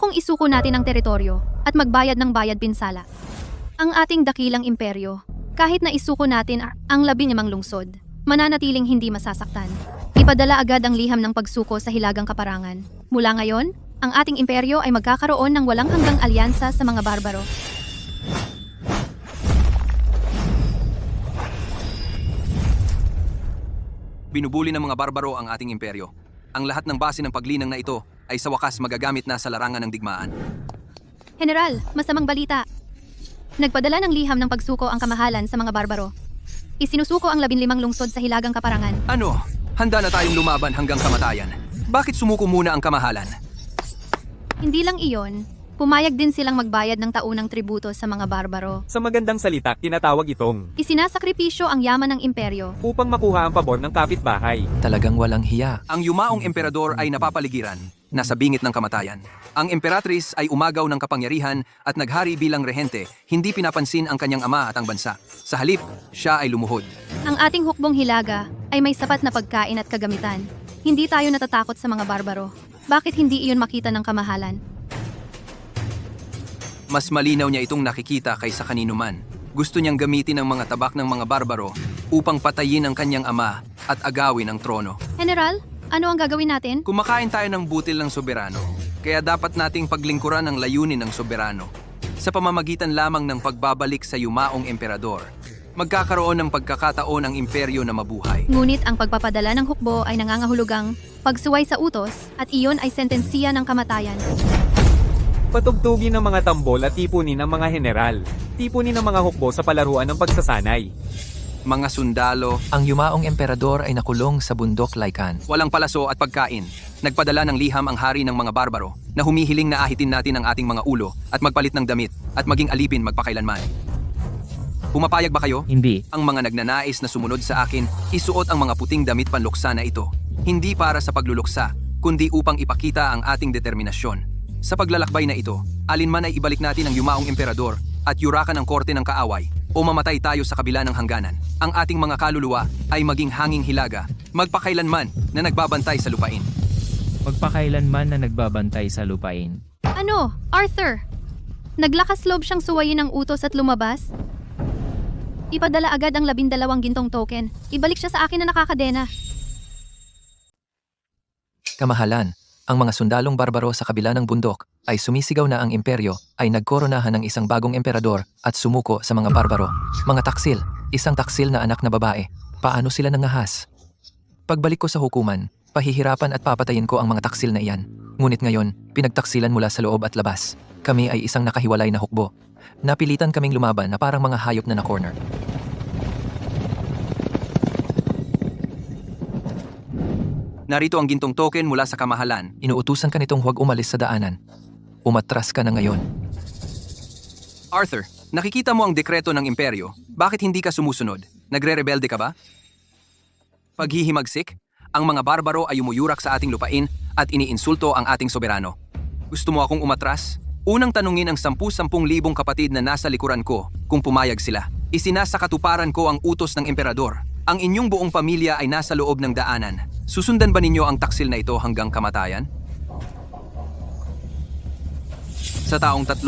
kung isuko natin ang teritoryo at magbayad ng bayad pinsala? Ang ating dakilang imperyo, kahit na isuko natin ang 15 lungsod, mananatiling hindi masasaktan. Ipadala agad ang liham ng pagsuko sa Hilagang Kaparangan. Mula ngayon, ang ating imperyo ay magkakaroon ng walang hanggang alyansa sa mga barbaro. Binubuli ng mga barbaro ang ating imperyo. Ang lahat ng base ng paglinang na ito ay sa wakas magagamit na sa larangan ng digmaan. General, masamang balita. Nagpadala ng liham ng pagsuko ang kamahalan sa mga barbaro. Isinusuko ang 15 lungsod sa Hilagang Kaparangan. Ano? Handa na tayong lumaban hanggang kamatayan. Bakit sumuko muna ang kamahalan? Hindi lang iyon, pumayag din silang magbayad ng taunang tributo sa mga barbaro. Sa magandang salita, tinatawag itong Isinasakripisyo ang yaman ng imperyo. upang makuha ang pabor ng kapitbahay. Talagang walang hiya. Ang yumaong emperador ay napapaligiran, nasa bingit ng kamatayan. Ang emperatrice ay umagaw ng kapangyarihan at naghari bilang rehente, hindi pinapansin ang kanyang ama at ang bansa. Sa halip, siya ay lumuhod. Ang ating hukbong hilaga ay may sapat na pagkain at kagamitan. Hindi tayo natatakot sa mga barbaro. Bakit hindi iyon makita ng kamahalan? Mas malinaw niya itong nakikita kaysa kanino man. Gusto niyang gamitin ang mga tabak ng mga barbaro upang patayin ang kanyang ama at agawin ang trono. General, ano ang gagawin natin? Kumakain tayo ng butil ng soberano, kaya dapat nating paglingkuran ang layunin ng soberano. Sa pamamagitan lamang ng pagbabalik sa yumaong emperador, magkakaroon ng pagkakataon ang imperyo na mabuhay. Ngunit ang pagpapadala ng hukbo ay nangangahulugang pagsuway sa utos at iyon ay sentensiya ng kamatayan. Patugtugin ng mga tambol at tipunin ng mga general. Tipunin ng mga hukbo sa palaruan ng pagsasanay. Mga sundalo, Ang yumaong emperador ay nakulong sa bundok Laikan. walang palaso at pagkain. Nagpadala ng liham ang hari ng mga barbaro na humihiling na ahitin natin ang ating mga ulo at magpalit ng damit at maging alipin magpakailanman. Pumapayag ba kayo? Hindi. Ang mga nagnanais na sumunod sa akin, isuot ang mga puting damit panluksa na ito. Hindi para sa pagluluksa, kundi upang ipakita ang ating determinasyon. Sa paglalakbay na ito, alinman ay ibalik natin ang yumaong emperador at yurakan ang korte ng kaaway o mamatay tayo sa kabila ng hangganan. Ang ating mga kaluluwa ay maging hanging hilaga, magpakailanman na nagbabantay sa lupain. Magpakailanman na nagbabantay sa lupain. Ano, Arthur? Naglakas loob siyang suwayin ang utos at lumabas? Ipadala agad ang 12 gintong token. Ibalik siya sa akin na nakakadena. Kamahalan, ang mga sundalong barbaro sa kabila ng bundok ay sumisigaw na ang imperyo ay nagkoronahan ng isang bagong emperador at sumuko sa mga barbaro. Mga taksil, isang taksil na anak na babae. Paano sila nangahas? Pagbalik ko sa hukuman, pahihirapan at papatayin ko ang mga taksil na iyan. Ngunit ngayon, pinagtaksilan mula sa loob at labas. Kami ay isang nakahiwalay na hukbo. Napilitan kaming lumaban na parang mga hayop na na-corner. Narito ang gintong token mula sa kamahalan. Inuutusan ka nitong huwag umalis sa daanan. Umatras ka na ngayon. Arthur, nakikita mo ang dekreto ng imperyo. Bakit hindi ka sumusunod? Nagre-rebelde ka ba? Paghihimagsik, ang mga barbaro ay umuyurak sa ating lupain at iniinsulto ang ating soberano. Gusto mo akong umatras? Unang tanungin ang 10,000 kapatid na nasa likuran ko kung pumayag sila. Isinasakatuparan ko ang utos ng emperador. Ang inyong buong pamilya ay nasa loob ng daanan. Susundan ba ninyo ang taksil na ito hanggang kamatayan? Sa taong 38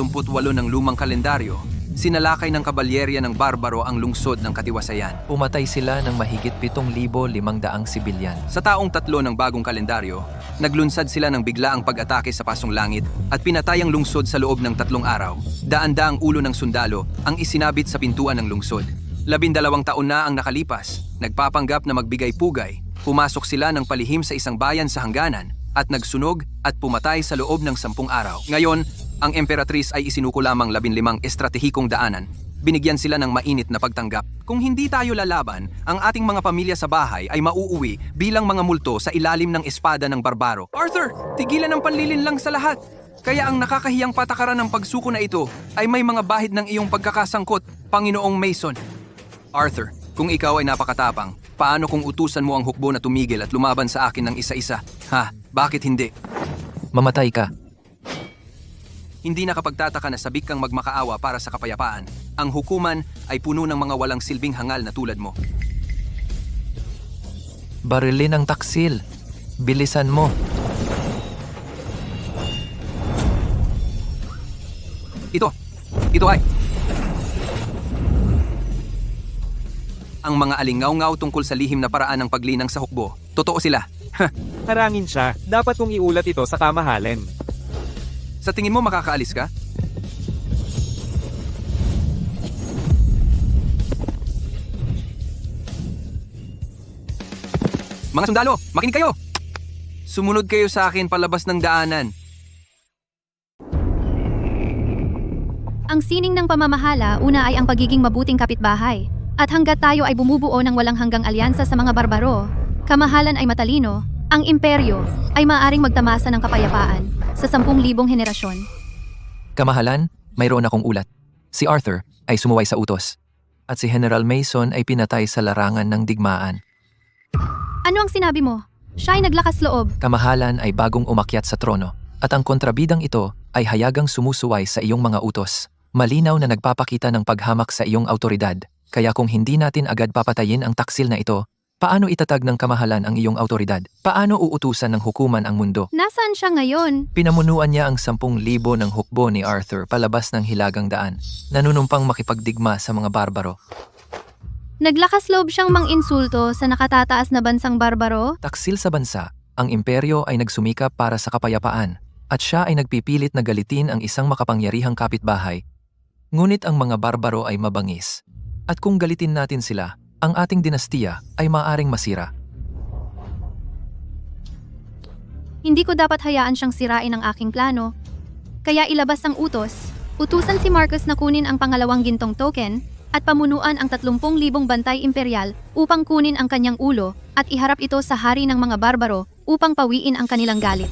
ng lumang kalendaryo, sinalakay ng kabalyerya ng barbaro ang lungsod ng Katiwasayan. Pumatay sila ng mahigit 7,500 sibilyan. Sa taong 3 ng bagong kalendaryo, naglunsad sila ng biglaang pag-atake sa pasong langit at pinatay ang lungsod sa loob ng 3 araw. Daan-daang ulo ng sundalo ang isinabit sa pintuan ng lungsod. 12 taon na ang nakalipas, nagpapanggap na magbigay pugay. Pumasok sila ng palihim sa isang bayan sa hangganan at nagsunog at pumatay sa loob ng 10 araw. Ngayon, ang emperatrice ay isinuko lamang 15 estratehikong daanan. Binigyan sila ng mainit na pagtanggap. Kung hindi tayo lalaban, ang ating mga pamilya sa bahay ay mauuwi bilang mga multo sa ilalim ng espada ng barbaro. Arthur, tigilan ang panlilin lang sa lahat. Kaya ang nakakahiyang patakaran ng pagsuko na ito ay may mga bahid ng iyong pagkakasangkot, Panginoong Mason. Arthur, kung ikaw ay napakatapang, paano kung utusan mo ang hukbo na tumigil at lumaban sa akin ng isa-isa? Ha? Bakit hindi? Mamatay ka. Hindi nakapagtataka na sabik kang magmakaawa para sa kapayapaan. Ang hukuman ay puno ng mga walang silbing hangal na tulad mo. Barilin ang taksil. Bilisan mo. Ito ay... Ang mga alingaw-ngaw tungkol sa lihim na paraan ng paglinang sa hukbo. Totoo sila. Harangin siya, dapat kong iulat ito sa kamahalan. Sa tingin mo makakaalis ka? Mga sundalo, makinig kayo! Sumunod kayo sa akin palabas ng daanan. Ang sining ng pamamahala, una ay ang pagiging mabuting kapitbahay. At hanggat tayo ay bumubuo ng walang hanggang alyansa sa mga barbaro, kamahalan ay matalino, ang imperyo ay maaaring magtamasa ng kapayapaan sa 10,000 henerasyon. Kamahalan, mayroon akong ulat. Si Arthur ay sumuway sa utos. At si General Mason ay pinatay sa larangan ng digmaan. Ano ang sinabi mo? Siya ay naglakas loob. Kamahalan ay bagong umakyat sa trono. At ang kontrabidang ito ay hayagang sumusuway sa iyong mga utos. Malinaw na nagpapakita ng paghamak sa iyong autoridad. Kaya kung hindi natin agad papatayin ang taksil na ito, paano itatag ng kamahalan ang iyong autoridad? Paano uutusan ng hukuman ang mundo? Nasaan siya ngayon? Pinamunuan niya ang 10,000 ng hukbo ni Arthur palabas ng hilagang daan, nanunumpang makipagdigma sa mga barbaro. Naglakas loob siyang mang-insulto sa nakatataas na bansang barbaro? Taksil sa bansa, ang imperyo ay nagsumikap para sa kapayapaan, at siya ay nagpipilit na galitin ang isang makapangyarihang kapitbahay. Ngunit ang mga barbaro ay mabangis. At kung galitin natin sila, ang ating dinastiya ay maaaring masira. Hindi ko dapat hayaan siyang sirain ang aking plano. Kaya ilabas ang utos. Utusan si Marcus na kunin ang pangalawang gintong token at pamunuan ang 30,000 bantay imperial upang kunin ang kanyang ulo at iharap ito sa hari ng mga barbaro upang pawiin ang kanilang galit.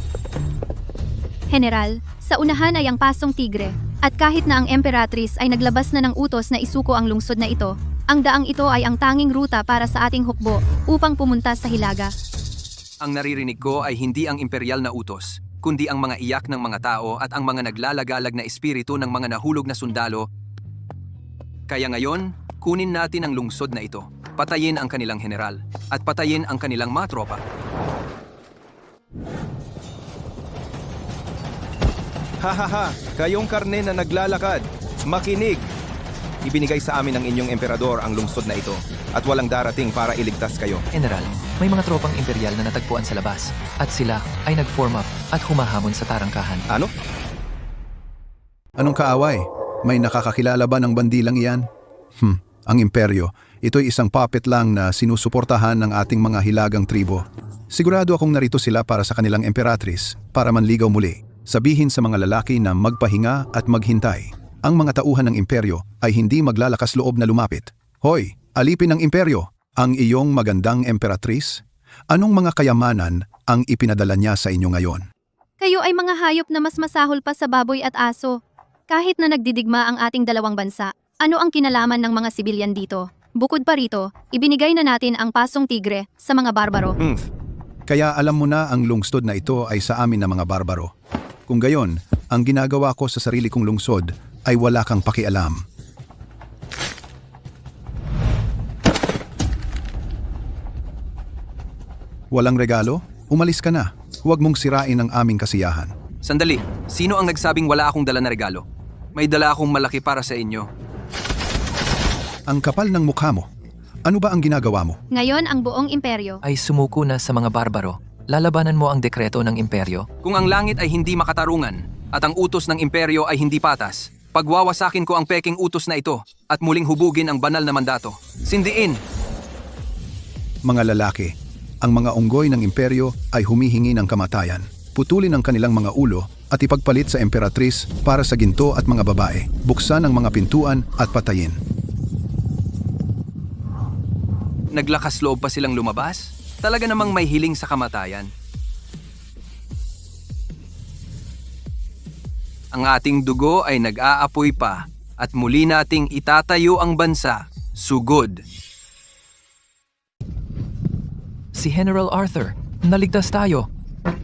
General, sa unahan ay ang Pasong Tigre. At kahit na ang Emperatrice ay naglabas na ng utos na isuko ang lungsod na ito, ang daang ito ay ang tanging ruta para sa ating hukbo upang pumunta sa Hilaga. Ang naririnig ko ay hindi ang imperial na utos, kundi ang mga iyak ng mga tao at ang mga naglalagalag na espiritu ng mga nahulog na sundalo. Kaya ngayon, kunin natin ang lungsod na ito, patayin ang kanilang general, at patayin ang kanilang mga tropa. Hahaha, kayong karne na naglalakad, makinig! Ibinigay sa amin ng inyong emperador ang lungsod na ito at walang darating para iligtas kayo. General, may mga tropang imperial na natagpuan sa labas, at sila ay nag-form up at humahamon sa tarangkahan. Ano? Anong kaaway? May nakakakilala ba ng bandilang iyan? Ang imperyo, ito'y isang puppet lang na sinusuportahan ng ating mga hilagang tribo. Sigurado akong narito sila para sa kanilang emperatrice, para manligaw muli. Sabihin sa mga lalaki na magpahinga at maghintay. Ang mga tauhan ng imperyo ay hindi maglalakas loob na lumapit. Hoy, alipin ng imperyo, ang iyong magandang emperatrice? Anong mga kayamanan ang ipinadala niya sa inyo ngayon? Kayo ay mga hayop na mas masahol pa sa baboy at aso. Kahit na nagdidigma ang ating dalawang bansa, ano ang kinalaman ng mga sibilyan dito? Bukod pa rito, ibinigay na natin ang Pasong Tigre sa mga barbaro. Kaya alam mo na ang lungsod na ito ay sa amin na mga barbaro. Kung gayon, ang ginagawa ko sa sarili kong lungsod ay wala kang pakialam. Walang regalo? Umalis ka na. Huwag mong sirain ang aming kasiyahan. Sandali, sino ang nagsabing wala akong dala na regalo? May dala akong malaki para sa inyo. Ang kapal ng mukha mo. Ano ba ang ginagawa mo? Ngayon ang buong imperyo. Ay sumuko na sa mga barbaro. Lalabanan mo ang dekreto ng imperyo? Kung ang langit ay hindi makatarungan at ang utos ng imperyo ay hindi patas, pagwawasakin ko ang peking utos na ito at muling hubugin ang banal na mandato. Sindiin! Mga lalaki, ang mga unggoy ng imperyo ay humihingi ng kamatayan. Putulin ang kanilang mga ulo at ipagpalit sa emperatrice para sa ginto at mga babae. Buksan ang mga pintuan at patayin. Naglakas loob pa silang lumabas? Talaga namang may hiling sa kamatayan. Ang ating dugo ay nag-aapoy pa at muli nating itatayo ang bansa. Sugod! Si General Arthur, naligtas tayo.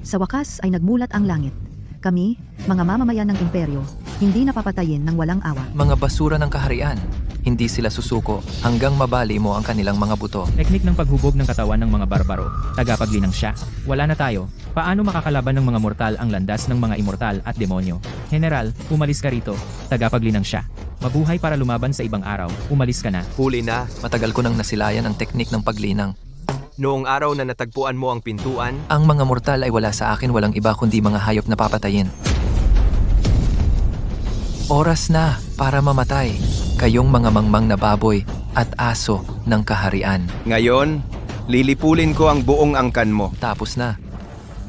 Sa wakas ay nagmulat ang langit. Kami, mga mamamayan ng imperyo, hindi napapatayin ng walang awa. Mga basura ng kaharian. Hindi sila susuko hanggang mabali mo ang kanilang mga buto. Teknik ng paghubog ng katawan ng mga barbaro. Tagapaglinang siya. Wala na tayo. Paano makakalaban ng mga mortal ang landas ng mga immortal at demonyo? General, umalis ka rito. Tagapaglinang siya. Mabuhay para lumaban sa ibang araw. Umalis ka na. Huli na. Matagal ko nang nasilayan ang teknik ng paglinang. Noong araw na natagpuan mo ang pintuan, Ang mga mortal ay wala sa akin, walang iba kundi mga hayop na papatayin. Oras na para mamatay, kayong mga mangmang na baboy at aso ng kaharian. Ngayon, lilipulin ko ang buong angkan mo. Tapos na.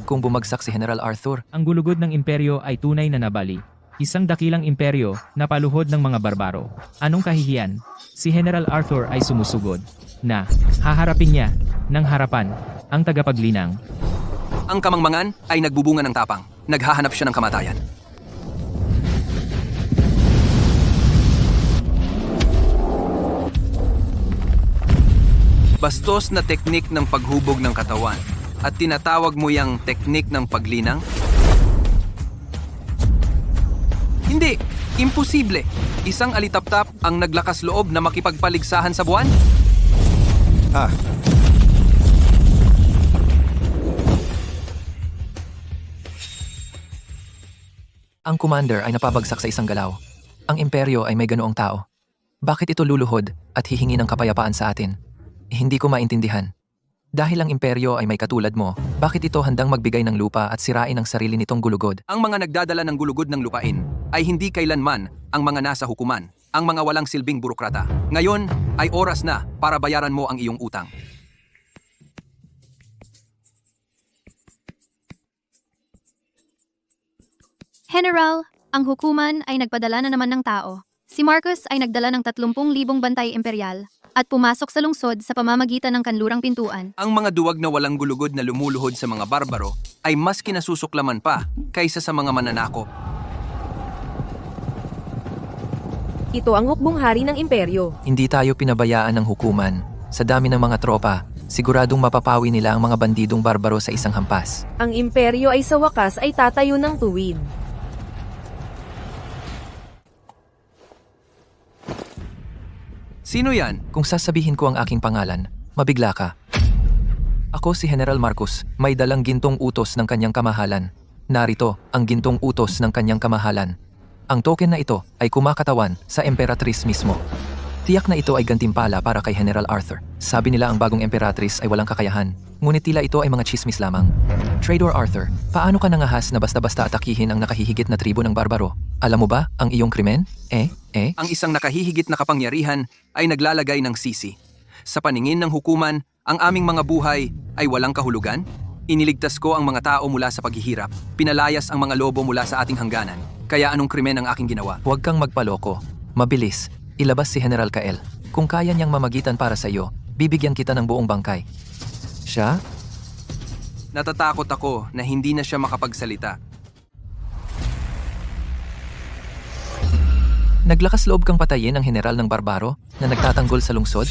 Kung bumagsak si General Arthur, Ang gulugod ng imperyo ay tunay na nabali. Isang dakilang imperyo na paluhod ng mga barbaro. Anong kahihiyan? Si General Arthur ay sumusugod na haharapin niya ng harapan ang tagapaglinang. ang kamangmangan ay nagbubunga ng tapang. Naghahanap siya ng kamatayan. Bastos na teknik ng paghubog ng katawan at tinatawag mo yang teknik ng paglinang? Hindi! Imposible! Isang alitaptap ang naglakas loob na makipagpaligsahan sa buwan? Ah, ang commander ay napabagsak sa isang galaw. Ang imperyo ay may ganoong tao. Bakit ito luluhod at hihingi ng kapayapaan sa atin? Hindi ko maintindihan. Dahil ang imperyo ay may katulad mo, bakit ito handang magbigay ng lupa at sirain ang sarili nitong gulugod? Ang mga nagdadala ng gulugod ng lupain ay hindi kailanman ang mga nasa hukuman, ang mga walang silbing burokrata. Ngayon ay oras na para bayaran mo ang iyong utang. General, ang hukuman ay nagpadala na naman ng tao. Si Marcus ay nagdala ng 30,000 bantay imperial at pumasok sa lungsod sa pamamagitan ng kanlurang pintuan. Ang mga duwag na walang gulugod na lumuluhod sa mga barbaro ay mas kinasusuklaman pa kaysa sa mga mananakop. Ito ang hukbong hari ng imperyo. Hindi tayo pinabayaan ng hukuman. Sa dami ng mga tropa, siguradong mapapawi nila ang mga bandidong barbaro sa isang hampas. Ang imperyo ay sa wakas ay tatayo ng tuwid. Sino yan? Kung sasabihin ko ang aking pangalan, mabigla ka. Ako si General Marcus, may dalang gintong utos ng kanyang kamahalan. Narito ang gintong utos ng kanyang kamahalan. Ang token na ito ay kumakatawan sa Emperatrice mismo. Tiyak na ito ay gantimpala para kay General Arthur. Sabi nila ang bagong Emperatrice ay walang kakayahan, ngunit tila ito ay mga chismis lamang. Traidor Arthur, paano ka nangahas na basta-basta atakihin ang nakahihigit na tribo ng barbaro? Alam mo ba ang iyong krimen? Ang isang nakahihigit na kapangyarihan ay naglalagay ng sisi. Sa paningin ng hukuman, ang aming mga buhay ay walang kahulugan? Iniligtas ko ang mga tao mula sa paghihirap. Pinalayas ang mga lobo mula sa ating hangganan. Kaya anong krimen ang aking ginawa? Huwag kang magpaloko. Mabilis, ilabas si General Kael. Kung kaya niyang mamagitan para sa iyo, bibigyan kita ng buong bangkay. Siya? Natatakot ako na hindi na siya makapagsalita. Naglakas loob kang patayin ang general ng barbaro na nagtatanggol sa lungsod?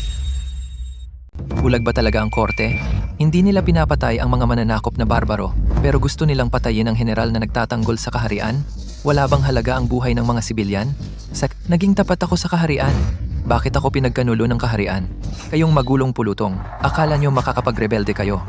Bulag ba talaga ang korte? Hindi nila pinapatay ang mga mananakop na barbaro, pero gusto nilang patayin ang general na nagtatanggol sa kaharian? Wala bang halaga ang buhay ng mga sibilyan? Naging tapat ako sa kaharian. Bakit ako pinagkanulo ng kaharian? Kayong magulong pulutong, akala nyo makakapagrebelde kayo.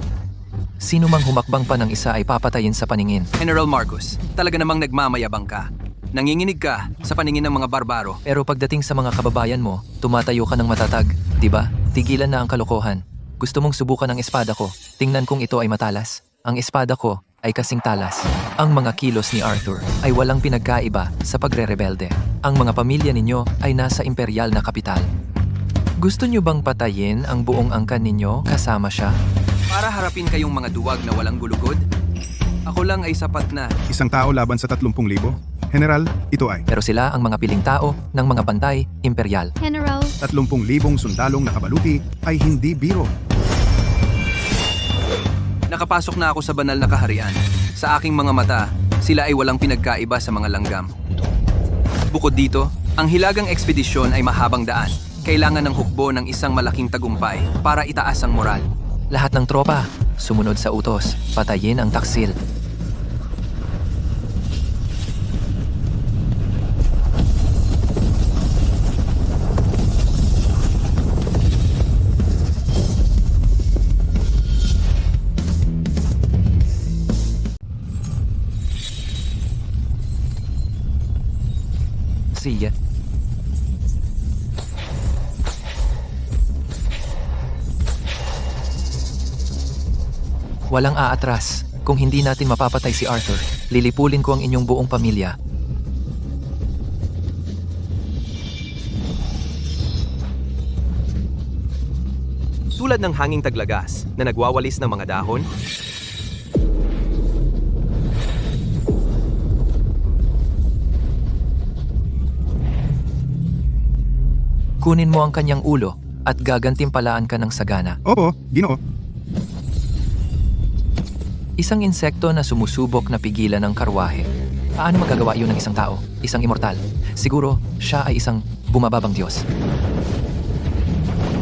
Sino mang humakbang pa ng isa ay papatayin sa paningin. General Marcus, talaga namang nagmamayabang ka. Nanginginig ka sa paningin ng mga barbaro. Pero pagdating sa mga kababayan mo, tumatayo ka ng matatag, di ba? Tigilan na ang kalokohan. Gusto mong subukan ang espada ko. Tingnan kung ito ay matalas. Ang espada ko ay kasing talas. Ang mga kilos ni Arthur ay walang pinagkaiba sa pagre-rebelde. Ang mga pamilya ninyo ay nasa imperial na kapital. Gusto nyo bang patayin ang buong angkan ninyo kasama siya? Para harapin kayong mga duwag na walang gulugod, ako lang ay sapat na. Isang tao laban sa 30,000? General, ito ay Pero sila ang mga piling tao ng mga bantay imperial. General, 30,000 sundalong nakabaluti ay hindi biro. Nakapasok na ako sa banal na kaharian. Sa aking mga mata, sila ay walang pinagkaiba sa mga langgam. Bukod dito, ang hilagang ekspedisyon ay mahabang daan. Kailangan ng hukbo ng isang malaking tagumpay para itaas ang moral. Lahat ng tropa, sumunod sa utos, patayin ang taksil. Sige. Walang aatras. Kung hindi natin mapapatay si Arthur, lilipulin ko ang inyong buong pamilya. Tulad ng hanging taglagas na nagwawalis ng mga dahon, Kunin mo ang kanyang ulo at gagantimpalaan ka ng sagana. Oo, Ginoo. Isang insekto na sumusubok na pigilan ng karwahe. Paano magagawa yun ng isang tao, isang immortal? Siguro, siya ay isang bumababang Diyos.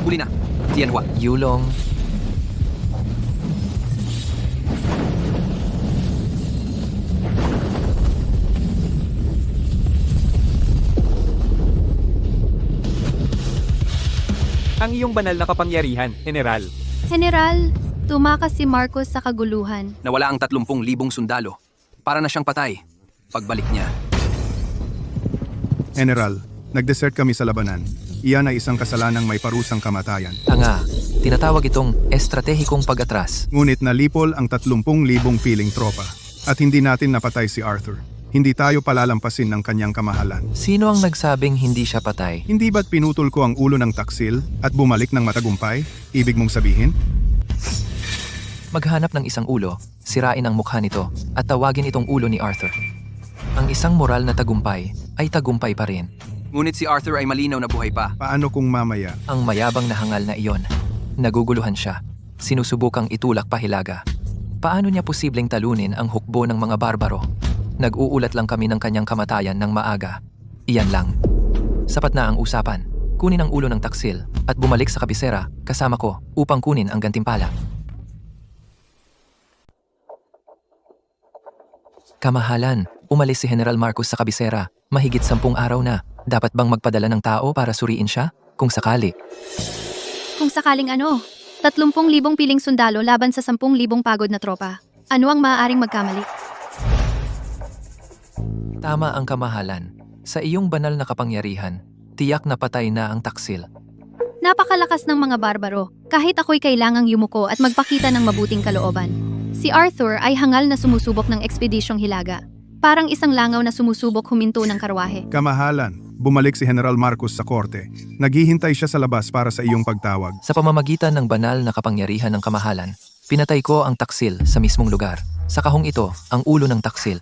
huli na. Tianhua. Yulong. Ang iyong banal na kapangyarihan, General. General, tumakas si Marcos sa kaguluhan. Nawala ang 30,000 sundalo. Para na siyang patay. Pagbalik niya. General, nag-desert kami sa labanan. Iyan ay isang kasalanang may parusang kamatayan. Tanga, tinatawag itong estratehikong pag-atras. Ngunit nalipol ang 30,000 piling tropa. At hindi natin napatay si Arthur. Hindi tayo palalampasin ng kanyang kamahalan. Sino ang nagsabing hindi siya patay? Hindi ba't pinutol ko ang ulo ng taksil at bumalik ng matagumpay? Ibig mong sabihin? Maghanap ng isang ulo, sirain ang mukha nito, at tawagin itong ulo ni Arthur. Ang isang moral na tagumpay ay tagumpay pa rin. Ngunit si Arthur ay malinaw na buhay pa. Paano kung mamaya? Ang mayabang na hangal na iyon. Naguguluhan siya. Sinusubukang itulak pahilaga. Paano niya posibleng talunin ang hukbo ng mga barbaro? Nag-uulat lang kami ng kanyang kamatayan ng maaga. Iyan lang. Sapat na ang usapan. Kunin ang ulo ng taksil at bumalik sa kabisera kasama ko upang kunin ang gantimpala. Kamahalan, umalis si General Marcos sa kabisera. Mahigit 10 araw na. Dapat bang magpadala ng tao para suriin siya? Kung sakali. Kung sakaling 30,000 piling sundalo laban sa 10,000 pagod na tropa. Ano ang maaaring magkamali? Tama ang kamahalan. Sa iyong banal na kapangyarihan, tiyak na patay na ang taksil. Napakalakas ng mga barbaro, kahit ako'y kailangang yumuko at magpakita ng mabuting kalooban. Si Arthur ay hangal na sumusubok ng ekspedisyong hilaga. Parang isang langaw na sumusubok huminto ng karwahe. Kamahalan, bumalik si General Marcos sa korte. Naghihintay siya sa labas para sa iyong pagtawag. Sa pamamagitan ng banal na kapangyarihan ng kamahalan, pinatay ko ang taksil sa mismong lugar. Sa kahong ito, ang ulo ng taksil.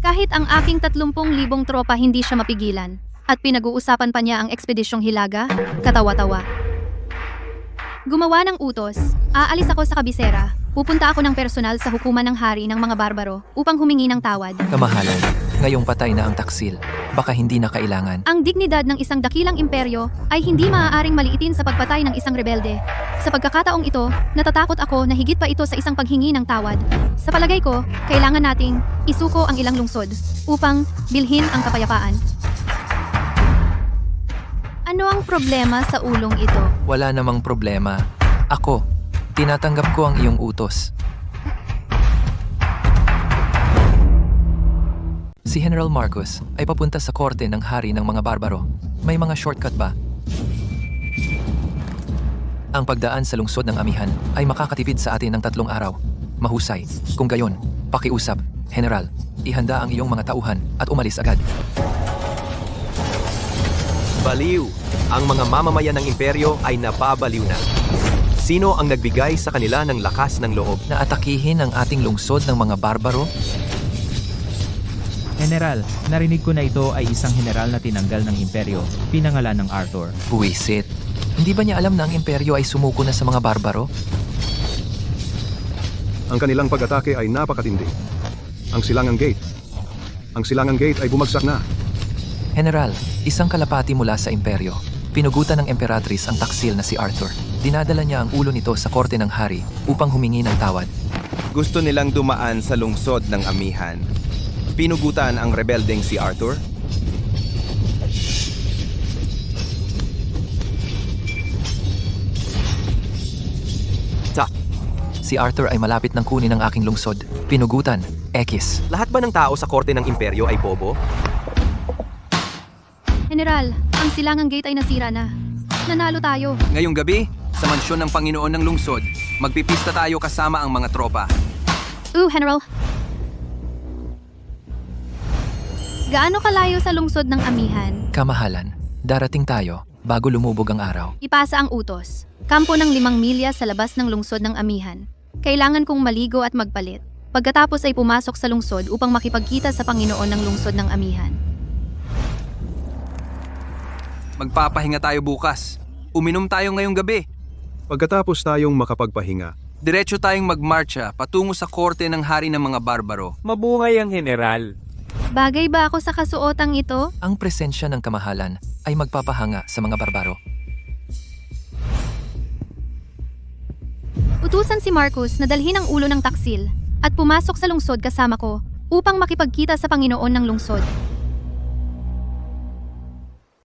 Kahit ang aking 30,000 tropa hindi siya mapigilan, at pinag-uusapan pa niya ang ekspedisyong hilaga, katawa-tawa. Gumawa ng utos, aalis ako sa kabisera, pupunta ako ng personal sa hukuman ng hari ng mga barbaro upang humingi ng tawad. Kamahalan, ngayong patay na ang taksil, baka hindi na kailangan. Ang dignidad ng isang dakilang imperyo ay hindi maaaring maliitin sa pagpatay ng isang rebelde. Sa pagkakataong ito, natatakot ako na higit pa ito sa isang paghingi ng tawad. Sa palagay ko, kailangan nating isuko ang ilang lungsod upang bilhin ang kapayapaan. Ano ang problema sa ulong ito? Wala namang problema. Ako, tinatanggap ko ang iyong utos. Si General Marcos ay papunta sa korte ng hari ng mga barbaro. May mga shortcut ba? Ang pagdaan sa lungsod ng amihan ay makakatipid sa atin ng 3 araw. Mahusay. Kung gayon, pakiusap, General, ihanda ang iyong mga tauhan at umalis agad. Baliw. Ang mga mamamayan ng imperyo ay napabaliw na. Sino ang nagbigay sa kanila ng lakas ng loob? Na atakihin ang ating lungsod ng mga barbaro? General, narinig ko na ito ay isang general na tinanggal ng imperyo, pinangalan ng Arthur. Buwisit. Hindi ba niya alam na ang imperyo ay sumuko na sa mga barbaro? Ang kanilang pag-atake ay napakatindi. Ang silangang gate ay bumagsak na. General, isang kalapati mula sa imperyo. Pinugutan ng emperatris ang taksil na si Arthur. Dinadala niya ang ulo nito sa korte ng hari upang humingi ng tawad. Gusto nilang dumaan sa lungsod ng amihan. Pinugutan ang rebeldeng si Arthur? Si Arthur ay malapit ng kunin ang aking lungsod. Pinugutan, Ekis. Lahat ba ng tao sa korte ng imperyo ay bobo? General, ang silangang gate ay nasira na. Nanalo tayo. Ngayong gabi, sa mansyon ng Panginoon ng Lungsod, magpipista tayo kasama ang mga tropa. General. Gaano kalayo sa lungsod ng amihan? Kamahalan, darating tayo bago lumubog ang araw. Ipasa ang utos. Kampo ng 5 milya sa labas ng lungsod ng amihan. Kailangan kong maligo at magpalit. Pagkatapos ay pumasok sa lungsod upang makipagkita sa Panginoon ng lungsod ng amihan. Magpapahinga tayo bukas. Uminom tayo ngayong gabi. Pagkatapos tayong makapagpahinga, Diretso tayong magmarcha patungo sa korte ng hari ng mga barbaro. Mabuhay ang general. Bagay ba ako sa kasuotang ito? Ang presensya ng kamahalan ay magpapahanga sa mga barbaro. Utusan si Marcus na dalhin ang ulo ng taksil at pumasok sa lungsod kasama ko upang makipagkita sa Panginoon ng lungsod.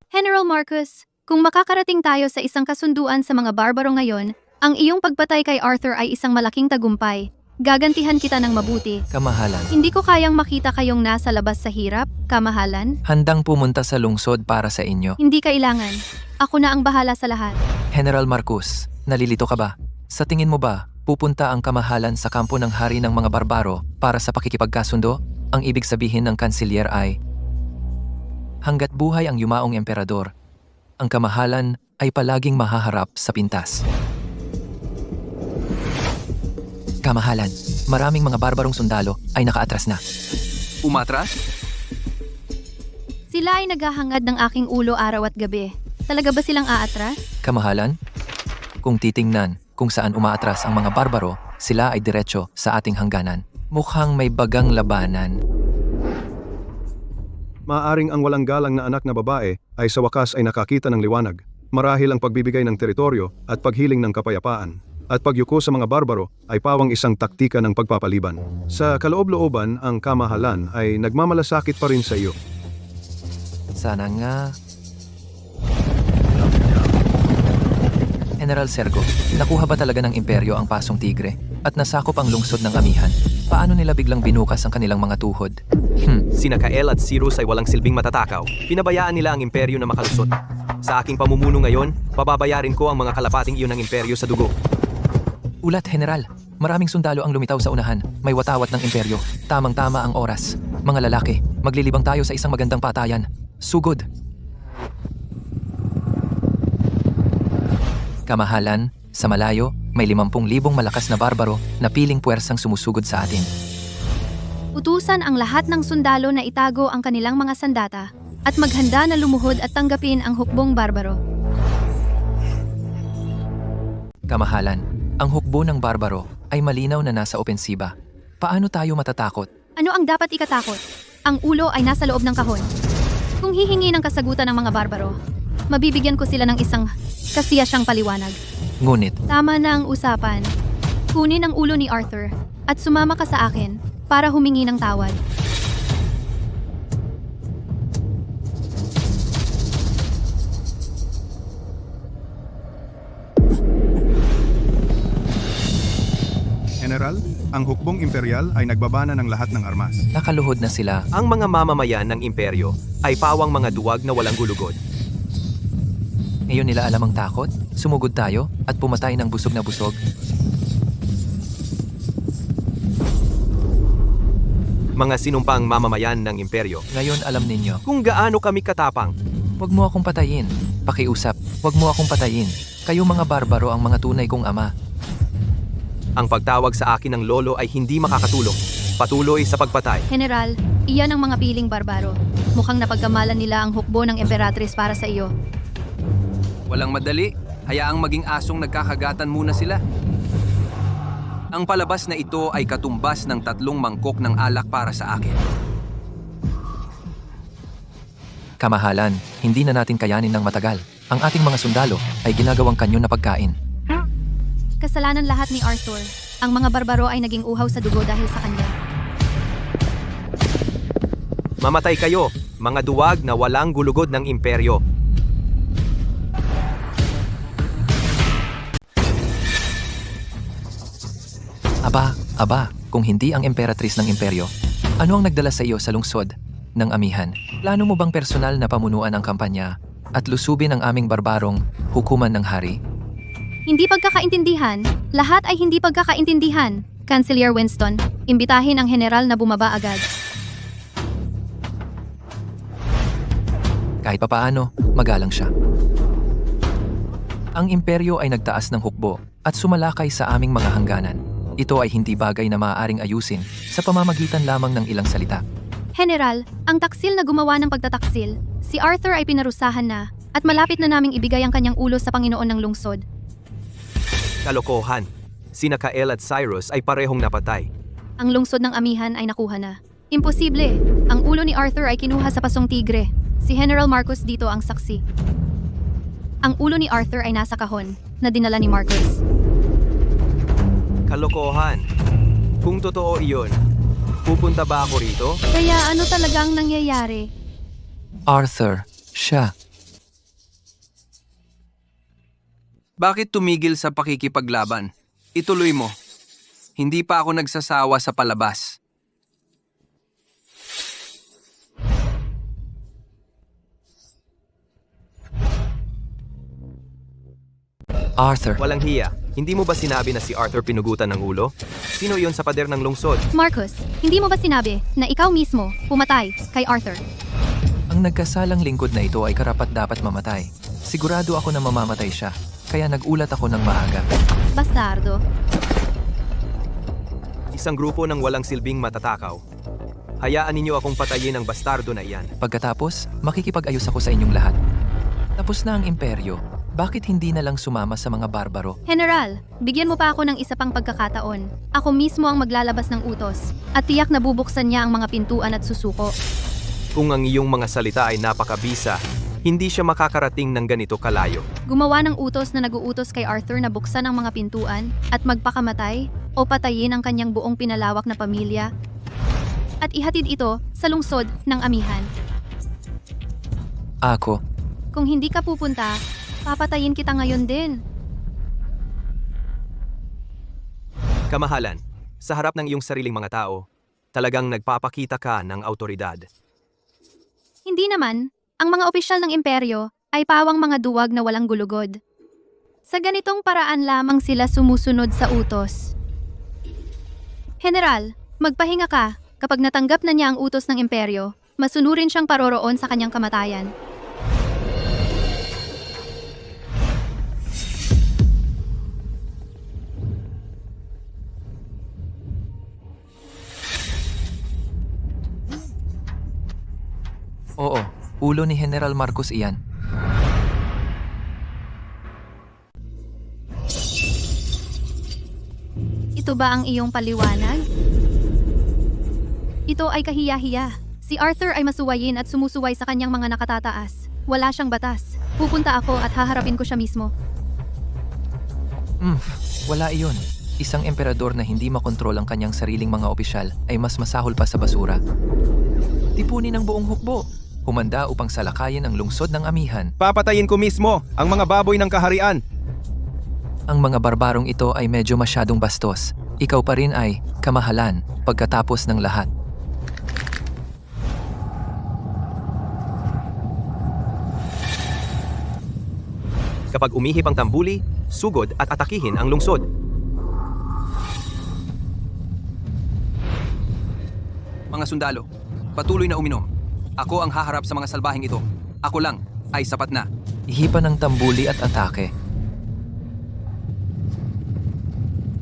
General Marcus, kung makakarating tayo sa isang kasunduan sa mga barbaro ngayon, ang iyong pagpatay kay Arthur ay isang malaking tagumpay. Gagantihan kita ng mabuti. Kamahalan, Hindi ko kayang makita kayong nasa labas sa hirap, kamahalan. handang pumunta sa lungsod para sa inyo. Hindi kailangan. Ako na ang bahala sa lahat. General Marcus, nalilito ka ba? Sa tingin mo ba, pupunta ang kamahalan sa kampo ng hari ng mga barbaro para sa pakikipagkasundo? Ang ibig sabihin ng kansilyer ay, hanggat buhay ang yumaong emperador, ang kamahalan ay palaging mahaharap sa pintas. Kamahalan, maraming mga barbarong sundalo ay nakaatras na. Umatras? Sila ay naghahangad ng aking ulo araw at gabi. Talaga ba silang aatras? Kamahalan? Kung titingnan kung saan umaatras ang mga barbaro, sila ay diretso sa ating hangganan. Mukhang may bagang labanan. maaaring ang walang galang na anak na babae ay sa wakas ay nakakita ng liwanag. Marahil ang pagbibigay ng teritoryo at paghiling ng kapayapaan at pagyuko sa mga barbaro ay pawang isang taktika ng pagpapaliban. Sa kaloob-looban, ang kamahalan ay nagmamalasakit pa rin sa iyo. Sana nga. General Sergo, nakuha ba talaga ng imperyo ang Pasong Tigre at nasakop ang lungsod ng amihan? Paano nila biglang binukas ang kanilang mga tuhod? Sina Kael at Cyrus ay walang silbing matatakaw. Pinabayaan nila ang imperyo na makalusot. Sa aking pamumuno ngayon, pababayarin ko ang mga kalapating iyon ng imperyo sa dugo. Ulat, General. Maraming sundalo ang lumitaw sa unahan. May watawat ng imperyo. Tamang-tama ang oras. Mga lalaki, maglilibang tayo sa isang magandang patayan. Sugod! Kamahalan, sa malayo, may 50,000 malakas na barbaro na piling puwersang sumusugod sa atin. Utusan ang lahat ng sundalo na itago ang kanilang mga sandata at maghanda na lumuhod at tanggapin ang hukbong barbaro. Kamahalan, ang hukbo ng barbaro ay malinaw na nasa opensiba. Paano tayo matatakot? Ano ang dapat ikatakot? Ang ulo ay nasa loob ng kahon. Kung hihingi ng kasagutan ng mga barbaro, mabibigyan ko sila ng isang kasiyasyang paliwanag. Ngunit, Tama na ang usapan. Kunin ang ulo ni Arthur at sumama ka sa akin para humingi ng tawad. General, ang hukbong imperial ay nagbabana ng lahat ng armas. nakaluhod na sila. Ang mga mamamayan ng imperyo ay pawang mga duwag na walang gulugod. Ngayon nila alam ang takot, sumugod tayo at pumatay ng busog na busog. Mga sinumpang mamamayan ng imperyo. Ngayon alam ninyo, Kung gaano kami katapang, huwag mo akong patayin. Pakiusap, huwag mo akong patayin. Kayo mga barbaro ang mga tunay kong ama. ang pagtawag sa akin ng lolo ay hindi makakatulong. Patuloy sa pagpatay. General, iyan ang mga piling barbaro. Mukhang napagkamalan nila ang hukbo ng emperatrice para sa iyo. Walang madali, hayaang maging asong nagkakagatan muna sila. Ang palabas na ito ay katumbas ng 3 mangkok ng alak para sa akin. Kamahalan, hindi na natin kayanin ng matagal. Ang ating mga sundalo ay ginagawang kanyo na pagkain. Kasalanan lahat ni Arthur. Ang mga barbaro ay naging uhaw sa dugo dahil sa kanya. Mamatay kayo, mga duwag na walang gulugod ng imperyo. Aba, kung hindi ang emperatrice ng imperyo, ano ang nagdala sa iyo sa lungsod? ng amihan. Plano mo bang personal na pamunuan ang kampanya at lusubin ang aming barbarong hukuman ng hari? Hindi pagkakaintindihan. Lahat ay hindi pagkakaintindihan. Cancelier Winston, imbitahin ang general na bumaba agad. Kahit papaano, magalang siya. Ang imperyo ay nagtaas ng hukbo at sumalakay sa aming mga hangganan. Ito ay hindi bagay na maaaring ayusin sa pamamagitan lamang ng ilang salita. General, ang taksil na gumawa ng pagtataksil, si Arthur ay pinarusahan na at malapit na naming ibigay ang kanyang ulo sa Panginoon ng lungsod. Kalokohan. Sina Kael at Cyrus ay parehong napatay. Ang lungsod ng amihan ay nakuha na. Imposible! Ang ulo ni Arthur ay kinuha sa Pasong Tigre. Si General Marcos dito ang saksi. Ang ulo ni Arthur ay nasa kahon na dinala ni Marcos. Kalokohan. Kung totoo iyon, pupunta ba ako rito? Kaya ano talagang nangyayari? Arthur, siya. Bakit tumigil sa pakikipaglaban? Ituloy mo. Hindi pa ako nagsasawa sa palabas. Arthur, Walang hiya. Hindi mo ba sinabi na si Arthur pinugutan ng ulo? Sino iyon sa pader ng lungsod? Marcos, hindi mo ba sinabi na ikaw mismo pumatay kay Arthur? ang nagkasalang lingkod na ito ay karapat-dapat mamatay. Sigurado ako na mamamatay siya, kaya nagulat ako ng maaga. Bastardo. Isang grupo ng walang silbing matatakaw. Hayaan ninyo akong patayin ang bastardo na iyan. Pagkatapos, makikipag-ayos ako sa inyong lahat. Tapos na ang imperyo. Bakit hindi na lang sumama sa mga barbaro? General, bigyan mo pa ako ng isa pang pagkakataon. Ako mismo ang maglalabas ng utos at tiyak na bubuksan niya ang mga pintuan at susuko. Kung ang iyong mga salita ay napakabisa, hindi siya makakarating ng ganito kalayo. Gumawa ng utos na nag-uutos kay Arthur na buksan ang mga pintuan at magpakamatay o patayin ang kanyang buong pinalawak na pamilya at ihatid ito sa lungsod ng amihan. Ako, Kung hindi ka pupunta, papatayin kita ngayon din. Kamahalan, sa harap ng iyong sariling mga tao, talagang nagpapakita ka ng autoridad. Hindi naman, ang mga opisyal ng imperyo ay pawang mga duwag na walang gulugod. Sa ganitong paraan lamang sila sumusunod sa utos. General, magpahinga ka. Kapag natanggap na niya ang utos ng imperyo, masunurin siyang paroroon sa kanyang kamatayan. oo, ulo ni General Marcos iyan. Ito ba ang iyong paliwanag? Ito ay kahiya-hiya. Si Arthur ay masuwayin at sumusuway sa kanyang mga nakatataas. Wala siyang batas. Pupunta ako at haharapin ko siya mismo. Wala iyon. Isang emperador na hindi makontrol ang kanyang sariling mga opisyal ay mas masahol pa sa basura. Tipunin ang buong hukbo. Humanda upang salakayin ang lungsod ng amihan. Papatayin ko mismo ang mga baboy ng kaharian. Ang mga barbarong ito ay medyo masyadong bastos. Ikaw pa rin ay kamahalan pagkatapos ng lahat. Kapag umihip ang tambuli, sugod at atakihin ang lungsod. Mga sundalo, patuloy na uminom. Ako ang haharap sa mga salbahing ito. Ako lang ay sapat na. Ihipan ng tambuli at atake.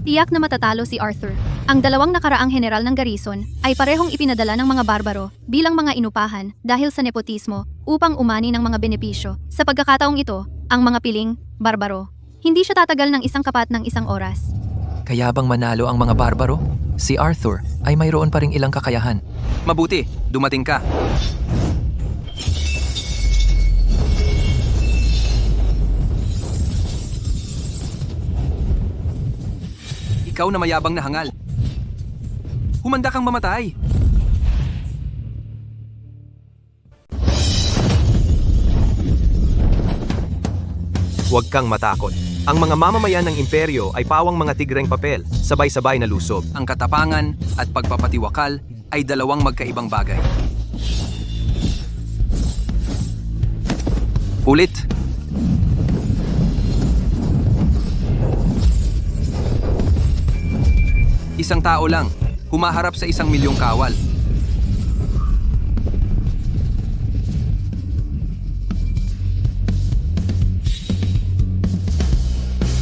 Tiyak na matatalo si Arthur. Ang dalawang nakaraang general ng garrison ay parehong ipinadala ng mga barbaro bilang mga inupahan dahil sa nepotismo upang umani ng mga benepisyo. Sa pagkakataong ito, ang mga piling, barbaro, hindi siya tatagal ng isang kapat ng isang oras. Kaya bang manalo ang mga barbaro? Si Arthur ay mayroon pa ring ilang kakayahan. Mabuti, dumating ka. Ikaw na mayabang na hangal. Humanda kang mamatay. Huwag kang matakot. Ang mga mamamayan ng imperyo ay pawang mga tigreng papel, sabay-sabay na lusob. Ang katapangan at pagpapatiwakal ay dalawang magkaibang bagay. Ulit. Isang tao lang, humaharap sa 1,000,000 kawal.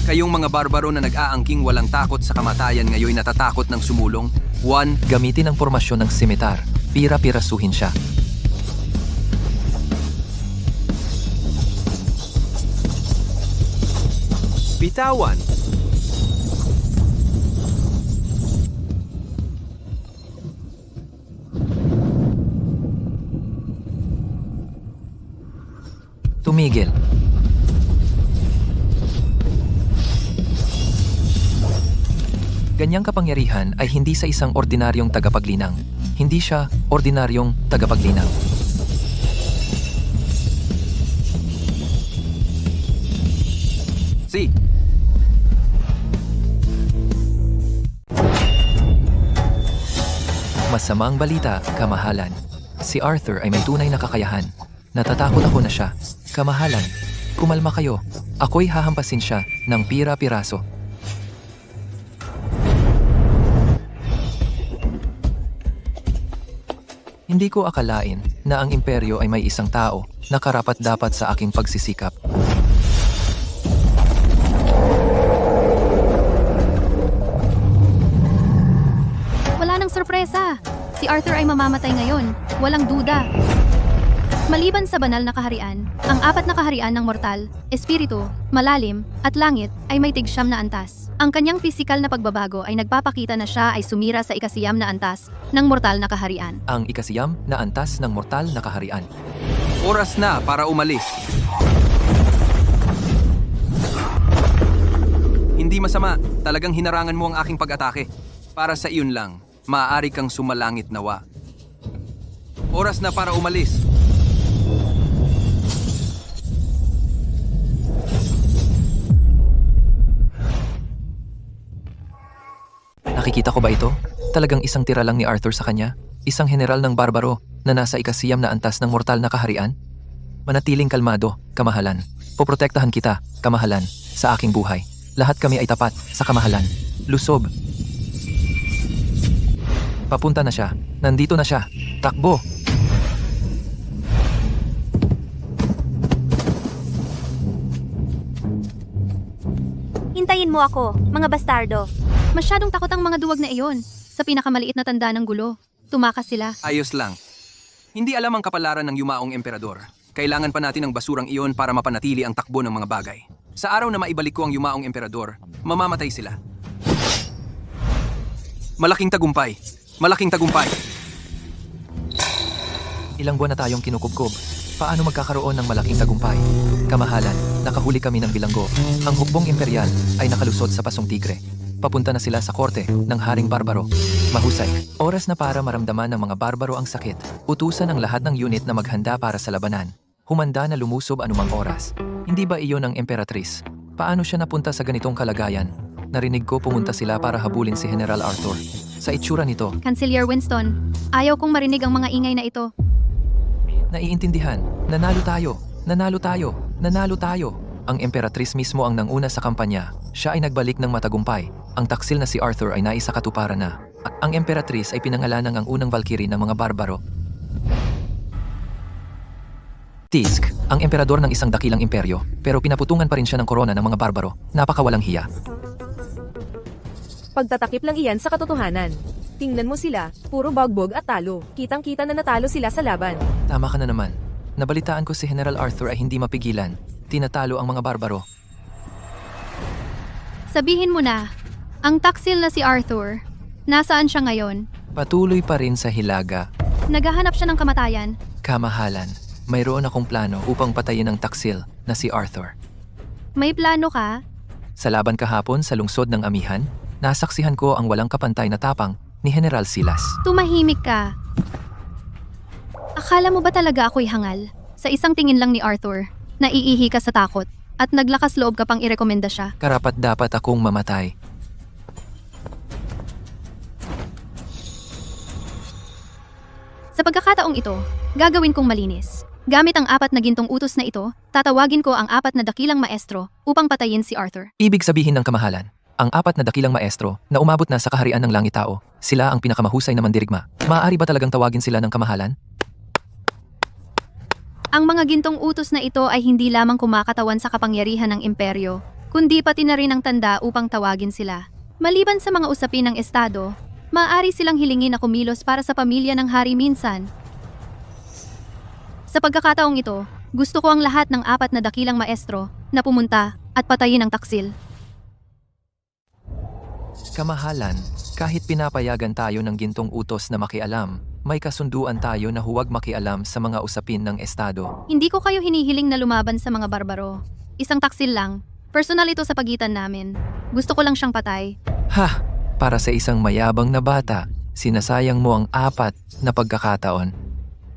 Kayong mga barbaro na nag-aangking walang takot sa kamatayan ngayon natatakot ng sumulong. 1. Gamitin ang formasyon ng simitar. Pira-pirasuhin siya. Bitawan. Tumigil. Ganyang kapangyarihan ay hindi sa isang ordinaryong tagapaglinang. Hindi siya ordinaryong tagapaglinang. C. Masamang balita, kamahalan. Si Arthur ay may tunay na kakayahan. Natatakot ako na siya. Kamahalan, kumalma kayo. Ako'y hahampasin siya ng pira-piraso. Hindi ko akalain na ang imperyo ay may isang tao na karapat-dapat sa aking pagsisikap. Wala nang sorpresa. Si Arthur ay mamamatay ngayon. Walang duda. Maliban sa banal na kaharian, ang 4 na kaharian ng mortal, espiritu, malalim, at langit ay may tig-9 na antas. Ang kanyang pisikal na pagbabago ay nagpapakita na siya ay sumira sa 9 na antas ng mortal na kaharian. Ang 9 na antas ng mortal na kaharian. Oras na para umalis. Hindi masama, talagang hinarangan mo ang aking pag-atake. Para sa iyon lang, maaari kang sumalangit nawa. Oras na para umalis. Nakikita ko ba ito? Talagang isang tira lang ni Arthur sa kanya? Isang general ng barbaro na nasa 9 na antas ng mortal na kaharian? Manatiling kalmado, kamahalan. Poprotektahan kita, kamahalan, sa aking buhay. Lahat kami ay tapat sa kamahalan. Lusob. Papunta na siya. Nandito na siya. Takbo! Hintayin mo ako, mga bastardo. Masyadong takot ang mga duwag na iyon. Sa pinakamaliit na tanda ng gulo, tumakas sila. Ayos lang. Hindi alam ang kapalaran ng yumaong emperador. Kailangan pa natin ng basurang iyon para mapanatili ang takbo ng mga bagay. Sa araw na maibalik ko ang yumaong emperador, mamamatay sila. Malaking tagumpay. Malaking tagumpay. Ilang buwan na tayong kinukubkob. Paano magkakaroon ng malaking tagumpay? Kamahalan, nakahuli kami ng bilanggo. Ang hukbong imperial ay nakalusot sa Pasong Tigre. Papunta na sila sa korte ng Haring Barbaro. Mahusay. Oras na para maramdaman ng mga barbaro ang sakit. Utusan ang lahat ng unit na maghanda para sa labanan. Humanda na lumusob anumang oras. Hindi ba iyon ang emperatrice? Paano siya napunta sa ganitong kalagayan? Narinig ko pumunta sila para habulin si General Arthur. Sa itsura nito, Cancelier Winston, ayaw kong marinig ang mga ingay na ito. naiintindihan. Nanalo tayo. Nanalo tayo. Nanalo tayo. Ang emperatrice mismo ang nanguna sa kampanya. Siya ay nagbalik ng matagumpay. Ang taksil na si Arthur ay naisakatuparan na. Ang emperatrice ay pinangalanang ang unang Valkyrie ng mga barbaro. Tisk, ang emperador ng isang dakilang imperyo, pero pinaputungan pa rin siya ng korona ng mga barbaro. Napakawalang hiya. Pagtatakip lang iyan sa katotohanan. Tingnan mo sila, puro bagbog at talo. Kitang-kita na natalo sila sa laban. Tama ka na naman. Nabalitaan ko si General Arthur ay hindi mapigilan. Tinatalo ang mga barbaro. Sabihin mo na, ang taksil na si Arthur, nasaan siya ngayon? Patuloy pa rin sa hilaga. Naghahanap siya ng kamatayan. Kamahalan, mayroon akong plano upang patayin ang taksil na si Arthur. May plano ka? Sa laban kahapon sa lungsod ng Amihan, nasaksihan ko ang walang kapantay na tapang ni General Silas. Tumahimik ka. Akala mo ba talaga ako'y hangal? Sa isang tingin lang ni Arthur, naiihi ka sa takot at naglakas loob ka pang irekomenda siya. Karapat dapat akong mamatay. Sa pagkakataong ito, gagawin kong malinis. Gamit ang 4 na gintong utos na ito, tatawagin ko ang 4 na dakilang maestro upang patayin si Arthur. Ibig sabihin ng kamahalan, ang 4 na dakilang maestro na umabot na sa kaharian ng langit tao, sila ang pinakamahusay na mandirigma. Maaari ba talagang tawagin sila ng kamahalan? Ang mga gintong utos na ito ay hindi lamang kumakatawan sa kapangyarihan ng imperyo, kundi pati na rin ang tanda upang tawagin sila. Maliban sa mga usapin ng estado, maaari silang hilingin na kumilos para sa pamilya ng hari minsan. Sa pagkakataong ito, gusto ko ang lahat ng 4 na dakilang maestro na pumunta at patayin ang taksil. Kamahalan, kahit pinapayagan tayo ng gintong utos na makialam, may kasunduan tayo na huwag makialam sa mga usapin ng estado. Hindi ko kayo hinihiling na lumaban sa mga barbaro. Isang taksil lang. Personal ito sa pagitan namin. Gusto ko lang siyang patay. Ha! Para sa isang mayabang na bata, sinasayang mo ang 4 na pagkakataon.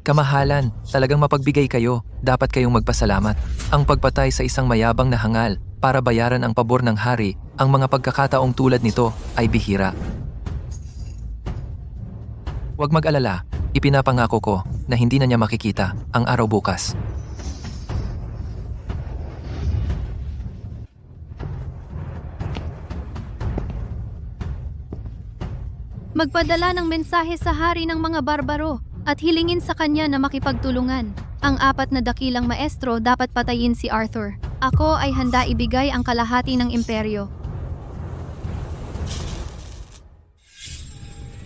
Kamahalan, talagang mapagbigay kayo, dapat kayong magpasalamat. Ang pagpatay sa isang mayabang na hangal para bayaran ang pabor ng hari, ang mga pagkakataong tulad nito ay bihira. Huwag mag-alala, ipinapangako ko na hindi na niya makikita ang araw bukas. Magpadala ng mensahe sa hari ng mga barbaro at hilingin sa kanya na makipagtulungan. Ang 4 na dakilang maestro dapat patayin si Arthur. Ako ay handa ibigay ang kalahati ng imperyo.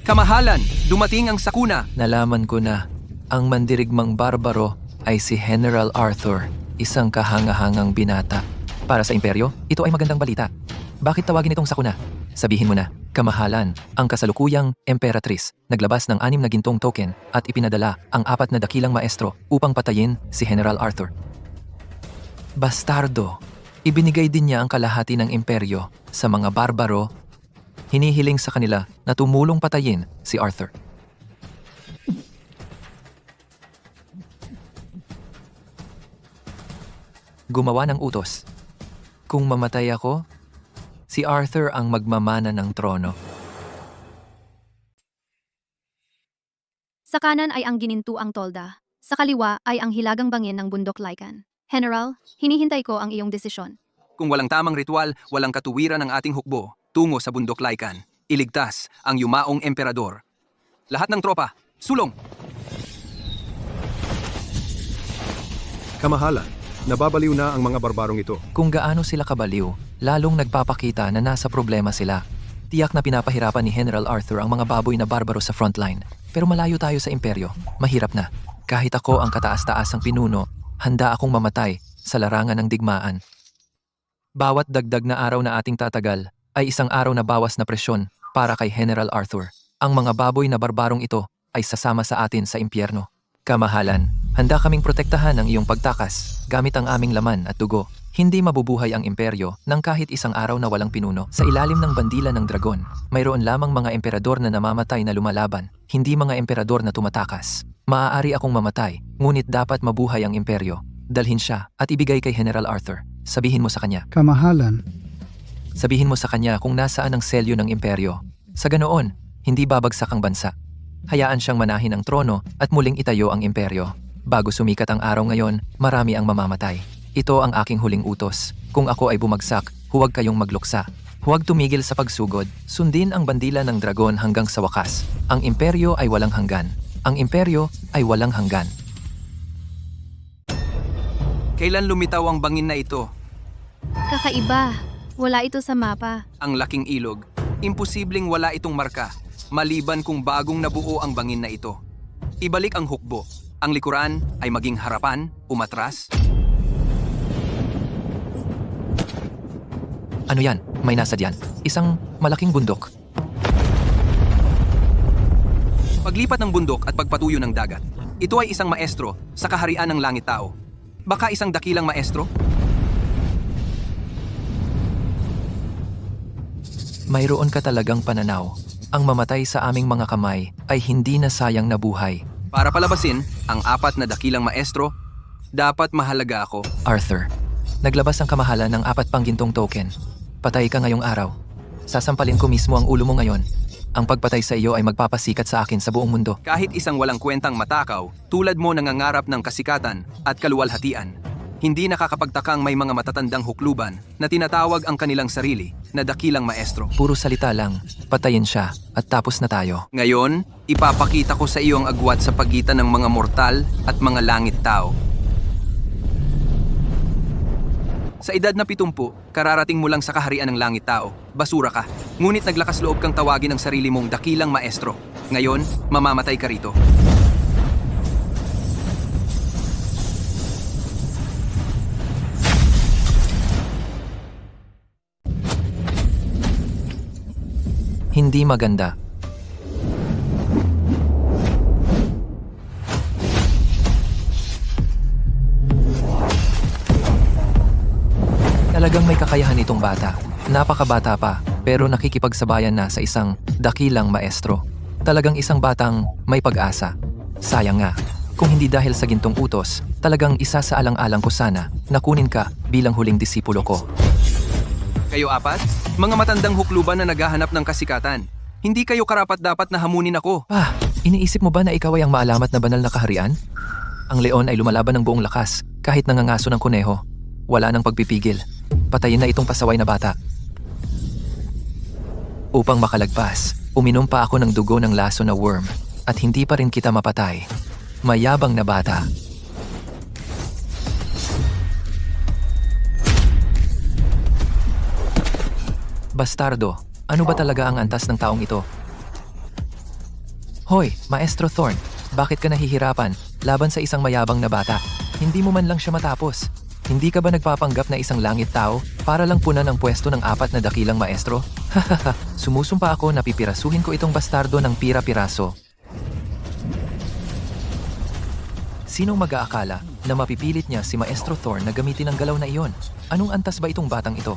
Kamahalan, dumating ang sakuna. Nalaman ko na ang mandirigmang barbaro ay si General Arthur, isang kahangahangang binata. Para sa imperyo, ito ay magandang balita. Bakit tawagin itong sakuna? Sabihin mo na, kamahalan, ang kasalukuyang Emperatrice naglabas ng 6 na gintong token at ipinadala ang 4 na dakilang maestro upang patayin si General Arthur. Bastardo, ibinigay din niya ang kalahati ng imperyo sa mga barbaro. Hinihiling sa kanila na tumulong patayin si Arthur. Gumawa ng utos. Kung mamatay ako, si Arthur ang magmamana ng trono. Sa kanan ay ang ginintuang tolda. Sa kaliwa ay ang hilagang bangin ng bundok Lycan. General, hinihintay ko ang iyong desisyon. Kung walang tamang ritual, walang katuwiran ng ating hukbo tungo sa bundok Lycan. Iligtas ang yumaong emperador. Lahat ng tropa, sulong! Kamahalan, nababaliw na ang mga barbarong ito. Kung gaano sila kabaliw, lalong nagpapakita na nasa problema sila. Tiyak na pinapahirapan ni General Arthur ang mga baboy na barbaro sa frontline. Pero malayo tayo sa imperyo, mahirap na. Kahit ako ang kataas-taas ang pinuno, handa akong mamatay sa larangan ng digmaan. Bawat dagdag na araw na ating tatagal ay isang araw na bawas na presyon para kay General Arthur. Ang mga baboy na barbarong ito ay sasama sa atin sa impyerno. Kamahalan, handa kaming protektahan ang iyong pagtakas gamit ang aming laman at dugo. Hindi mabubuhay ang imperyo nang kahit isang araw na walang pinuno. Sa ilalim ng bandila ng dragon, mayroon lamang mga emperador na namamatay na lumalaban, hindi mga emperador na tumatakas. Maaari akong mamatay, ngunit dapat mabuhay ang imperyo. Dalhin siya at ibigay kay General Arthur. Sabihin mo sa kanya. Kamahalan, Sabihin mo sa kanya kung nasaan ang selyo ng imperyo. Sa ganoon, hindi babagsak ang bansa. Hayaan siyang manahin ang trono at muling itayo ang imperyo. Bago sumikat ang araw ngayon, marami ang mamamatay. Ito ang aking huling utos. Kung ako ay bumagsak, huwag kayong magluksa. Huwag tumigil sa pagsugod. Sundin ang bandila ng dragon hanggang sa wakas. Ang imperyo ay walang hanggan. Ang imperyo ay walang hanggan. Kailan lumitaw ang bangin na ito? Kakaiba. Wala ito sa mapa. Ang laking ilog. Imposibleng wala itong marka, maliban kung bagong nabuo ang bangin na ito. Ibalik ang hukbo. Ang likuran ay maging harapan, umatras. Ano yan? May nasa diyan. Isang malaking bundok. Paglipat ng bundok at pagpatuyo ng dagat. Ito ay isang maestro sa kaharian ng langit tao. Baka isang dakilang maestro? Mayroon ka talagang pananaw. Ang mamatay sa aming mga kamay ay hindi na sayang na buhay. Para palabasin ang 4 na dakilang maestro, dapat mahalaga ako. Arthur, naglabas ang kamahalan ng 4 pang gintong token. Patay ka ngayong araw. Sasampalin ko mismo ang ulo mo ngayon. ang pagpatay sa iyo ay magpapasikat sa akin sa buong mundo. Kahit isang walang kwentang matakaw, tulad mo nangangarap ng kasikatan at kaluwalhatian. Hindi nakakapagtakang may mga matatandang hukluban na tinatawag ang kanilang sarili na dakilang maestro. Puro salita lang, patayin siya at tapos na tayo. Ngayon, ipapakita ko sa iyo ang agwat sa pagitan ng mga mortal at mga langit tao. Sa edad na 70, kararating mo lang sa kaharian ng langit tao. Basura ka. Ngunit naglakas loob kang tawagin ang sarili mong dakilang maestro. Ngayon, mamamatay ka rito. Hindi maganda. Talagang may kakayahan itong bata. Napakabata pa, pero nakikipagsabayan na sa isang dakilang maestro. Talagang isang batang may pag-asa. Sayang nga, kung hindi dahil sa gintong utos, talagang isa sa alang-alang ko sana na kunin ka bilang huling disipulo ko. Kayo apat? Mga matandang hukluban na naghahanap ng kasikatan. Hindi kayo karapat-dapat na hamunin ako. Iniisip mo ba na ikaw ay ang maalamat na banal na kaharian? Ang leon ay lumalaban ng buong lakas, kahit nangangaso ng kuneho. Wala nang pagpipigil. Patayin na itong pasaway na bata. Upang makalagpas, uminom pa ako ng dugo ng laso na worm at hindi pa rin kita mapatay. Mayabang na bata. Bastardo, ano ba talaga ang antas ng taong ito? Hoy, Maestro Thorn, bakit ka nahihirapan laban sa isang mayabang na bata? Hindi mo man lang siya matapos. Hindi ka ba nagpapanggap na isang langit tao para lang punan ang pwesto ng 4 na dakilang maestro? Hahaha, sumusumpa ako na pipirasuhin ko itong bastardo ng pira-piraso. Sinong mag-aakala na mapipilit niya si Maestro Thorn na gamitin ang galaw na iyon? Anong antas ba itong batang ito?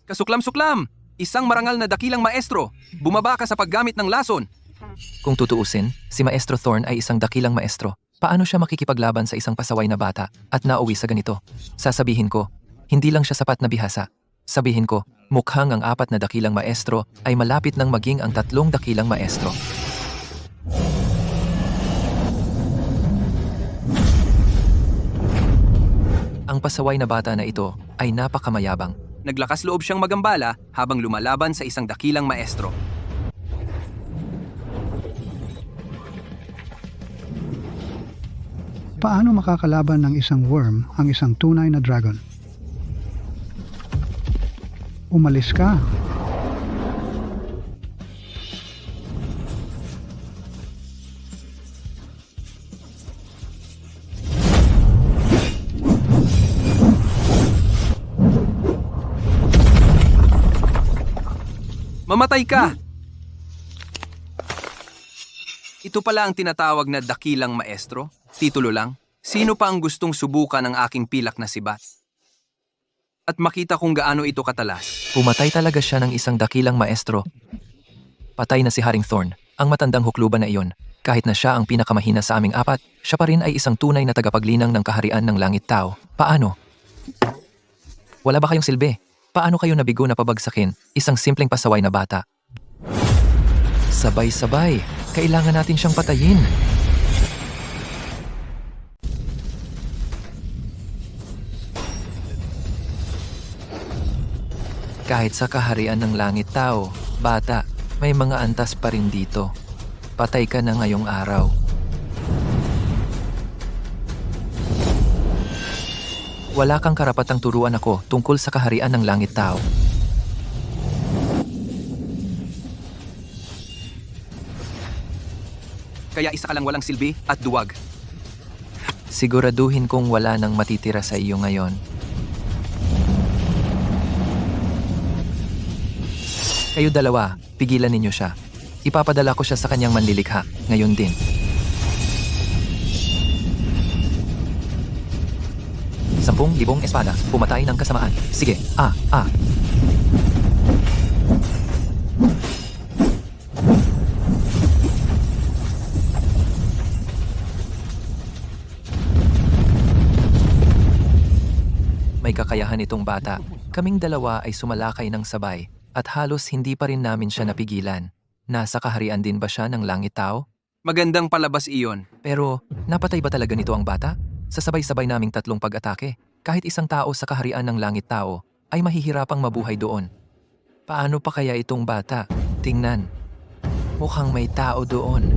Kasuklam-suklam! Isang marangal na dakilang maestro. Bumaba ka sa paggamit ng lason. Kung tutuusin, si Maestro Thorn ay isang dakilang maestro. Paano siya makikipaglaban sa isang pasaway na bata at nauwi sa ganito? Sasabihin ko, hindi lang siya sapat na bihasa. Sabihin ko, mukhang ang 4 na dakilang maestro ay malapit nang maging ang 3 dakilang maestro. Ang pasaway na bata na ito ay napakamayabang. Naglakas loob siyang magambala habang lumalaban sa isang dakilang maestro. Paano makakalaban ng isang worm ang isang tunay na dragon? Umalis ka. Mamatay ka! Ito pala ang tinatawag na dakilang maestro? Titulo lang? Sino pa ang gustong subukan ang aking pilak na sibat? At makita kung gaano ito katalas. Pumatay talaga siya ng isang dakilang maestro. Patay na si Haring Thorn, ang matandang hukluban na iyon. Kahit na siya ang pinakamahina sa aming 4, siya pa rin ay isang tunay na tagapaglinang ng kaharian ng langit tao. Paano? Wala ba kayong silbi? Paano kayo nabigo na pabagsakin isang simpleng pasaway na bata? Sabay-sabay, kailangan natin siyang patayin. Kahit sa kaharian ng langit tao, bata, may mga antas pa rin dito. Patay ka na ngayong araw. Wala kang karapatang turuan ako tungkol sa kaharian ng langit tao. Kaya isa ka lang walang silbi at duwag. Siguraduhin kong wala nang matitira sa iyo ngayon. Kayo dalawa, pigilan ninyo siya. Ipapadala ko siya sa kanyang manlilikha, ngayon din. Libong espada, pumatay ng kasamaan. Sige, may kakayahan itong bata. Kaming dalawa ay sumalakay ng sabay at halos hindi pa rin namin siya napigilan. Nasa kaharian din ba siya ng langit tao? Magandang palabas iyon. Pero napatay ba talaga nito ang bata? Sa sabay-sabay naming tatlong pag-atake, kahit isang tao sa kaharian ng langit tao ay mahihirapang mabuhay doon. Paano pa kaya itong bata? Tingnan. Mukhang may tao doon.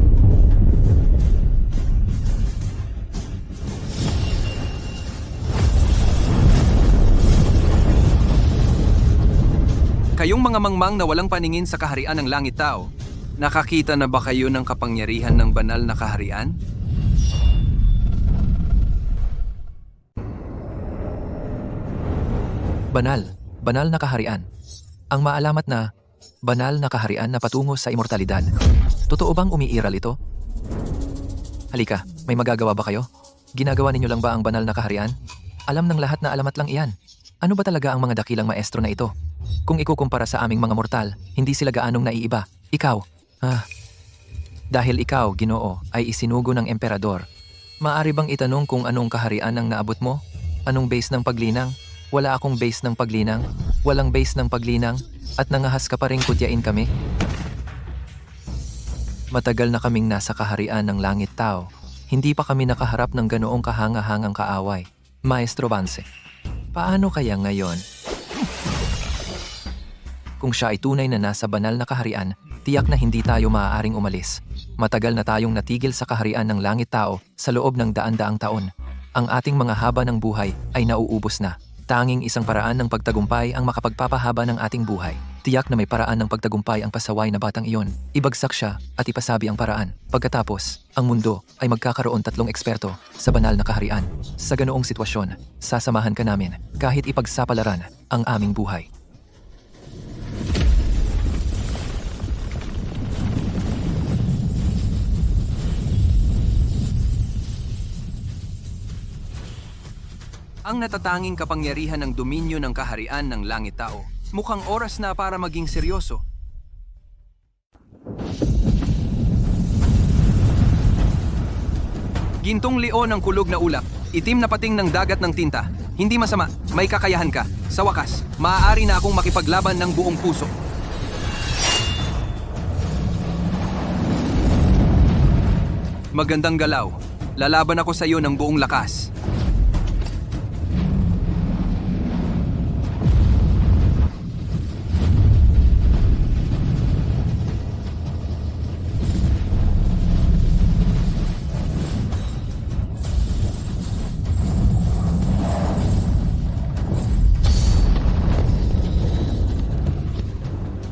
Kayong mga mangmang na walang paningin sa kaharian ng langit tao, nakakita na ba kayo ng kapangyarihan ng banal na kaharian? Banal na kaharian. Ang maalamat na banal na kaharian na patungo sa immortalidad. Totoo bang umiiral ito? Halika, may magagawa ba kayo? Ginagawa ninyo lang ba ang banal na kaharian? Alam ng lahat na alamat lang iyan. Ano ba talaga ang mga dakilang maestro na ito? Kung ikukumpara sa aming mga mortal, hindi sila gaanong naiiba. Ikaw, dahil ikaw, Ginoo, ay isinugo ng emperador. Maaari bang itanong kung anong kaharian ang naabot mo? Anong base ng paglinang? Wala akong base ng paglinang. Walang base ng paglinang. At nangahas ka pa rin kutyain kami? Matagal na kaming nasa kaharian ng langit tao. Hindi pa kami nakaharap ng ganoong kahanga-hangang kaaway. Maestro Vance, paano kaya ngayon? Kung siya ay tunay na nasa banal na kaharian, tiyak na hindi tayo maaaring umalis. Matagal na tayong natigil sa kaharian ng langit tao sa loob ng daan-daang taon. Ang ating mga haba ng buhay ay nauubos na. Tanging isang paraan ng pagtagumpay ang makapagpapahaba ng ating buhay. Tiyak na may paraan ng pagtagumpay ang pasaway na batang iyon. Ibagsak siya at ipasabi ang paraan. Pagkatapos, ang mundo ay magkakaroon 3 eksperto sa banal na kaharian. Sa ganoong sitwasyon, sasamahan ka namin kahit ipagsapalaran ang aming buhay. Ang natatanging kapangyarihan ng dominyo ng kaharian ng langit tao. Mukhang oras na para maging seryoso. Gintong leon ng kulog na ulap, itim na pating ng dagat ng tinta. Hindi masama, may kakayahan ka. Sa wakas, maaari na akong makipaglaban ng buong puso. Magandang galaw. Lalaban ako sa iyo ng buong lakas.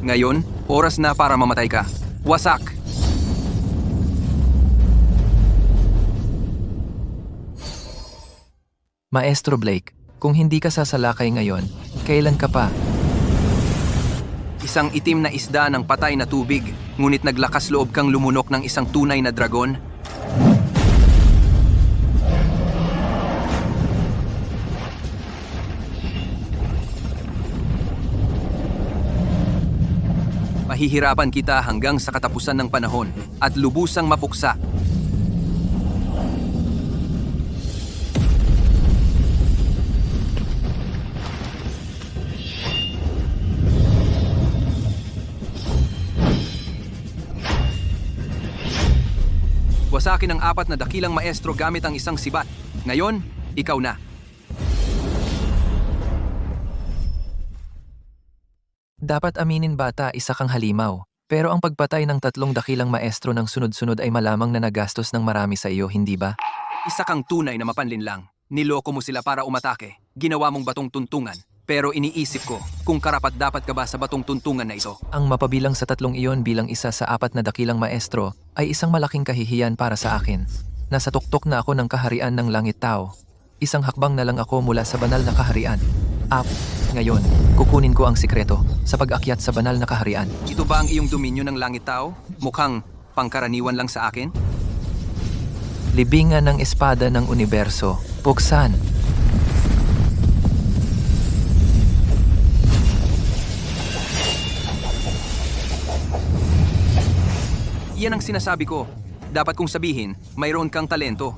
Ngayon, oras na para mamatay ka. Wasak! Maestro Blake, kung hindi ka sasalakay ngayon, kailan ka pa? Isang itim na isda ng patay na tubig, ngunit naglakas loob kang lumunok ng isang tunay na dragon. Mahihirapan kita hanggang sa katapusan ng panahon at lubusang mapuksa. Wasakin ang 4 na dakilang maestro gamit ang isang sibat. Ngayon, ikaw na. Dapat aminin bata, isa kang halimaw. Pero ang pagpatay ng 3 dakilang maestro ng sunod-sunod ay malamang na nagastos ng marami sa iyo, hindi ba? Isa kang tunay na mapanlinlang. Niloko mo sila para umatake. Ginawa mong batong tuntungan. Pero iniisip ko kung karapat-dapat ka ba sa batong tuntungan na ito. Ang mapabilang sa 3 iyon bilang isa sa 4 na dakilang maestro ay isang malaking kahihiyan para sa akin. Nasa tuktok na ako ng kaharian ng langit tao. Isang hakbang na lang ako mula sa banal na kaharian. Ngayon, kukunin ko ang sikreto sa pag-akyat sa banal na kaharian. Ito ba ang iyong dominyo ng langit tao? Mukhang pangkaraniwan lang sa akin? Libingan ng espada ng universo. Buksan. Iyan ang sinasabi ko. Dapat kong sabihin, mayroon kang talento.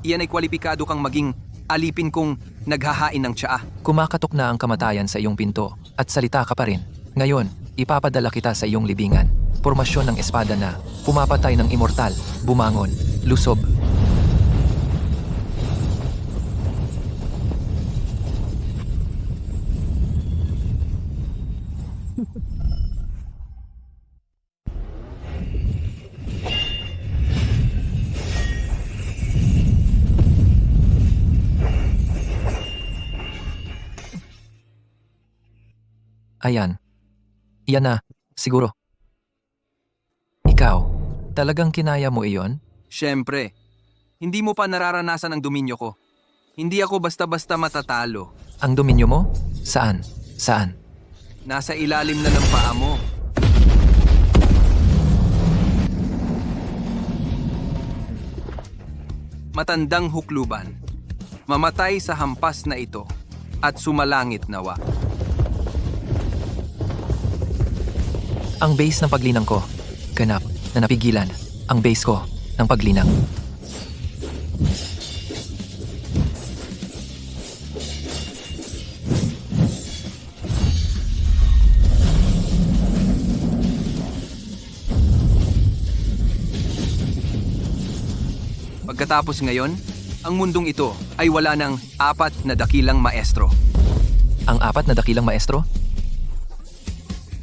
Iyan ay kwalipikado kang maging alipin kong naghahain ng tsaa. Kumakatok na ang kamatayan sa iyong pinto at salita ka pa rin. Ngayon, ipapadala kita sa iyong libingan. Formasyon ng espada na pumapatay ng immortal, bumangon, lusob. Ayan. Yan na, siguro. Ikaw, talagang kinaya mo iyon? Siyempre, hindi mo pa nararanasan ang dominyo ko. Hindi ako basta-basta matatalo. Ang dominyo mo? Saan? Saan? Nasa ilalim na ng paa mo. Matandang hukluban. Mamatay sa hampas na ito at sumalangit nawa. Ang base ng paglinang ko, ganap na napigilan. Ang base ko ng paglinang. Pagkatapos ngayon, ang mundong ito ay wala ng 4 na dakilang maestro. Ang 4 na dakilang maestro?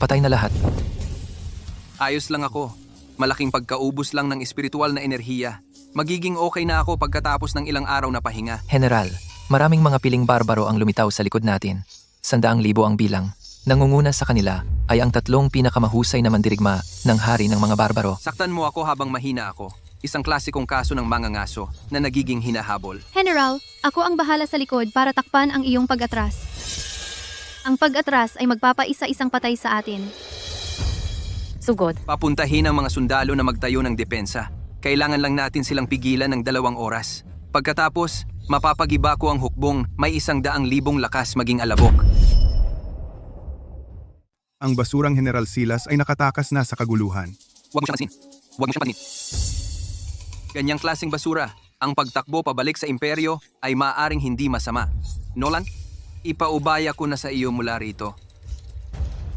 Patay na lahat. Ayos lang ako. Malaking pagkaubos lang ng espiritual na enerhiya. Magiging okay na ako pagkatapos ng ilang araw na pahinga. General, maraming mga piling barbaro ang lumitaw sa likod natin. 100,000 ang bilang. Nangunguna sa kanila ay ang 3 pinakamahusay na mandirigma ng hari ng mga barbaro. Saktan mo ako habang mahina ako. Isang klasikong kaso ng mga ngaso na nagiging hinahabol. General, ako ang bahala sa likod para takpan ang iyong pag-atras. Ang pag-atras ay magpapaisa-isang patay sa atin. Sugod. Papuntahin ang mga sundalo na magtayo ng depensa. Kailangan lang natin silang pigilan ng 2 oras. Pagkatapos, mapapagiba ko ang hukbong may 100,000 lakas maging alabok. Ang basurang General Silas ay nakatakas na sa kaguluhan. Huwag mo siyang pansin. Huwag mo siyang pansin. Ganyang klaseng basura, ang pagtakbo pabalik sa imperyo ay maaaring hindi masama. Nolan, ipaubaya ko na sa iyo mula rito.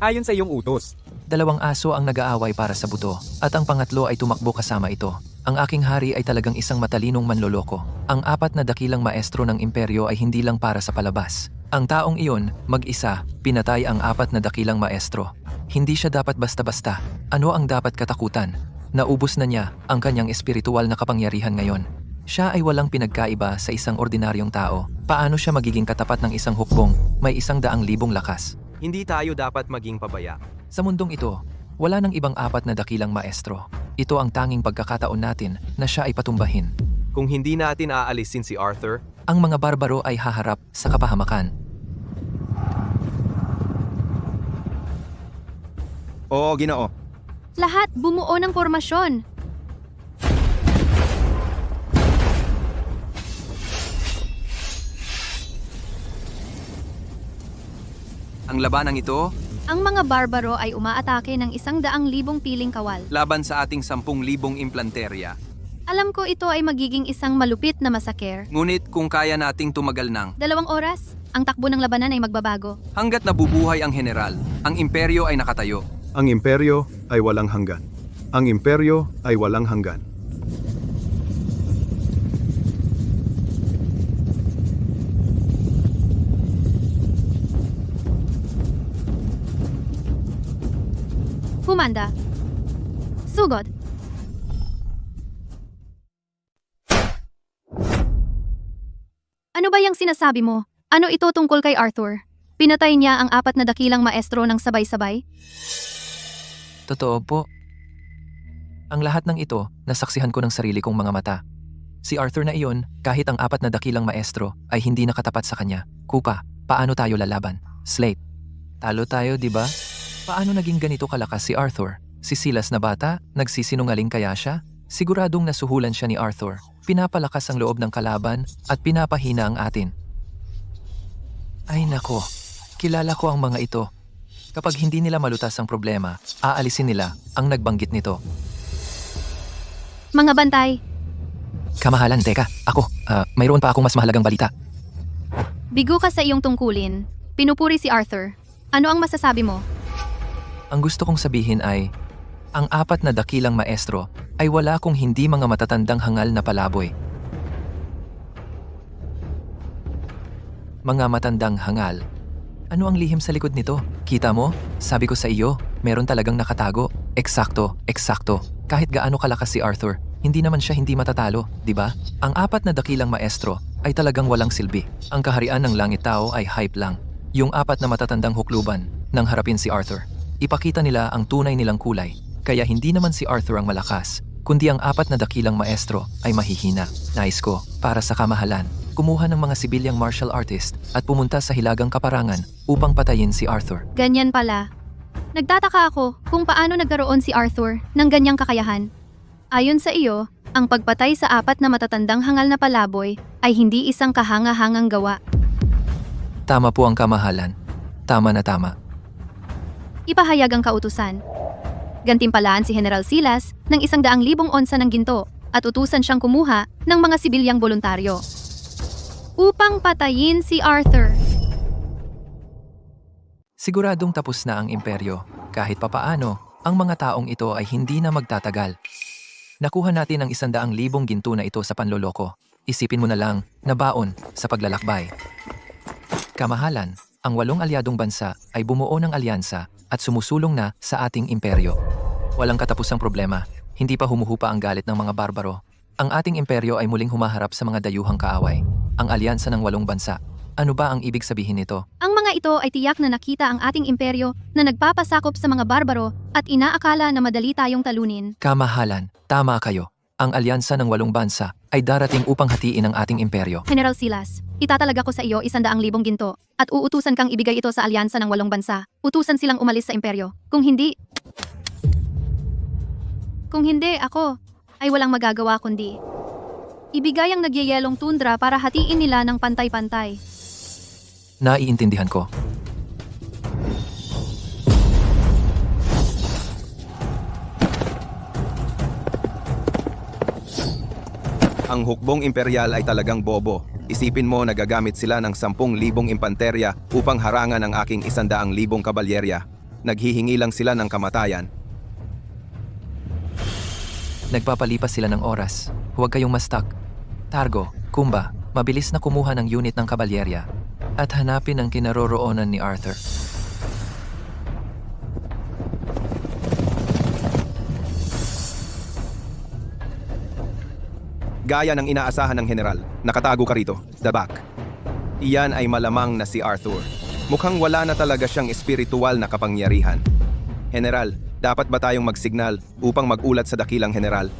Ayon sa iyong utos. 2 aso ang nag-aaway para sa buto, at ang pangatlo ay tumakbo kasama ito. Ang aking hari ay talagang isang matalinong manloloko. Ang 4 na dakilang maestro ng imperyo ay hindi lang para sa palabas. Ang taong iyon, mag-isa, pinatay ang 4 na dakilang maestro. Hindi siya dapat basta-basta. Ano ang dapat katakutan? Naubos na niya ang kanyang espiritual na kapangyarihan ngayon. Siya ay walang pinagkaiba sa isang ordinaryong tao. Paano siya magiging katapat ng isang hukbong may 100,000 lakas? Hindi tayo dapat maging pabaya. Sa mundong ito, wala nang ibang 4 na dakilang maestro. Ito ang tanging pagkakataon natin na siya ay patumbahin. Kung hindi natin aalisin si Arthur, Ang mga barbaro ay haharap sa kapahamakan. Oo, Ginoo. Lahat bumuo ng formasyon. ang labanang ito Ang mga barbaro ay umaatake ng 100,000 piling kawal. laban sa ating 10,000 implanterya. Alam ko ito ay magiging isang malupit na masaker. Ngunit kung kaya nating tumagal ng 2 oras, ang takbo ng labanan ay magbabago. hanggat nabubuhay ang general, ang imperyo ay nakatayo. Ang imperyo ay walang hanggan. Ang imperyo ay walang hanggan. Humanda. Sugod. Ano ba yung sinasabi mo? Ano ito tungkol kay Arthur? Pinatay niya ang 4 na dakilang maestro ng sabay-sabay? Totoo po. Ang lahat ng ito, nasaksihan ko ng sarili kong mga mata. Si Arthur na iyon, kahit ang 4 na dakilang maestro, ay hindi nakatapat sa kanya. Kupa, paano tayo lalaban? Slate. Talo tayo, di ba? Paano naging ganito kalakas si Arthur? Si Silas na bata, nagsisinungaling kaya siya? Siguradong nasuhulan siya ni Arthur. Pinapalakas ang loob ng kalaban at pinapahina ang atin. Ay nako, kilala ko ang mga ito. Kapag hindi nila malutas ang problema, aalisin nila ang nagbanggit nito. Mga bantay. Kamahalan, teka, ako, mayroon pa akong mas mahalagang balita. Bigo ka sa iyong tungkulin. Pinupuri si Arthur. Ano ang masasabi mo? Ang gusto kong sabihin ay, ang 4 na dakilang maestro ay wala kung hindi mga matatandang hangal na palaboy. Mga matandang hangal. Ano ang lihim sa likod nito? Kita mo? Sabi ko sa iyo, meron talagang nakatago. Eksakto, eksakto. Kahit gaano kalakas si Arthur, hindi naman siya hindi matatalo, di ba? Ang 4 na dakilang maestro ay talagang walang silbi. Ang kaharian ng langit tao ay hype lang. Yung 4 na matatandang hukluban nang harapin si Arthur. Ipakita nila ang tunay nilang kulay. Kaya hindi naman si Arthur ang malakas, kundi ang 4 na dakilang maestro ay mahihina. Nais ko, para sa kamahalan, kumuha ng mga sibilyang martial artist at pumunta sa hilagang kaparangan upang patayin si Arthur. Ganyan pala. Nagtataka ako kung paano nagkaroon si Arthur ng ganyang kakayahan. Ayon sa iyo, ang pagpatay sa 4 na matatandang hangal na palaboy ay hindi isang kahanga-hangang gawa. Tama po ang kamahalan. Tama na tama. Ipahayag ang kautusan. Gantimpalaan si General Silas ng 100,000 onsa ng ginto at utusan siyang kumuha ng mga sibilyang voluntaryo upang patayin si Arthur. Siguradong tapos na ang imperyo. Kahit papaano, ang mga taong ito ay hindi na magtatagal. Nakuha natin ang 100,000 ginto na ito sa panloloko. Isipin mo na lang na baon sa paglalakbay. Kamahalan, ang 8 alyadong bansa ay bumuo ng alyansa at sumusulong na sa ating imperyo. Walang katapusang problema, hindi pa humuhupa ang galit ng mga barbaro. Ang ating imperyo ay muling humaharap sa mga dayuhang kaaway, ang alyansa ng 8 bansa. Ano ba ang ibig sabihin nito? Ang mga ito ay tiyak na nakita ang ating imperyo na nagpapasakop sa mga barbaro at inaakala na madali tayong talunin. Kamahalan, tama kayo. Ang alyansa ng 8 bansa ay darating upang hatiin ang ating imperyo. General Silas, itatalaga ko sa iyo 100,000 ginto at uutusan kang ibigay ito sa alyansa ng 8 bansa. Utusan silang umalis sa imperyo. Kung hindi, ako ay walang magagawa kundi ibigay ang nagyayelong tundra para hatiin nila ng pantay-pantay. Naiintindihan ko. Ang hukbong imperial ay talagang bobo. Isipin mo nagagamit sila ng 10,000 impanterya upang harangan ang aking 100,000 kabalyerya. Naghihingi lang sila ng kamatayan. Nagpapalipas sila ng oras. Huwag kayong mastak. Targo, Kumba, mabilis na kumuha ng unit ng kabalyerya at hanapin ang kinaroroonan ni Arthur. Gaya ng inaasahan ng general, nakatago ka rito, the back. Iyan ay malamang na si Arthur. Mukhang wala na talaga siyang espiritual na kapangyarihan. General, dapat ba tayong magsignal upang magulat sa dakilang general?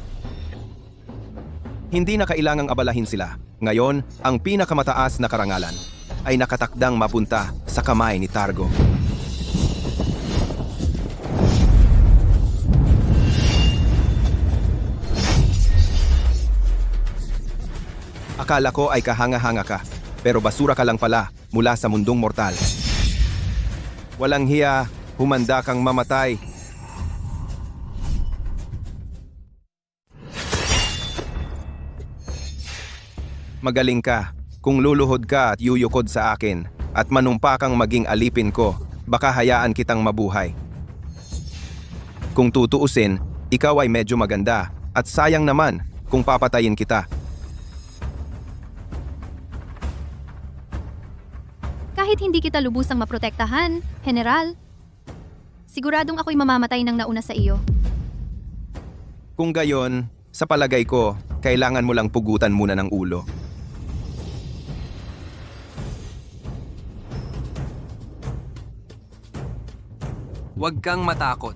Hindi na kailangang abalahin sila. Ngayon, ang pinakamataas na karangalan ay nakatakdang mapunta sa kamay ni Targo. Akala ko ay kahanga-hanga ka, pero basura ka lang pala mula sa mundong mortal. Walang hiya, humanda kang mamatay. Magaling ka. Kung luluhod ka at yuyukod sa akin at manumpa kang maging alipin ko, baka hayaan kitang mabuhay. Kung tutuusin, ikaw ay medyo maganda at sayang naman kung papatayin kita. Kahit hindi kita lubusang maprotektahan, General, siguradong ako'y mamamatay ng nauna sa iyo. Kung gayon, sa palagay ko, kailangan mo lang pugutan muna ng ulo. Huwag kang matakot.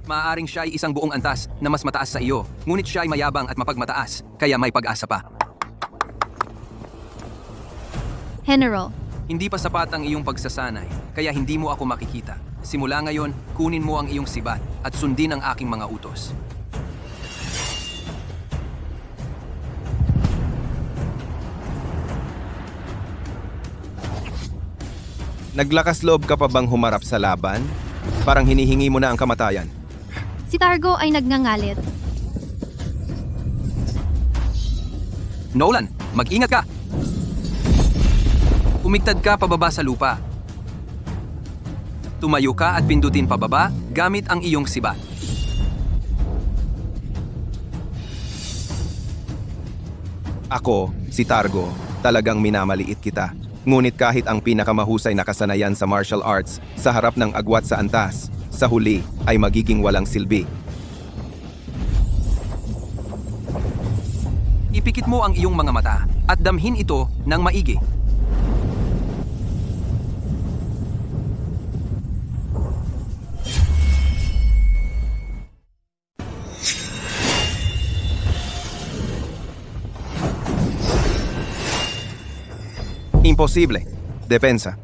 Maaaring siya ay isang buong antas na mas mataas sa iyo, ngunit siya ay mayabang at mapagmataas, kaya may pag-asa pa. General, Hindi pa sapat ang iyong pagsasanay, kaya hindi mo ako makikita. Simula ngayon, kunin mo ang iyong sibat at sundin ang aking mga utos. Naglakas loob ka pa bang humarap sa laban? Parang hinihingi mo na ang kamatayan. si Targo ay nagngangalit. Nolan, mag-ingat ka! Umiktad ka pababa sa lupa. Tumayo ka at pindutin pababa gamit ang iyong sibat. Ako, si Targo, talagang minamaliit kita. Ngunit kahit ang pinakamahusay na kasanayan sa martial arts sa harap ng agwat sa antas, sa huli ay magiging walang silbi. Ipikit mo ang iyong mga mata at damhin ito ng maigi. Imposible. Depensa.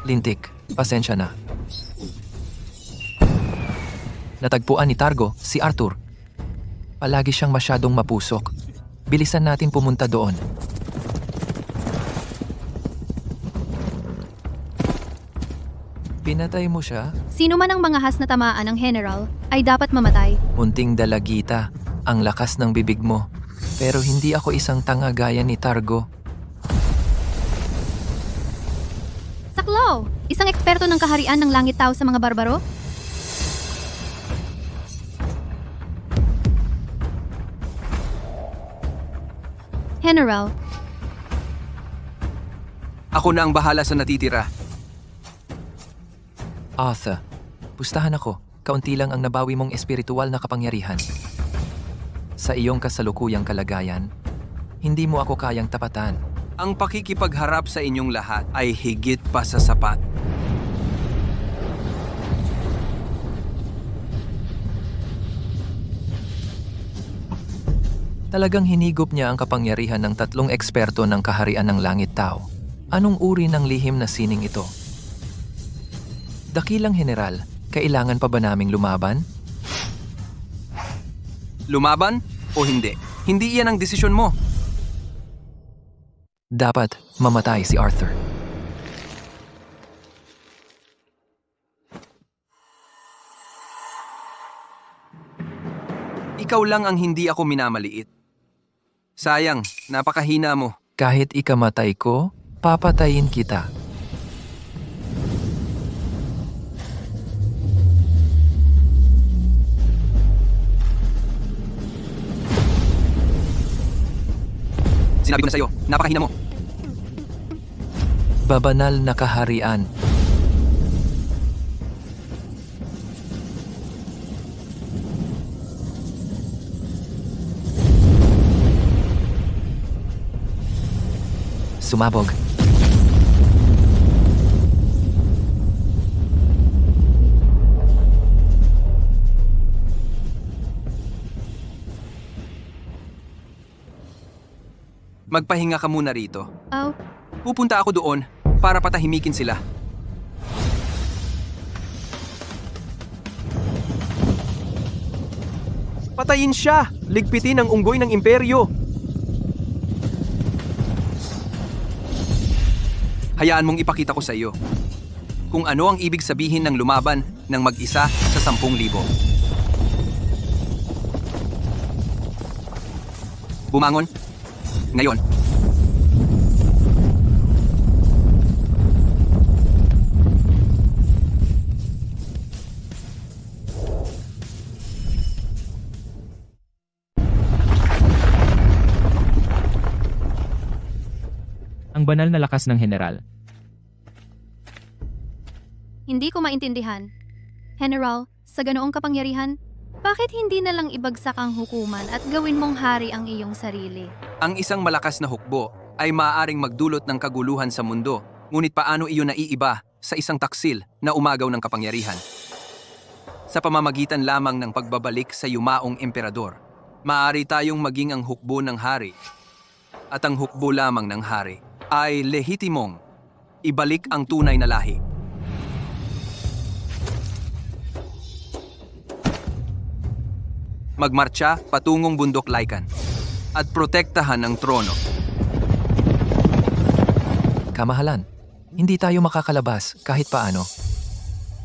Lintik, pasensya na. Natagpuan ni Targo si Arthur. Palagi siyang masyadong mapusok. Bilisan natin pumunta doon. Pinatay mo siya? Sino man ang mga has na tamaan ng General ay dapat mamatay. Munting dalagita. Ang lakas ng bibig mo. Pero hindi ako isang tanga gaya ni Targo. Saklaw! Isang eksperto ng kaharian ng langit tao sa mga barbaro? General, Ako na ang bahala sa natitira. Arthur, pustahan ako. Kaunti lang ang nabawi mong espiritual na kapangyarihan. Sa iyong kasalukuyang kalagayan, hindi mo ako kayang tapatan. Ang pakikipagharap sa inyong lahat ay higit pa sa sapat. Talagang hinigop niya ang kapangyarihan ng tatlong eksperto ng kaharian ng langit tao. Anong uri ng lihim na sining ito? Dakilang general, kailangan pa ba naming lumaban? Lumaban o hindi? Hindi iyan ang desisyon mo. Dapat mamatay si Arthur. Ikaw lang ang hindi ako minamaliit. Sayang, napakahina mo. Kahit ikamatay ko, papatayin kita. Sinabi ko na sa'yo, napakahina mo. Babanal na kaharian. Sumabog. Magpahinga ka muna rito. oh, Pupunta ako doon para patahimikin sila. Patayin siya! Ligpitin ang unggoy ng imperyo! Hayaan mong ipakita ko sa iyo kung ano ang ibig sabihin ng lumaban ng mag-isa sa 10,000. Bumangon. Ngayon. Ang banal na lakas ng general. hindi ko maintindihan. General, sa ganoong kapangyarihan, bakit hindi na lang ibagsak ang hukuman at gawin mong hari ang iyong sarili? Ang isang malakas na hukbo ay maaaring magdulot ng kaguluhan sa mundo, ngunit paano iyon naiiba sa isang taksil na umagaw ng kapangyarihan? Sa pamamagitan lamang ng pagbabalik sa yumaong emperador, maaari tayong maging ang hukbo ng hari. At ang hukbo lamang ng hari ay lehitimong ibalik ang tunay na lahi. Magmarcha patungong bundok Lycan at protektahan ang trono. Kamahalan, hindi tayo makakalabas kahit paano.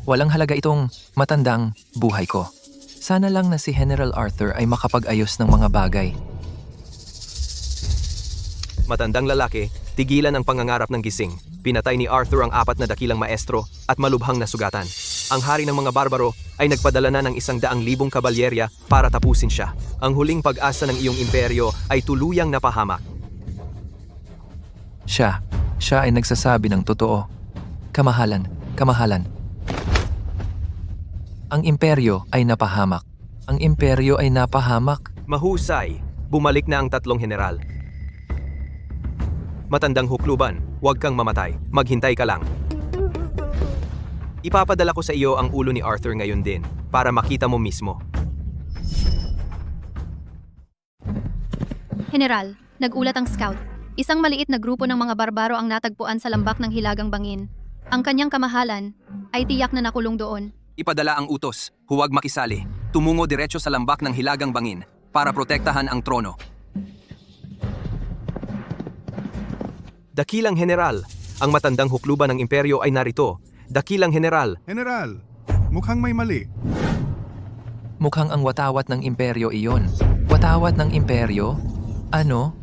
Walang halaga itong matandang buhay ko. Sana lang na si General Arthur ay makapag-ayos ng mga bagay. Matandang lalaki, tigilan ang pangangarap ng gising. Pinatay ni Arthur ang 4 na dakilang maestro at malubhang nasugatan. Ang hari ng mga barbaro ay nagpadala na ng 100,000 kabalyerya para tapusin siya. Ang huling pag-asa ng iyong imperyo ay tuluyang napahamak. Siya ay nagsasabi ng totoo. Kamahalan. Ang imperyo ay napahamak. Mahusay, bumalik na ang 3 general. Matandang hukluban, huwag kang mamatay. Maghintay ka lang. Ipapadala ko sa iyo ang ulo ni Arthur ngayon din, para makita mo mismo. General, nagulat ang scout. Isang maliit na grupo ng mga barbaro ang natagpuan sa lambak ng Hilagang Bangin. Ang kanyang kamahalan ay tiyak na nakulong doon. Ipadala ang utos, huwag makisali. Tumungo diretso sa lambak ng Hilagang Bangin para protektahan ang trono. Dakilang General, ang matandang hukluban ng imperyo ay narito. Dakilang General. General, mukhang may mali. Mukhang ang watawat ng imperyo iyon. Watawat ng imperyo? Ano?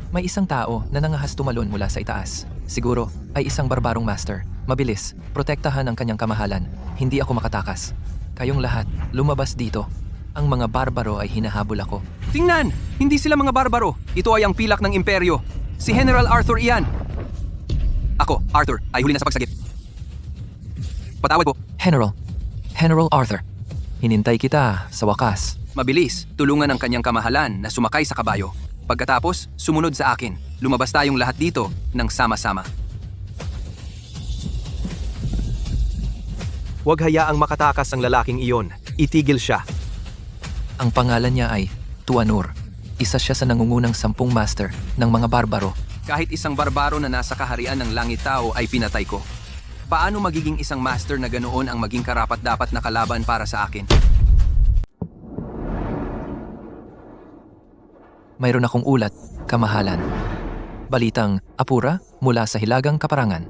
May isang tao na nangahas tumalon mula sa itaas. Siguro ay isang barbarong master. Mabilis, protektahan ang kanyang kamahalan. Hindi ako makatakas. Kayong lahat, lumabas dito. Ang mga barbaro ay hinahabol ako. Tingnan! Hindi sila mga barbaro. Ito ay ang pilak ng imperyo. Si General Arthur iyan. Ako, Arthur, ay huli na sa pagsagip. Patawad po. General Arthur. Hinintay kita sa wakas. Mabilis, tulungan ang kanyang kamahalan na sumakay sa kabayo. Pagkatapos, sumunod sa akin. Lumabas tayong lahat dito ng sama-sama. Huwag hayaang makatakas ang lalaking iyon. Itigil siya. Ang pangalan niya ay Tuanur. Isa siya sa nangungunang 10 master ng mga barbaro. Kahit isang barbaro na nasa kaharian ng langit tao ay pinatay ko. Paano magiging isang master na ganoon ang maging karapat-dapat na kalaban para sa akin? Mayroon akong ulat, kamahalan. Balitang apura mula sa Hilagang Kaparangan.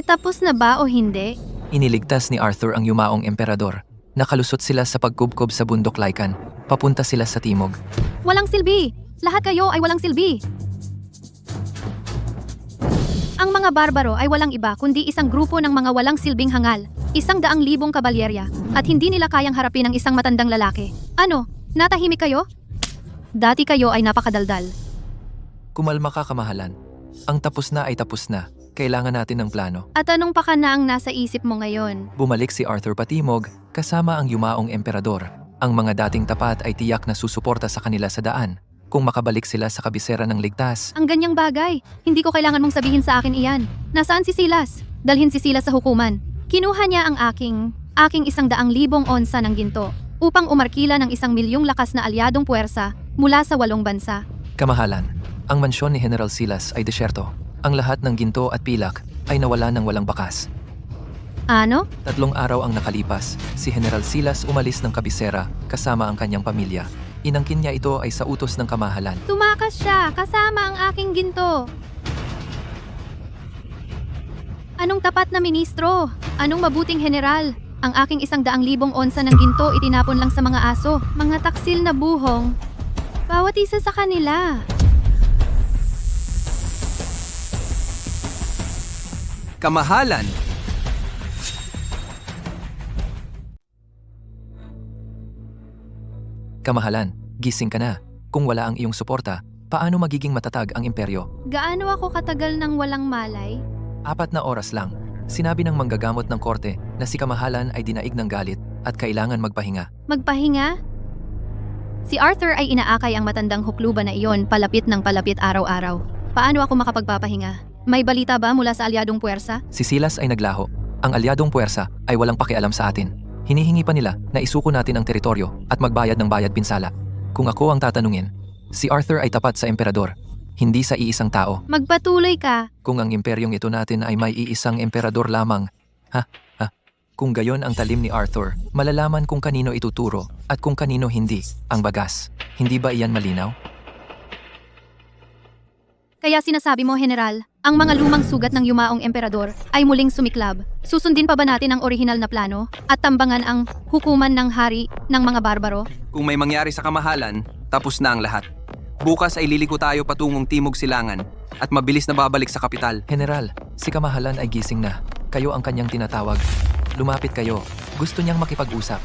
Tapos na ba o hindi? Iniligtas ni Arthur ang yumaong emperador. Nakalusot sila sa pagkubkob sa bundok Lycan. Papunta sila sa timog. Walang silbi! Lahat kayo ay walang silbi! Ang mga barbaro ay walang iba kundi isang grupo ng mga walang silbing hangal. 100,000 kabalyerya at hindi nila kayang harapin ang isang matandang lalaki. Ano? Natahimik kayo? Dati kayo ay napakadaldal. Kumalma ka, kamahalan. Ang tapos na ay tapos na. Kailangan natin ng plano. At anong pakana ang nasa isip mo ngayon? Bumalik si Arthur patimog kasama ang yumaong emperador. Ang mga dating tapat ay tiyak na susuporta sa kanila sa daan. Kung makabalik sila sa kabisera ng ligtas. Ang ganyang bagay. Hindi ko kailangan mong sabihin sa akin iyan. Nasaan si Silas? Dalhin si Silas sa hukuman. Kinuha niya ang aking 100,000 onsa ng ginto upang umarkila ng 1,000,000 lakas na alyadong puwersa mula sa 8 bansa. Kamahalan, ang mansyon ni General Silas ay desyerto. Ang lahat ng ginto at pilak ay nawala ng walang bakas. Ano? 3 araw ang nakalipas, si General Silas umalis ng kabisera kasama ang kanyang pamilya. Inangkin niya ito ay sa utos ng kamahalan. Tumakas siya kasama ang aking ginto. Anong tapat na ministro? Anong mabuting general? Ang aking 100,000 onsa ng ginto itinapon lang sa mga aso, mga taksil na buhong. Bawat isa sa kanila. Kamahalan! Kamahalan, gising ka na. Kung wala ang iyong suporta, paano magiging matatag ang imperyo? Gaano ako katagal nang walang malay? 4 na oras lang. Sinabi ng manggagamot ng korte na si Kamahalan ay dinaig ng galit at kailangan magpahinga. Magpahinga? Si Arthur ay inaakay ang matandang hukluban na iyon palapit ng palapit araw-araw. Paano ako makapagpapahinga? May balita ba mula sa alyadong puwersa? Si Silas ay naglaho. Ang alyadong puwersa ay walang pakialam sa atin. Hinihingi pa nila na isuko natin ang teritoryo at magbayad ng bayad pinsala. Kung ako ang tatanungin, si Arthur ay tapat sa emperador, hindi sa iisang tao. Magpatuloy ka. Kung ang imperyong ito natin ay may iisang emperador lamang, kung gayon ang talim ni Arthur, malalaman kung kanino ituturo at kung kanino hindi ang bagas. Hindi ba iyan malinaw? Kaya sinasabi mo, General, ang mga lumang sugat ng yumaong emperador ay muling sumiklab. Susundin pa ba natin ang orihinal na plano at tambangan ang hukuman ng hari ng mga barbaro? Kung may mangyari sa kamahalan, tapos na ang lahat. Bukas ay liliko tayo patungong Timog Silangan at mabilis na babalik sa kapital. General, si Kamahalan ay gising na. Kayo ang kanyang tinatawag. Lumapit kayo. Gusto niyang makipag-usap.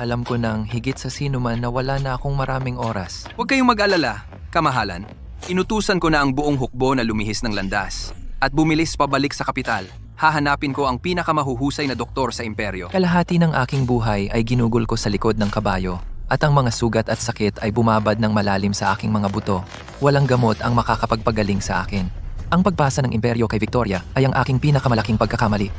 Alam ko nang higit sa sino man na wala na akong maraming oras. Huwag kayong mag-alala, Kamahalan. Inutusan ko na ang buong hukbo na lumihis ng landas at bumilis pabalik sa kapital. Hahanapin ko ang pinakamahuhusay na doktor sa imperyo. Kalahati ng aking buhay ay ginugol ko sa likod ng kabayo at ang mga sugat at sakit ay bumabad ng malalim sa aking mga buto. Walang gamot ang makakapagpagaling sa akin. Ang pagpasa ng imperyo kay Victoria ay ang aking pinakamalaking pagkakamali.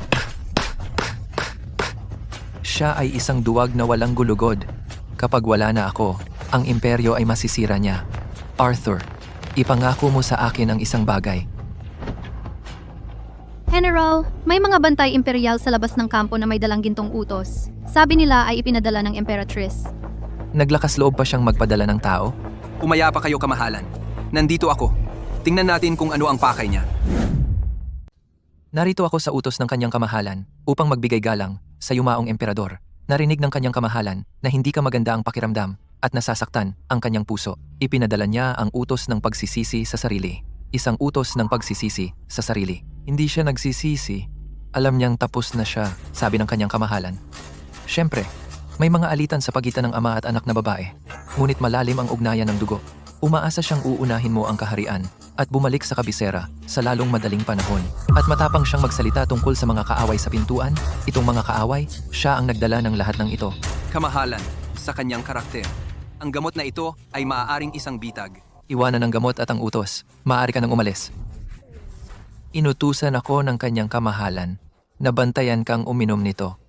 Siya ay isang duwag na walang gulugod. Kapag wala na ako, ang imperyo ay masisira niya. Arthur, ipangako mo sa akin ang isang bagay. General, may mga bantay imperial sa labas ng kampo na may dalang gintong utos. Sabi nila ay ipinadala ng Emperatrice. Naglakas loob pa siyang magpadala ng tao? Umaya pa kayo, Kamahalan. Nandito ako. Tingnan natin kung ano ang pakay niya. Narito ako sa utos ng kanyang kamahalan upang magbigay galang sa yumaong emperador. Narinig ng kanyang kamahalan na hindi ka maganda ang pakiramdam at nasasaktan ang kanyang puso. Ipinadala niya ang utos ng pagsisisi sa sarili. Isang utos ng pagsisisi sa sarili. Hindi siya nagsisisi. Alam niyang tapos na siya, sabi ng kanyang kamahalan. Siyempre, may mga alitan sa pagitan ng ama at anak na babae. Ngunit malalim ang ugnayan ng dugo. Umaasa siyang uunahin mo ang kaharian at bumalik sa kabisera sa lalong madaling panahon. At matapang siyang magsalita tungkol sa mga kaaway sa pintuan. Itong mga kaaway, siya ang nagdala ng lahat ng ito. Kamahalan, sa kanyang karakter. Ang gamot na ito ay maaaring isang bitag. Iwanan ang gamot at ang utos. Maaari ka nang umalis. Inutusan ako ng kanyang kamahalan na bantayan kang uminom nito.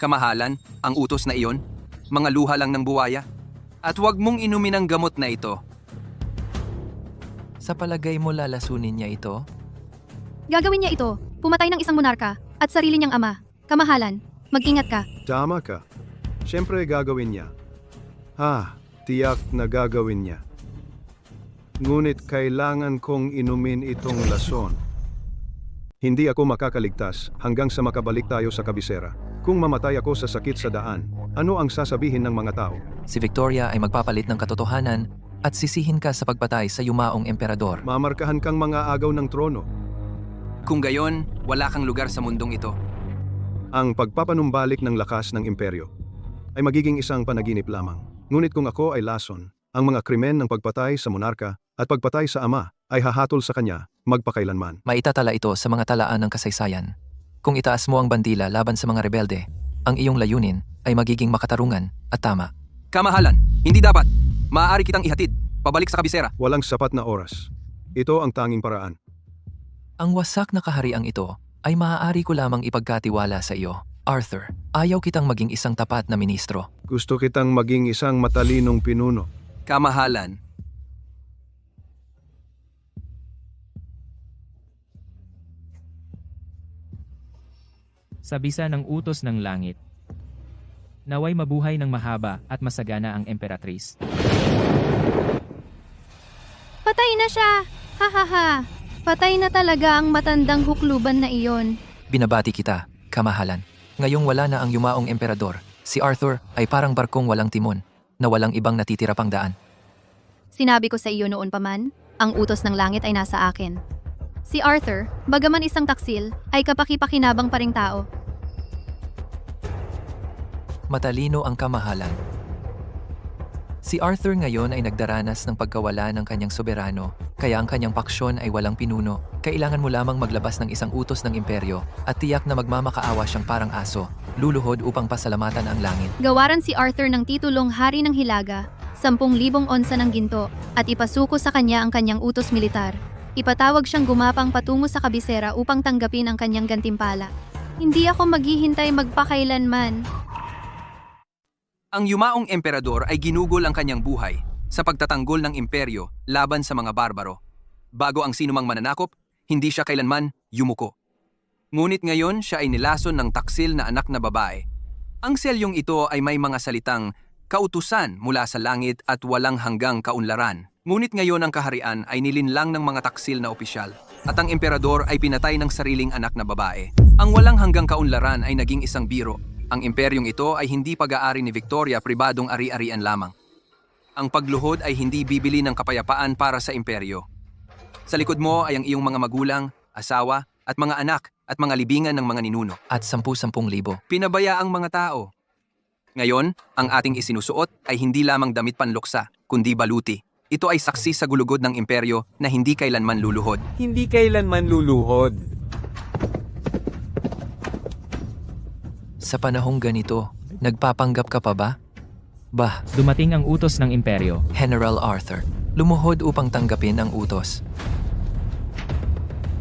Kamahalan, ang utos na iyon, mga luha lang ng buwaya. At huwag mong inumin ang gamot na ito. Sa palagay mo lalasunin niya ito? Gagawin niya ito, pumatay ng isang monarka at sarili niyang ama. Kamahalan, mag-ingat ka. Tama ka. Siyempre gagawin niya. Tiyak na gagawin niya. Ngunit kailangan kong inumin itong lason. Hindi ako makakaligtas hanggang sa makabalik tayo sa kabisera. Kung mamatay ako sa sakit sa daan, ano ang sasabihin ng mga tao? Si Victoria ay magpapalit ng katotohanan at sisihin ka sa pagpatay sa yumaong emperador. Mamarkahan kang mga agaw ng trono. Kung gayon, wala kang lugar sa mundong ito. Ang pagpapanumbalik ng lakas ng imperyo ay magiging isang panaginip lamang. Ngunit kung ako ay lason, ang mga krimen ng pagpatay sa monarka at pagpatay sa ama ay hahatol sa kanya magpakailanman. Maitatala ito sa mga talaan ng kasaysayan. Kung itaas mo ang bandila laban sa mga rebelde, ang iyong layunin ay magiging makatarungan at tama. Kamahalan, hindi dapat. Maaari kitang ihatid, pabalik sa kabisera. Walang sapat na oras. Ito ang tanging paraan. Ang wasak na kahariang ito ay maaari ko lamang ipagkatiwala sa iyo. Arthur, ayaw kitang maging isang tapat na ministro. Gusto kitang maging isang matalinong pinuno. Kamahalan, Sa bisa ng utos ng langit. Naway mabuhay ng mahaba at masagana ang Emperatrice. Patay na siya! Hahaha! Patay na talaga ang matandang hukluban na iyon. Binabati kita, kamahalan. Ngayong wala na ang yumaong emperador, si Arthur ay parang barkong walang timon, na walang ibang natitira pang daan. Sinabi ko sa iyo noon pa man, ang utos ng langit ay nasa akin. Si Arthur, bagaman isang taksil, ay kapaki-pakinabang pa ring tao. Matalino ang kamahalan. Si Arthur ngayon ay nagdaranas ng pagkawala ng kanyang soberano, kaya ang kanyang paksyon ay walang pinuno. Kailangan mo lamang maglabas ng isang utos ng imperyo at tiyak na magmamakaawa siyang parang aso, luluhod upang pasalamatan ang langit. Gawaran si Arthur ng titulong Hari ng Hilaga, 10,000 onsa ng ginto, at ipasuko sa kanya ang kanyang utos militar. Ipatawag siyang gumapang patungo sa kabisera upang tanggapin ang kanyang gantimpala. Hindi ako maghihintay magpakailanman. ang yumaong emperador ay ginugol ang kanyang buhay sa pagtatanggol ng imperyo laban sa mga barbaro. Bago ang sinumang mananakop, hindi siya kailanman yumuko. Ngunit ngayon siya ay nilason ng taksil na anak na babae. Ang selyong ito ay may mga salitang kautusan mula sa langit at walang hanggang kaunlaran. Ngunit ngayon ang kaharian ay nilinlang ng mga taksil na opisyal at ang emperador ay pinatay ng sariling anak na babae. Ang walang hanggang kaunlaran ay naging isang biro. Ang imperyong ito ay hindi pag-aari ni Victoria, pribadong ari-arian lamang. Ang pagluhod ay hindi bibili ng kapayapaan para sa imperyo. Sa likod mo ay ang iyong mga magulang, asawa, at mga anak, at mga libingan ng mga ninuno. At 10,000 Pinabaya ang mga tao. Ngayon, ang ating isinusuot ay hindi lamang damit panluksa, kundi baluti. Ito ay saksi sa gulugod ng imperyo na hindi kailanman luluhod. Hindi kailanman luluhod. Sa panahong ganito, nagpapanggap ka pa ba? Bah, Dumating ang utos ng imperyo. General Arthur, lumuhod upang tanggapin ang utos.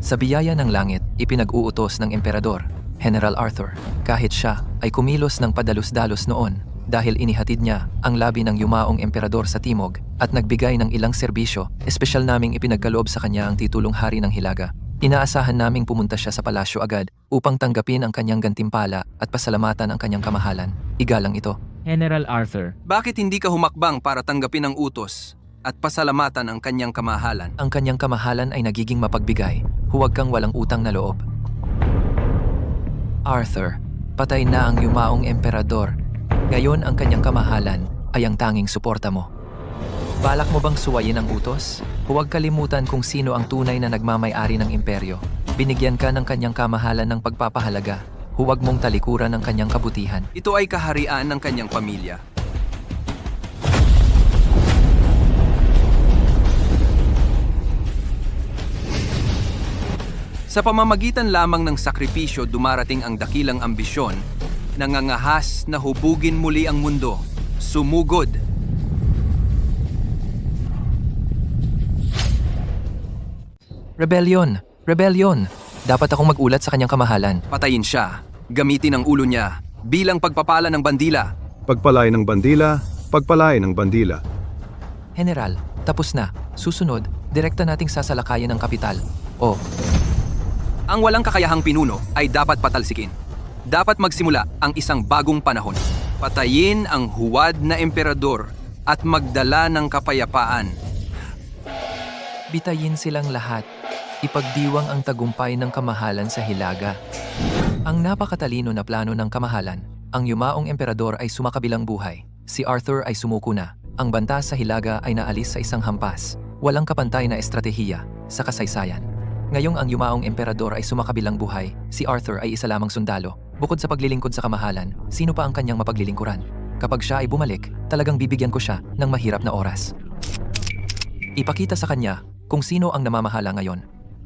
Sa biyaya ng langit, ipinag-uutos ng emperador, General Arthur, kahit siya ay kumilos ng padalus-dalos noon dahil inihatid niya ang labi ng yumaong emperador sa timog at nagbigay ng ilang serbisyo, espesyal naming ipinagkaloob sa kanya ang titulong hari ng Hilaga. Inaasahan naming pumunta siya sa palasyo agad upang tanggapin ang kanyang gantimpala at pasalamatan ang kanyang kamahalan. Igalang ito. General Arthur, Bakit hindi ka humakbang para tanggapin ang utos at pasalamatan ang kanyang kamahalan? Ang kanyang kamahalan ay nagiging mapagbigay. Huwag kang walang utang na loob. Arthur, patay na ang yumaong emperador. Ngayon ang kanyang kamahalan ay ang tanging suporta mo. Balak mo bang suwayin ang utos? Huwag kalimutan kung sino ang tunay na nagmamay-ari ng imperyo. Binigyan ka ng kanyang kamahalan ng pagpapahalaga. Huwag mong talikuran ang kanyang kabutihan. Ito ay kaharian ng kanyang pamilya. Sa pamamagitan lamang ng sakripisyo dumarating ang dakilang ambisyon, nangangahas na hubugin muli ang mundo. Sumugod. Rebellion! Rebellion! Dapat akong magulat sa kanyang kamahalan. Patayin siya. Gamitin ang ulo niya bilang pagpapala ng bandila. Pagpalay ng bandila, pagpalay ng bandila. General, tapos na. Susunod, direkta nating sasalakayin ang kapital. O, Ang walang kakayahang pinuno ay dapat patalsikin. Dapat magsimula ang isang bagong panahon. Patayin ang huwad na emperador at magdala ng kapayapaan. bitayin silang lahat. Ipagdiwang ang tagumpay ng kamahalan sa Hilaga. Ang napakatalino na plano ng kamahalan, ang yumaong emperador ay sumakabilang buhay. Si Arthur ay sumuko na. Ang banta sa Hilaga ay naalis sa isang hampas. Walang kapantay na estratehiya sa kasaysayan. Ngayong ang yumaong emperador ay sumakabilang buhay, si Arthur ay isa lamang sundalo. Bukod sa paglilingkod sa kamahalan, sino pa ang kanyang mapaglilingkuran? Kapag siya ay bumalik, talagang bibigyan ko siya ng mahirap na oras. Ipakita sa kanya kung sino ang namamahala ngayon.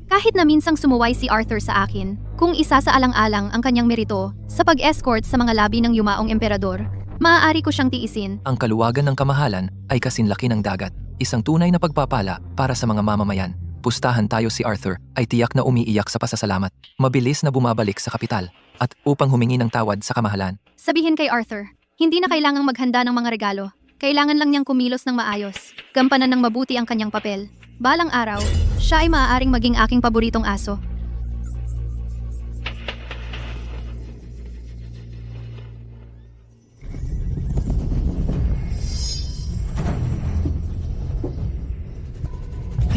Kahit na minsang sumuway si Arthur sa akin, kung isa sa alang-alang ang kanyang merito sa pag-escort sa mga labi ng yumaong emperador, maaari ko siyang tiisin. Ang kaluwagan ng kamahalan ay kasinlaki ng dagat. Isang tunay na pagpapala para sa mga mamamayan. Pustahan tayo si Arthur ay tiyak na umiiyak sa pasasalamat. Mabilis na bumabalik sa kapital at upang humingi ng tawad sa kamahalan. Sabihin kay Arthur, hindi na kailangang maghanda ng mga regalo. Kailangan lang niyang kumilos ng maayos. Gampanan ng mabuti ang kanyang papel. Balang araw, siya ay maaaring maging aking paboritong aso.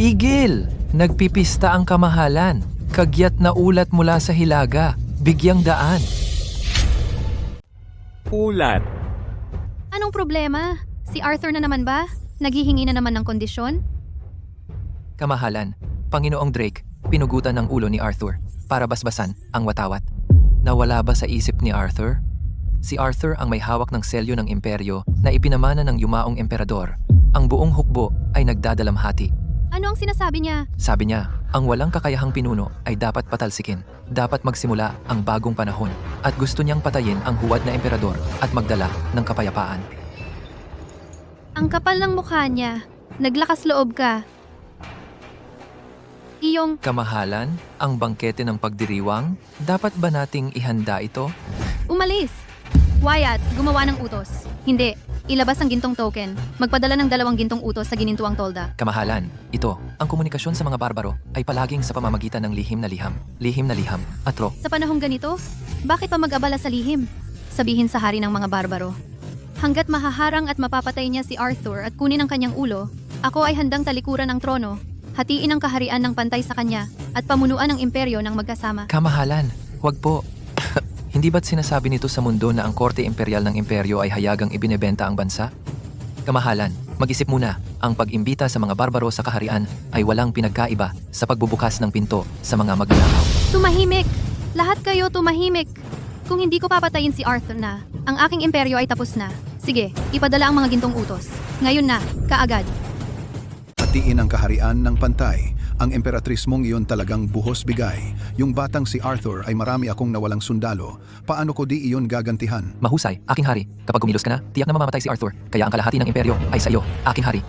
Tigil! Nagpipista ang kamahalan. Kagyat na ulat mula sa Hilaga. Bigyang daan. Ulat. Anong problema? Si Arthur na naman ba? Naghihingi na naman ng kondisyon? Kamahalan, Panginoong Drake, pinugutan ng ulo ni Arthur para basbasan ang watawat. Nawala ba sa isip ni Arthur? Si Arthur ang may hawak ng selyo ng imperyo na ipinamana ng yumaong emperador. Ang buong hukbo ay nagdadalamhati. Ano ang sinasabi niya? Sabi niya, ang walang kakayahang pinuno ay dapat patalsikin. Dapat magsimula ang bagong panahon. At gusto niyang patayin ang huwad na emperador at magdala ng kapayapaan. Ang kapal ng mukha niya. Naglakas loob ka. Iyong... Kamahalan, ang bangkete ng pagdiriwang, dapat ba nating ihanda ito? Umalis! Wyatt, gumawa ng utos. Hindi. Ilabas ang gintong token. Magpadala ng 2 gintong utos sa ginintuang tolda. Kamahalan, ito, ang komunikasyon sa mga barbaro ay palaging sa pamamagitan ng lihim na liham. Lihim na liham. Atro, Sa panahong ganito, bakit pa mag-abala sa lihim? sabihin sa hari ng mga barbaro. Hanggat mahaharang at mapapatay niya si Arthur at kunin ang kanyang ulo, ako ay handang talikuran ang trono, hatiin ang kaharian ng pantay sa kanya, at pamunuan ang imperyo ng magkasama. Kamahalan, wag po. Hindi ba't sinasabi nito sa mundo na ang korte imperial ng imperyo ay hayagang ibinebenta ang bansa? Kamahalan, mag-isip muna, ang pag-imbita sa mga barbaro sa kaharian ay walang pinagkaiba sa pagbubukas ng pinto sa mga magnanakaw. Tumahimik! Lahat kayo tumahimik! Kung hindi ko papatayin si Arthur na, ang aking imperyo ay tapos na. Sige, ipadala ang mga gintong utos. Ngayon na, kaagad. Hatiin ang kaharian ng pantay. Ang emperatrice mong iyon talagang buhos bigay. Yung batang si Arthur ay marami akong nawalang sundalo. Paano ko di iyon gagantihan? Mahusay, aking hari. Kapag kumilos ka na, tiyak na mamamatay si Arthur. Kaya ang kalahati ng imperyo ay sa iyo, aking hari.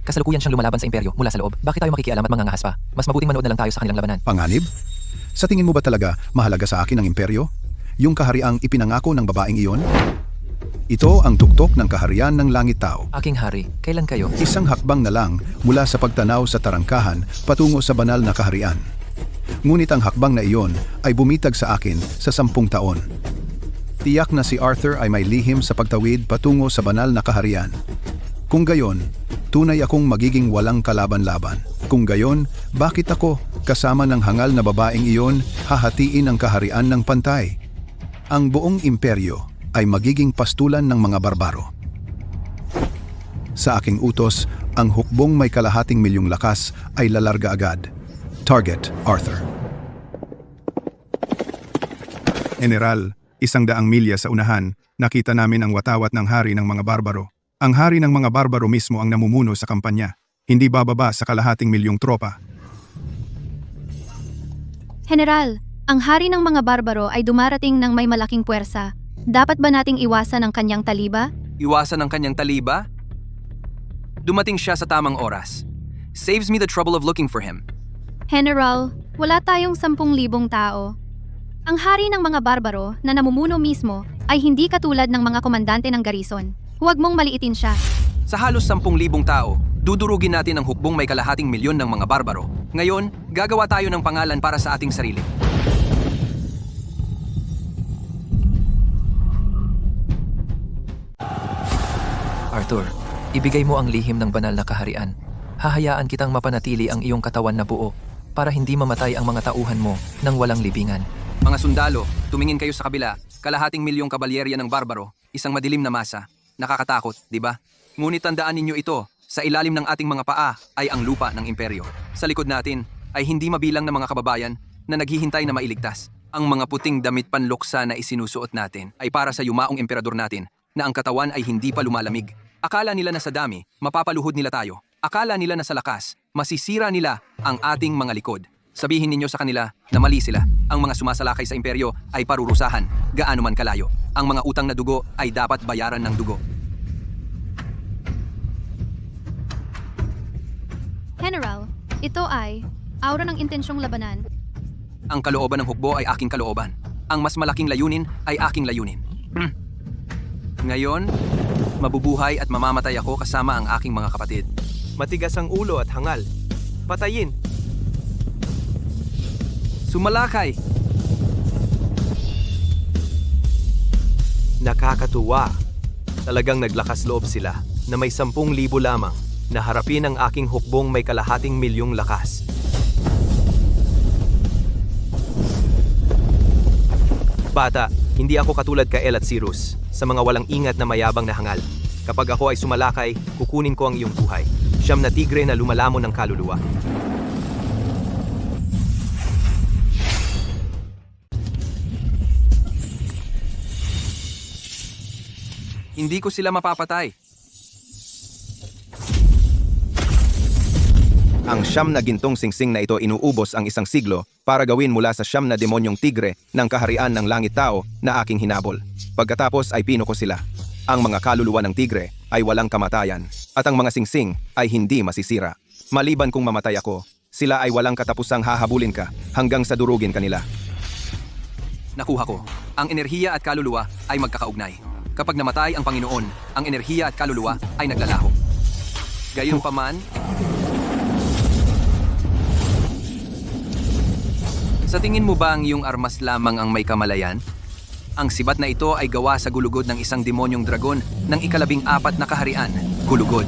Kasalukuyan siyang lumalaban sa imperyo mula sa loob. Bakit tayo makikialam at mangangahas pa? Mas mabuting manood na lang tayo sa kanilang labanan. Panganib? Sa tingin mo ba talaga mahalaga sa akin ang imperyo? Yung kahariang ipinangako ng babaeng iyon? Ito ang tuktok ng kaharian ng langit tao. Aking hari, kailan kayo? Isang hakbang na lang mula sa pagtanaw sa tarangkahan patungo sa banal na kaharian. Ngunit ang hakbang na iyon ay bumitag sa akin sa 10 taon. Tiyak na si Arthur ay may lihim sa pagtawid patungo sa banal na kaharian. Kung gayon, tunay akong magiging walang kalaban-laban. Kung gayon, bakit ako, kasama ng hangal na babaeng iyon, hahatiin ang kaharian ng pantay? Ang buong imperyo ay magiging pastulan ng mga barbaro. Sa aking utos, ang hukbong may kalahating milyong lakas ay lalarga agad. Target, Arthur. General, 100 milya sa unahan, nakita namin ang watawat ng hari ng mga barbaro. Ang hari ng mga barbaro mismo ang namumuno sa kampanya. Hindi bababa sa kalahating milyong tropa. General, ang hari ng mga barbaro ay dumarating ng may malaking puwersa. Dapat ba nating iwasan ang kanyang taliba? Iwasan ang kanyang taliba? Dumating siya sa tamang oras. Saves me the trouble of looking for him. General, wala tayong 10,000 tao. Ang hari ng mga barbaro na namumuno mismo ay hindi katulad ng mga komandante ng garrison. Huwag mong maliitin siya. Sa halos 10,000 tao, dudurugin natin ang hukbong may kalahating milyon ng mga barbaro. Ngayon, gagawa tayo ng pangalan para sa ating sarili. Arthur, ibigay mo ang lihim ng banal na kaharian. Hahayaan kitang mapanatili ang iyong katawan na buo para hindi mamatay ang mga tauhan mo nang walang libingan. Mga sundalo, tumingin kayo sa kabila. Kalahating milyong kabalyerya ng barbaro, isang madilim na masa. Nakakatakot, di ba? Ngunit tandaan ninyo ito, sa ilalim ng ating mga paa ay ang lupa ng imperyo. Sa likod natin ay hindi mabilang na mga kababayan na naghihintay na mailigtas. Ang mga puting damit panluksa na isinusuot natin ay para sa yumaong emperador natin na ang katawan ay hindi pa lumalamig. Akala nila na sa dami, mapapaluhod nila tayo. Akala nila na sa lakas, masisira nila ang ating mga likod. Sabihin ninyo sa kanila na mali sila. Ang mga sumasalakay sa imperyo ay parurusahan, gaano man kalayo. Ang mga utang na dugo ay dapat bayaran ng dugo. General, ito ay aura ng intensyong labanan. Ang kalooban ng hukbo ay aking kalooban. Ang mas malaking layunin ay aking layunin. Ngayon, mabubuhay at mamamatay ako kasama ang aking mga kapatid. Matigas ang ulo at hangal. Patayin! Sumalakay! Nakakatuwa. Talagang naglakas loob sila na may 10,000 lamang na harapin ang aking hukbong may kalahating milyong lakas. Bata, hindi ako katulad kay El at Cyrus sa mga walang ingat na mayabang na hangal. Kapag ako ay sumalakay, kukunin ko ang iyong buhay. Siyam na tigre na lumalamon ng kaluluwa. Hindi ko sila mapapatay. Ang 9 na gintong singsing na ito inuubos ang 1 siglo para gawin mula sa 9 na demonyong tigre ng kaharian ng langit tao na aking hinabol. Pagkatapos ay pino ko sila. Ang mga kaluluwa ng tigre ay walang kamatayan at ang mga singsing ay hindi masisira. Maliban kung mamatay ako, sila ay walang katapusang hahabulin ka hanggang sa durugin kanila. Nakuha ko. Ang enerhiya at kaluluwa ay magkakaugnay. Kapag namatay ang Panginoon, ang enerhiya at kaluluwa ay naglalaho. Gayunpaman, Sa tingin mo ba ang iyong armas lamang ang may kamalayan? Ang sibat na ito ay gawa sa gulugod ng isang demonyong dragon ng ika-14 na kaharian, gulugod.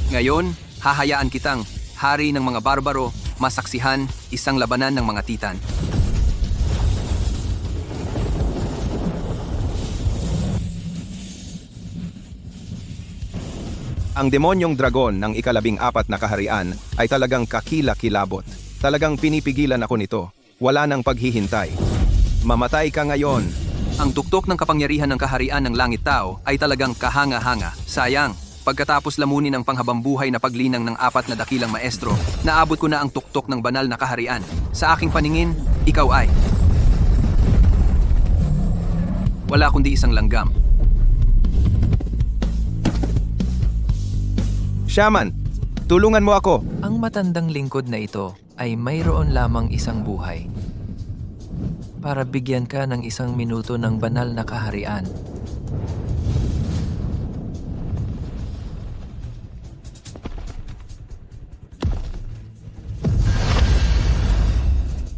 Ngayon, hahayaan kitang hari ng mga barbaro, masaksihan isang labanan ng mga titan. Ang demonyong dragon ng ika-14 na kaharian ay talagang kakila-kilabot. Talagang pinipigilan ako nito. Wala nang paghihintay. Mamatay ka ngayon. Ang tuktok ng kapangyarihan ng kaharian ng langit tao ay talagang kahanga-hanga. Sayang, pagkatapos lamunin ang panghabambuhay na paglinang ng 4 na dakilang maestro, naabot ko na ang tuktok ng banal na kaharian. Sa aking paningin, ikaw ay wala kundi isang langgam. Shaman, tulungan mo ako. Ang matandang lingkod na ito ay mayroon lamang isang buhay. Para bigyan ka ng 1 minuto ng banal na kaharian.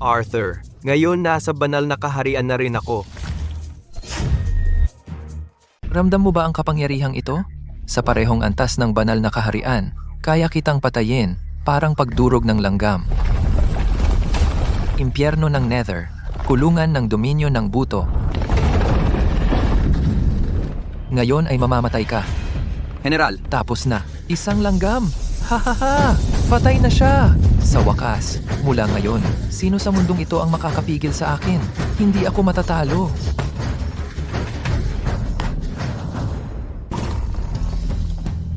Arthur, ngayon nasa banal na kaharian na rin ako. Ramdam mo ba ang kapangyarihang ito? Sa parehong antas ng banal na kaharian, kaya kitang patayin, parang pagdurog ng langgam. Impyerno ng Nether, kulungan ng dominyo ng buto. Ngayon ay mamamatay ka. General, Tapos na. Isang langgam! Ha! Patay na siya! Sa wakas, mula ngayon, sino sa mundong ito ang makakapigil sa akin? Hindi ako matatalo.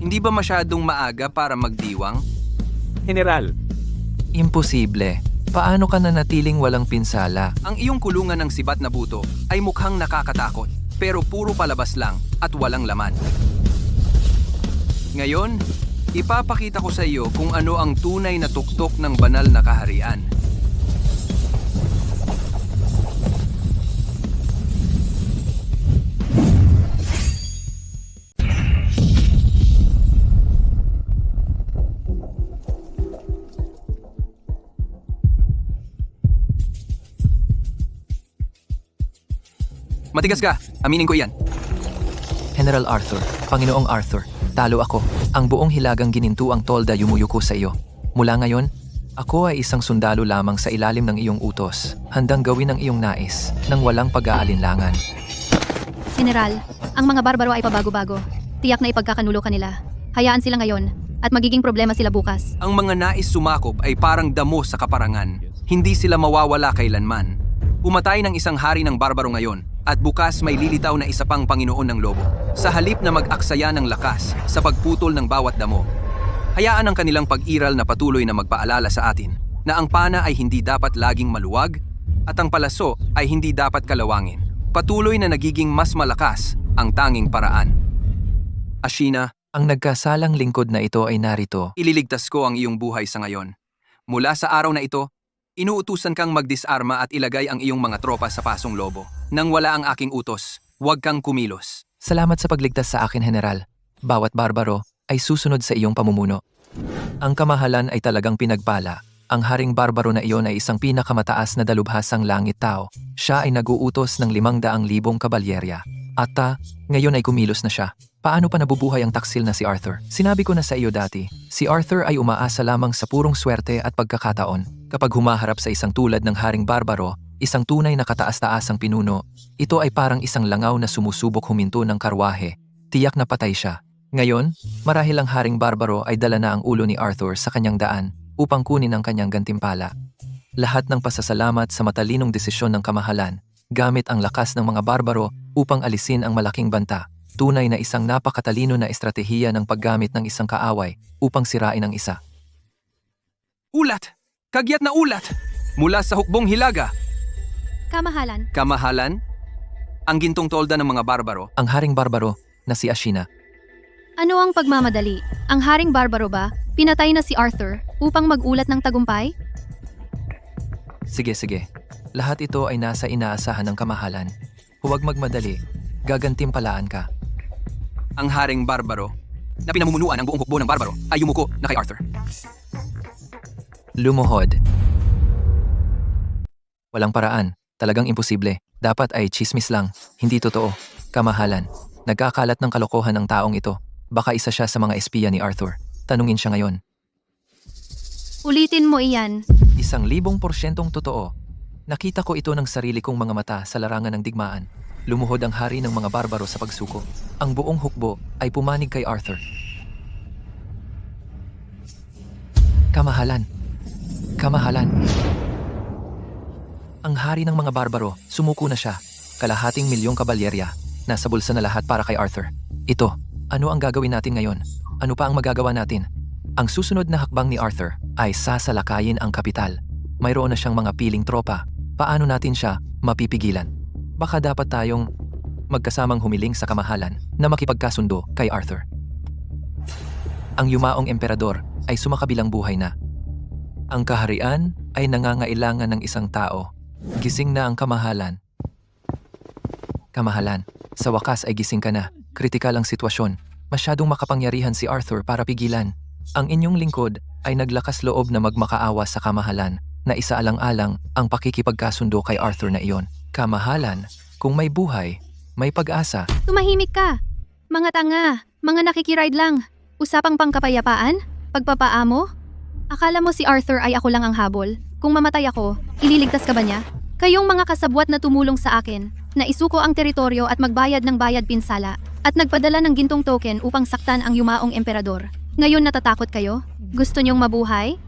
hindi ba masyadong maaga para magdiwang? General, Imposible. Paano ka nanatiling walang pinsala? Ang iyong kulungan ng sibat na buto ay mukhang nakakatakot, pero puro palabas lang at walang laman. Ngayon, ipapakita ko sa iyo kung ano ang tunay na tuktok ng banal na kaharian. Matigas ka, aminin ko iyan. General Arthur, Panginoong Arthur, talo ako. Ang buong hilagang gininto ang tolda yumuyuko sa iyo. Mula ngayon, ako ay isang sundalo lamang sa ilalim ng iyong utos, handang gawin ang iyong nais, nang walang pag-aalinlangan. General, ang mga barbaro ay pabago-bago. Tiyak na ipagkakanulo kanila. Hayaan sila ngayon, at magiging problema sila bukas. Ang mga nais sumakop ay parang damo sa kaparangan. Hindi sila mawawala kailanman. Pumatay ng isang hari ng barbaro ngayon, at bukas may lilitaw na isa pang Panginoon ng Lobo. Sa halip na mag-aksaya ng lakas sa pagputol ng bawat damo, hayaan ang kanilang pag-iral na patuloy na magpaalala sa atin na ang pana ay hindi dapat laging maluwag at ang palaso ay hindi dapat kalawangin. Patuloy na nagiging mas malakas ang tanging paraan. Ashina, Ang nagkasalang lingkod na ito ay narito. ililigtas ko ang iyong buhay sa ngayon. Mula sa araw na ito, inuutusan kang magdisarma at ilagay ang iyong mga tropa sa pasong lobo. Nang wala ang aking utos, huwag kang kumilos. Salamat sa pagligtas sa akin, General. Bawat barbaro ay susunod sa iyong pamumuno. Ang kamahalan ay talagang pinagpala. Ang haring barbaro na iyon ay isang pinakamataas na dalubhasang langit tao. Siya ay naguutos ng 500,000 kabalyerya. At ngayon ay kumilos na siya. Paano pa nabubuhay ang taksil na si Arthur? Sinabi ko na sa iyo dati, si Arthur ay umaasa lamang sa purong swerte at pagkakataon. Kapag humaharap sa isang tulad ng haring barbaro, isang tunay na kataas-taasang pinuno, ito ay parang isang langaw na sumusubok huminto ng karwahe. Tiyak na patay siya. Ngayon, marahil ang haring barbaro ay dala na ang ulo ni Arthur sa kanyang daan upang kunin ang kanyang gantimpala. Lahat ng pasasalamat sa matalinong desisyon ng kamahalan, gamit ang lakas ng mga barbaro upang alisin ang malaking banta. Tunay na isang napakatalino na estratehiya ng paggamit ng isang kaaway upang sirain ang isa. Ulat! Kagyat na ulat! Mula sa hukbong hilaga! Kamahalan, Kamahalan? Ang gintong tolda ng mga barbaro. Ang haring barbaro na si Ashina. ano ang pagmamadali? Ang haring barbaro ba, pinatay na si Arthur upang mag-ulat ng tagumpay? Sige. Lahat ito ay nasa inaasahan ng kamahalan. Huwag magmadali. Gagantimpalaan ka. Ang haring barbaro na pinamumunuan ng buong hukbo ng barbaro ay yumuko na kay Arthur. Lumuhod. Walang paraan. Talagang imposible. Dapat ay chismis lang. Hindi totoo. Kamahalan. Nagkakalat ng kalokohan ang taong ito. Baka isa siya sa mga espiya ni Arthur. Tanungin siya ngayon. Ulitin mo iyan. 1,000% totoo. Nakita ko ito ng sarili kong mga mata sa larangan ng digmaan. Lumuhod ang hari ng mga barbaro sa pagsuko. Ang buong hukbo ay pumanig kay Arthur. Kamahalan. Kamahalan. Ang hari ng mga barbaro, sumuko na siya. Kalahating milyong kabalyerya. Nasa bulsa na lahat para kay Arthur. Ito, ano ang gagawin natin ngayon? Ano pa ang magagawa natin? Ang susunod na hakbang ni Arthur ay sasalakayin ang kapital. Mayroon na siyang mga piling tropa. Paano natin siya mapipigilan? Baka dapat tayong magkasamang humiling sa kamahalan na makipagkasundo kay Arthur. Ang yumaong emperador ay sumakabilang buhay na. Ang kaharian ay nangangailangan ng isang tao. Gising na ang kamahalan. Kamahalan, sa wakas ay gising ka na. Kritikal ang sitwasyon. Masyadong makapangyarihan si Arthur para pigilan. Ang inyong lingkod ay naglakas loob na magmakaawa sa kamahalan na isaalang-alang ang pakikipagkasundo kay Arthur na iyon. Kamahalan, kung may buhay, may pag-asa. Tumahimik ka. Mga tanga, mga nakikiride lang. Usapang pangkapayapaan? Pagpapaamo? Akala mo si Arthur ay ako lang ang habol? Kung mamatay ako, ililigtas ka ba niya? Kayong mga kasabwat na tumulong sa akin, na isuko ang teritoryo at magbayad ng bayad pinsala, at nagpadala ng gintong token upang saktan ang yumaong emperador. Ngayon natatakot kayo? Gusto niyong mabuhay?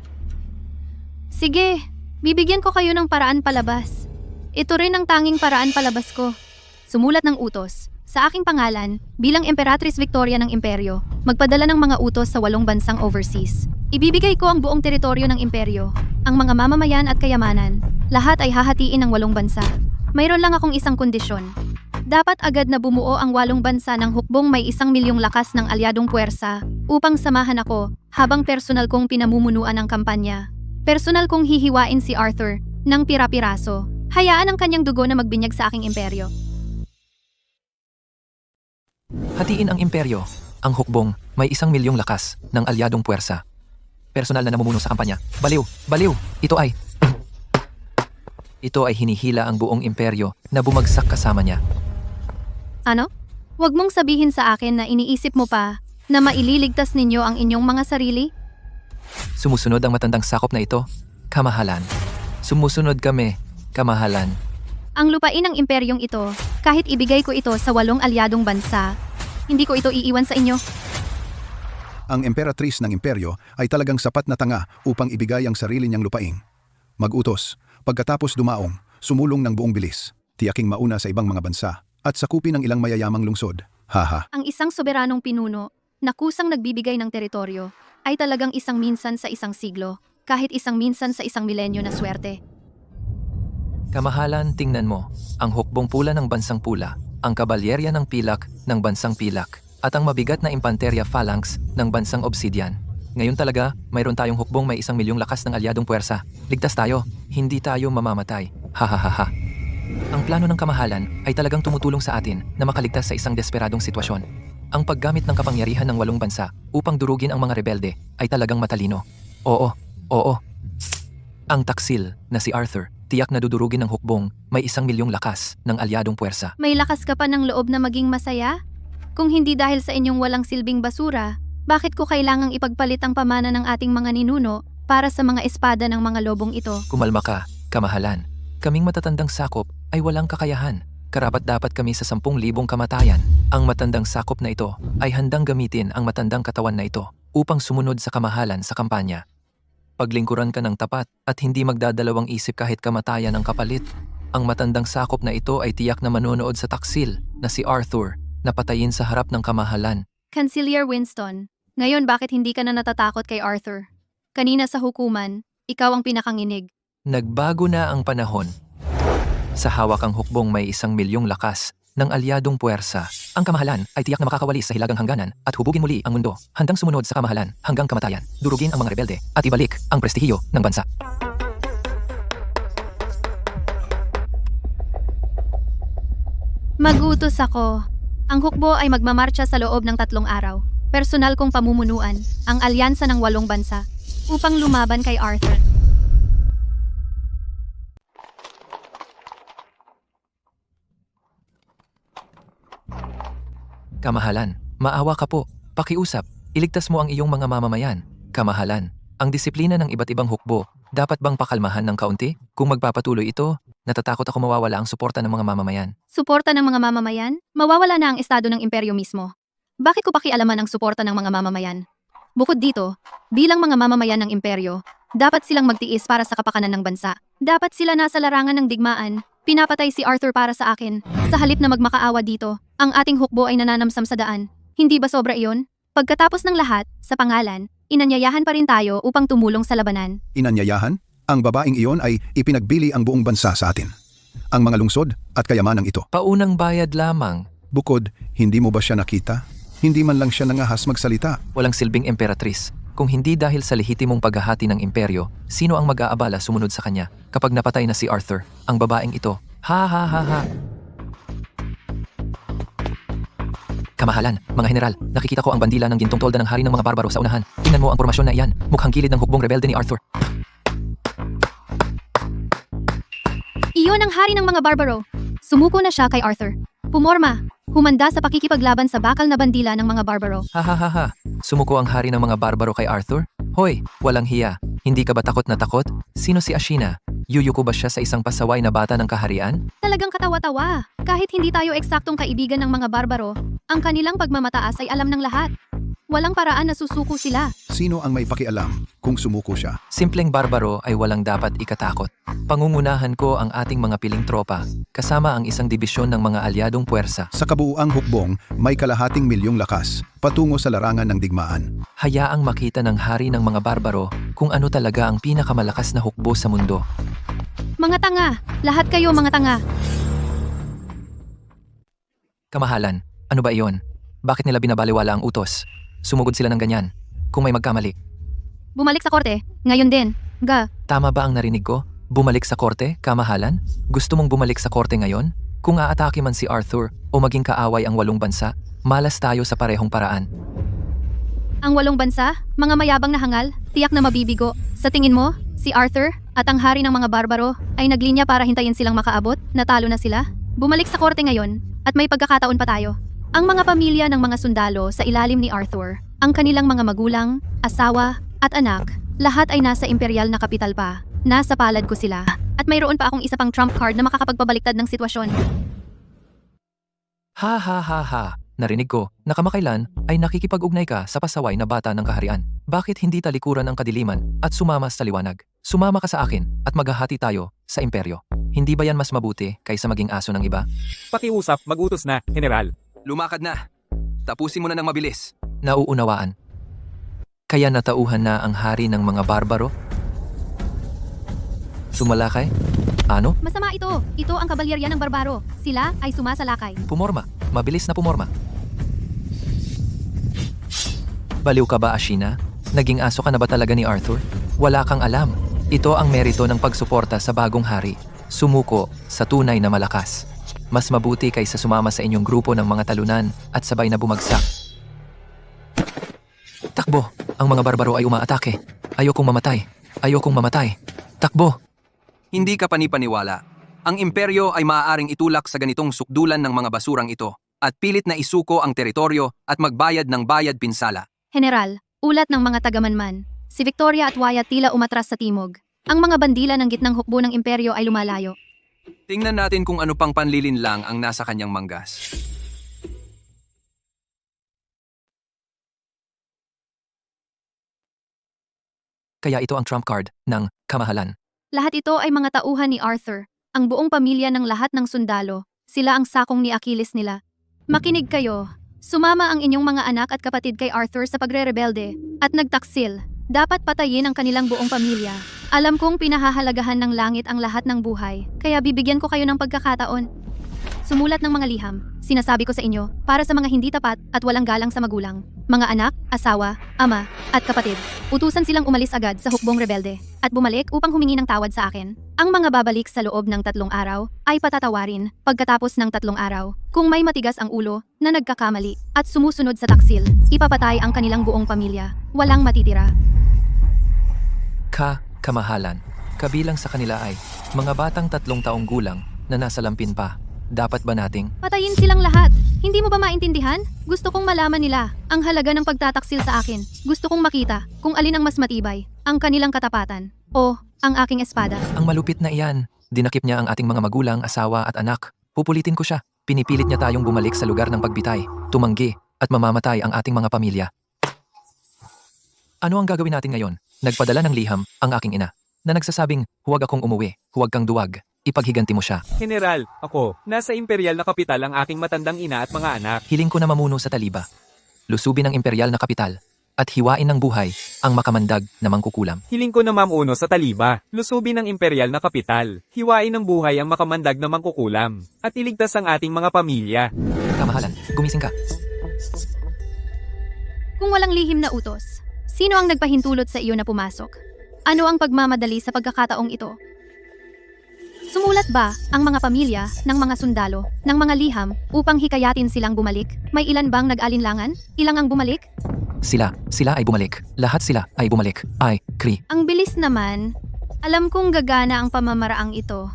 Sige, bibigyan ko kayo ng paraan palabas. Ito rin ang tanging paraan palabas ko. Sumulat ng utos, sa aking pangalan, bilang Emperatrice Victoria ng Imperyo, magpadala ng mga utos sa 8 bansang overseas. Ibibigay ko ang buong teritoryo ng imperyo, ang mga mamamayan at kayamanan. Lahat ay hahatiin ng 8 bansa. Mayroon lang akong isang kondisyon. Dapat agad na bumuo ang 8 bansa ng hukbong may 1 milyong lakas ng alyadong puwersa upang samahan ako habang personal kong pinamumunuan ang kampanya. Personal kong hihiwain si Arthur ng pira-piraso. Hayaan ang kanyang dugo na magbinyag sa aking imperyo. Hatiin ang imperyo. Ang hukbong may 1 milyong lakas ng alyadong puwersa. Personal na namumuno sa kampanya. Baliw! Baliw! Ito ay hinihila ang buong imperyo na bumagsak kasama niya. Ano? Huwag mong sabihin sa akin na iniisip mo pa na maililigtas ninyo ang inyong mga sarili? Sumusunod ang matandang sakop na ito, kamahalan. Sumusunod kami, kamahalan. Ang lupain ng imperyong ito, kahit ibigay ko ito sa 8 alyadong bansa, hindi ko ito iiwan sa inyo. Ang emperatrice ng imperyo ay talagang sapat na tanga upang ibigay ang sarili niyang lupain. Mag-utos, pagkatapos dumaong, sumulong ng buong bilis, tiyaking mauna sa ibang mga bansa, at sakupin ang ilang mayayamang lungsod. Haha. Ang isang soberanong pinuno, na kusang nagbibigay ng teritoryo, ay talagang isang minsan sa isang siglo, kahit isang minsan sa isang milenyo na swerte. Kamahalan, tingnan mo, ang hukbong pula ng bansang pula, ang kabalyerya ng pilak ng bansang pilak, at ang mabigat na impanterya phalanx ng bansang obsidian. Ngayon talaga, mayroon tayong hukbong may 1 milyong lakas ng alyadong puwersa. Ligtas tayo, hindi tayo mamamatay. Hahaha. Ang plano ng kamahalan ay talagang tumutulong sa atin na makaligtas sa isang desperadong sitwasyon. Ang paggamit ng kapangyarihan ng 8 bansa upang durugin ang mga rebelde ay talagang matalino. Oo. Ang taksil na si Arthur, tiyak na dudurugin ng hukbong may 1 milyong lakas ng alyadong puwersa. May lakas ka pa ng loob na maging masaya? Kung hindi dahil sa inyong walang silbing basura, bakit ko kailangang ipagpalit ang pamana ng ating mga ninuno para sa mga espada ng mga lobong ito? Kumalma ka, kamahalan. Kaming matatandang sakop ay walang kakayahan. Karapat-dapat kami sa 10,000 kamatayan. Ang matandang sakop na ito ay handang gamitin ang matandang katawan na ito upang sumunod sa kamahalan sa kampanya. Paglingkuran ka ng tapat at hindi magdadalawang isip kahit kamatayan ang kapalit. Ang matandang sakop na ito ay tiyak na manonood sa taksil na si Arthur na patayin sa harap ng kamahalan. Canciller Winston, ngayon bakit hindi ka na natatakot kay Arthur? Kanina sa hukuman, ikaw ang pinakanginig. Nagbago na ang panahon. Sa hawak ang hukbong may 1 milyong lakas ng alyadong puwersa. Ang kamahalan ay tiyak na makakawalis sa hilagang hangganan at hubugin muli ang mundo, handang sumunod sa kamahalan hanggang kamatayan, durugin ang mga rebelde at ibalik ang prestihiyo ng bansa. Magutos ako. Ang hukbo ay magmamarcha sa loob ng 3 araw. Personal kong pamumunuan ang alyansa ng 8 bansa upang lumaban kay Arthur. Kamahalan, maawa ka po. Pakiusap, iligtas mo ang iyong mga mamamayan. Kamahalan, ang disiplina ng iba't ibang hukbo, dapat bang pakalmahan ng kaunti? Kung magpapatuloy ito, natatakot ako mawawala ang suporta ng mga mamamayan. Suporta ng mga mamamayan? Mawawala na ang estado ng imperyo mismo. Bakit ko pakialaman ang suporta ng mga mamamayan? Bukod dito, bilang mga mamamayan ng imperyo, dapat silang magtiis para sa kapakanan ng bansa. Dapat sila nasa larangan ng digmaan. Pinapatay si Arthur para sa akin. Sa halip na magmakaawa dito, ang ating hukbo ay nananamsam sa daan. Hindi ba sobra iyon? Pagkatapos ng lahat, sa pangalan, inanyayahan pa rin tayo upang tumulong sa labanan. Inanyayahan? Ang babaeng iyon ay ipinagbili ang buong bansa sa atin. Ang mga lungsod at kayamanang ito. Paunang bayad lamang. Bukod, hindi mo ba siya nakita? Hindi man lang siya nangahas magsalita. Walang silbing emperatris. Kung hindi dahil sa lehitimong paghahati ng imperyo, sino ang mag-aabala sumunod sa kanya kapag napatay na si Arthur, ang babaeng ito? Ha ha ha ha. Kamahalan, mga general, nakikita ko ang bandila ng gintong tolda ng hari ng mga barbaro sa unahan. Tingnan mo ang pormasyon na iyan, mukhang gilid ng hukbong rebelde ni Arthur. Iyon ang hari ng mga barbaro. Sumuko na siya kay Arthur. Pumorma, humanda sa pakikipaglaban sa bakal na bandila ng mga barbaro. Ha ha ha ha. Sumuko ang hari ng mga barbaro kay Arthur? Hoy, walang hiya. Hindi ka ba takot na takot? Sino si Ashina? Yuyuko ba siya sa isang pasaway na bata ng kaharian? Talagang katawa-tawa. Kahit hindi tayo eksaktong kaibigan ng mga barbaro, ang kanilang pagmamataas ay alam ng lahat. Walang paraan na susuko sila. Sino ang may pakialam kung sumuko siya? Simpleng barbaro ay walang dapat ikatakot. Pangungunahan ko ang ating mga piling tropa, kasama ang isang dibisyon ng mga alyadong puwersa. Sa kabuuang hukbong, may kalahating milyong lakas, patungo sa larangan ng digmaan. Hayaang makita ng hari ng mga barbaro kung ano talaga ang pinakamalakas na hukbo sa mundo. Mga tanga! Lahat kayo mga tanga! Kamahalan, ano ba iyon? Bakit nila binabaliwala ang utos? Sumugod sila ng ganyan. Kung may magkamali. Bumalik sa korte, ngayon din. Ga, Tama ba ang narinig ko? Bumalik sa korte, kamahalan? Gusto mong bumalik sa korte ngayon? Kung aatake man si Arthur o maging kaaway ang 8 bansa, malas tayo sa parehong paraan. ang 8 bansa, mga mayabang na hangal, tiyak na mabibigo. Sa tingin mo, si Arthur at ang hari ng mga barbaro ay naglinya para hintayin silang makaabot? Natalo na sila? Bumalik sa korte ngayon at may pagkakataon pa tayo. Ang mga pamilya ng mga sundalo sa ilalim ni Arthur, ang kanilang mga magulang, asawa, at anak, lahat ay nasa imperial na kapital pa. Nasa palad ko sila. At mayroon pa akong isa pang trump card na makakapagpabaliktad ng sitwasyon. Ha ha ha ha. Narinig ko na kamakailan ay nakikipag-ugnay ka sa pasaway na bata ng kaharian. Bakit hindi talikuran ang kadiliman at sumama sa liwanag? Sumama ka sa akin at maghahati tayo sa imperyo. Hindi ba yan mas mabuti kaysa maging aso ng iba? Pakiusap, mag-utos na, General. Lumakad na. Tapusin mo na ng mabilis. Nauunawaan. Kaya natauhan na ang hari ng mga barbaro? Sumalakay? Ano? Masama ito. Ito ang kabalyerya ng barbaro. Sila ay sumasalakay. Pumorma. Mabilis na pumorma. Baliw ka ba, Ashina? Naging aso ka na ba talaga ni Arthur? Wala kang alam. Ito ang merito ng pagsuporta sa bagong hari. Sumuko sa tunay na malakas. Mas mabuti kaysa sumama sa inyong grupo ng mga talunan at sabay na bumagsak. Takbo! Ang mga barbaro ay umaatake. Ayokong mamatay. Ayokong mamatay. Takbo! Hindi ka panipaniwala. Ang imperyo ay maaaring itulak sa ganitong sukdulan ng mga basurang ito at pilit na isuko ang teritoryo at magbayad ng bayad pinsala. General, ulat ng mga tagamanman. Si Victoria at Wyatt tila umatras sa timog. Ang mga bandila ng gitnang hukbo ng imperyo ay lumalayo. Tingnan natin kung ano pang panlilinlang ang nasa kanyang manggas. Kaya ito ang trump card ng kamahalan. Lahat ito ay mga tauhan ni Arthur. Ang buong pamilya ng lahat ng sundalo. Sila ang sakong ni Achilles nila. Makinig kayo. Sumama ang inyong mga anak at kapatid kay Arthur sa pagre-rebelde at nagtaksil. Dapat patayin ang kanilang buong pamilya. Alam kong pinahahalagahan ng langit ang lahat ng buhay, kaya bibigyan ko kayo ng pagkakataon. Sumulat ng mga liham, sinasabi ko sa inyo, para sa mga hindi tapat at walang galang sa magulang, mga anak, asawa, ama, at kapatid. Utusan silang umalis agad sa hukbong rebelde at bumalik upang humingi ng tawad sa akin. Ang mga babalik sa loob ng 3 araw ay patatawarin pagkatapos ng 3 araw. Kung may matigas ang ulo na nagkakamali at sumusunod sa taksil, ipapatay ang kanilang buong pamilya. Walang matitira. Kamahalan. Kabilang sa kanila ay mga batang 3 taong gulang na nasa lampin pa. Dapat ba nating Patayin silang lahat. Hindi mo ba maintindihan? Gusto kong malaman nila ang halaga ng pagtataksil sa akin. Gusto kong makita kung alin ang mas matibay, ang kanilang katapatan o ang aking espada. Ang malupit na iyan. Dinakip niya ang ating mga magulang, asawa at anak. Pupulitin ko siya. Pinipilit niya tayong bumalik sa lugar ng pagbitay, tumanggi at mamamatay ang ating mga pamilya. Ano ang gagawin natin ngayon? Nagpadala ng liham ang aking ina na nagsasabing, huwag akong umuwi, huwag kang duwag. Ipaghiganti mo siya. General, ako, nasa imperial na kapital ang aking matandang ina at mga anak. Hiling ko na mamuno sa Taliba. Lusubin ang imperial na kapital at hiwain ng buhay ang makamandag na mangkukulam. Hiling ko na mamuno sa Taliba, lusubin ng imperial na kapital, hiwain ng buhay ang makamandag na mangkukulam, at iligtas ang ating mga pamilya. Kamahalan, gumising ka. Kung walang lihim na utos, sino ang nagpahintulot sa iyo na pumasok? Ano ang pagmamadali sa pagkakataong ito? Sumulat ba ang mga pamilya ng mga sundalo ng mga liham upang hikayatin silang bumalik? May ilan bang nag-alinlangan? Ilang ang bumalik? Sila ay bumalik. Lahat sila ay bumalik. Ay, Kree. Ang bilis naman. Alam kong gagana ang pamamaraang ito.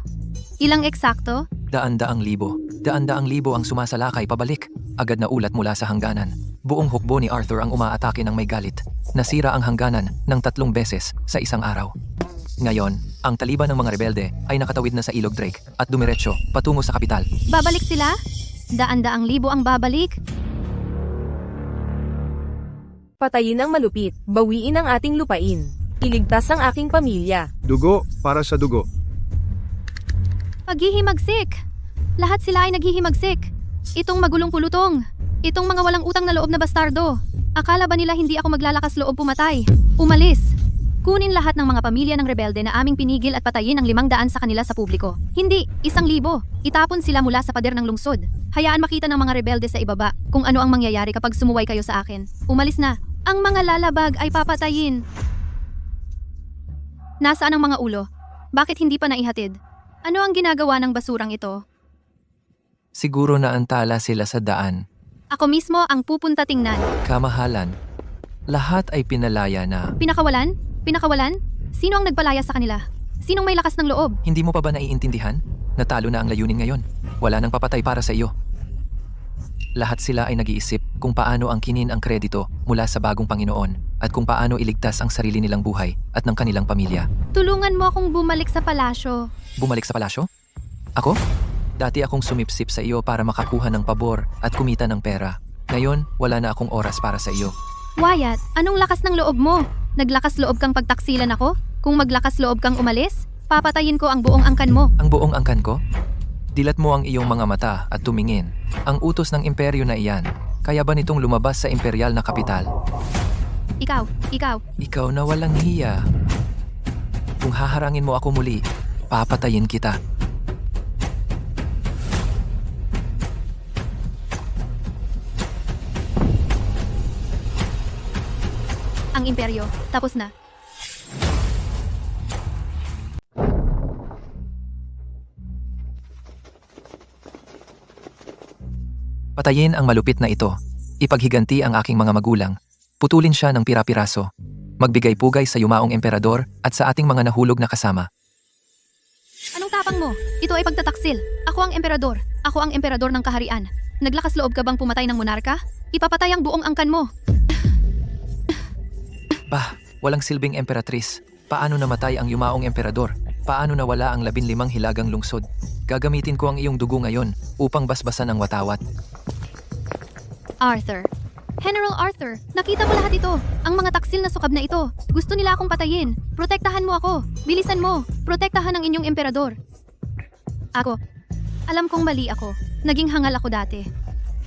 Ilang eksakto? Daan-daang libo. Daan-daang libo ang sumasalakay pabalik. Agad na ulat mula sa hangganan. Buong hukbo ni Arthur ang umaatake ng may galit. Nasira ang hangganan ng 3 beses sa isang araw. Ngayon, ang taliban ng mga rebelde ay nakatawid na sa Ilog Drake at dumiretso patungo sa kapital. Babalik sila? Daan-daang libo ang babalik? Patayin ang malupit, bawiin ang ating lupain. Iligtas ang aking pamilya. Dugo para sa dugo. Paghihimagsik! Lahat sila ay naghihimagsik. Itong magulong pulutong. Itong mga walang utang na loob na bastardo. Akala ba nila hindi ako maglalakas loob pumatay? Umalis! Kunin lahat ng mga pamilya ng rebelde na aming pinigil at patayin ang 500 sa kanila sa publiko. Hindi, 1,000. Itapon sila mula sa pader ng lungsod. Hayaan makita ng mga rebelde sa ibaba kung ano ang mangyayari kapag sumuway kayo sa akin. Umalis na. Ang mga lalabag ay papatayin. Nasaan ang mga ulo? Bakit hindi pa naihatid? Ano ang ginagawa ng basurang ito? Siguro naantala sila sa daan. Ako mismo ang pupunta tingnan. Kamahalan. Lahat ay pinalaya na. Pinakawalan? Pinakawalan? Sino ang nagpalaya sa kanila? Sinong may lakas ng loob? Hindi mo pa ba naiintindihan? Natalo na ang layunin ngayon. Wala nang papatay para sa iyo. Lahat sila ay nag-iisip kung paano angkinin ang kredito mula sa bagong Panginoon at kung paano iligtas ang sarili nilang buhay at ng kanilang pamilya. Tulungan mo akong bumalik sa palasyo. Bumalik sa palasyo? Ako? Dati akong sumipsip sa iyo para makakuha ng pabor at kumita ng pera. Ngayon, wala na akong oras para sa iyo. Wyatt, anong lakas ng loob mo? Naglakas loob kang pagtaksilan ako? Kung maglakas loob kang umalis, papatayin ko ang buong angkan mo. Ang buong angkan ko? Dilat mo ang iyong mga mata at tumingin. Ang utos ng imperyo na iyan. Kaya ba nitong lumabas sa imperial na kapital? Ikaw. Ikaw na walang hiya. Kung haharangin mo ako muli, papatayin kita. Ang imperyo, tapos na. Patayin ang malupit na ito. Ipaghiganti ang aking mga magulang. Putulin siya ng pira-piraso. Magbigay pugay sa yumaong emperador at sa ating mga nahulog na kasama. Anong tapang mo? Ito ay pagtataksil. Ako ang emperador. Ako ang emperador ng kaharian. Naglakas loob ka bang pumatay ng monarka? Ipapatay ang buong angkan mo. Bah, walang silbing emperatris. Paano namatay ang yumaong emperador? Paano nawala ang 15 hilagang lungsod? Gagamitin ko ang iyong dugo ngayon upang basbasan ang watawat. Arthur. General Arthur, nakita mo lahat ito. Ang mga taksil na sukab na ito. Gusto nila akong patayin. Protektahan mo ako. Bilisan mo. Protektahan ang inyong emperador. Ako. Alam kong mali ako. Naging hangal ako dati.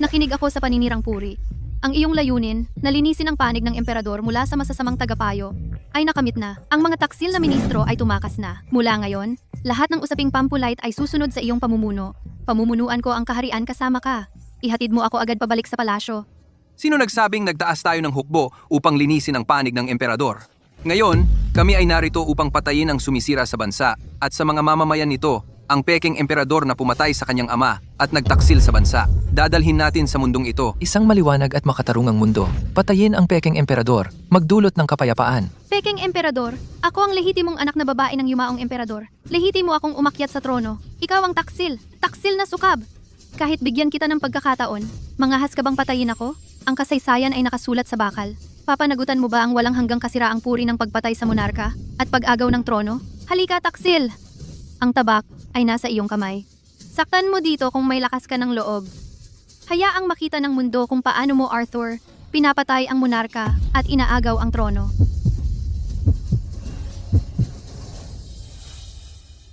Nakinig ako sa paninirang puri. Ang iyong layunin, nalinisin ang panig ng emperador mula sa masasamang tagapayo, ay nakamit na. Ang mga taksil na ministro ay tumakas na. Mula ngayon, lahat ng usaping pampulite ay susunod sa iyong pamumuno. Pamumunuan ko ang kaharian kasama ka. Ihatid mo ako agad pabalik sa palasyo. Sino nagsabing nagtaas tayo ng hukbo upang linisin ang panig ng emperador? Ngayon, kami ay narito upang patayin ang sumisira sa bansa at sa mga mamamayan nito, ang pekeng emperador na pumatay sa kanyang ama at nagtaksil sa bansa. Dadalhin natin sa mundong ito. Isang maliwanag at makatarungang mundo. Patayin ang pekeng emperador. Magdulot ng kapayapaan. Pekeng emperador, ako ang lehitimong anak na babae ng yumaong emperador. Lehitimo akong umakyat sa trono. Ikaw ang taksil. Taksil na sukab. Kahit bigyan kita ng pagkakataon, Mangahas ka bang patayin ako? Ang kasaysayan ay nakasulat sa bakal. Papanagutan mo ba ang walang hanggang kasiraang puri ng pagpatay sa monarka at pag-agaw ng trono? Halika, taksil! Ang tabak ay nasa iyong kamay. Saktan mo dito kung may lakas ka ng loob. Hayaang makita ng mundo kung paano mo, Arthur, pinapatay ang monarka at inaagaw ang trono.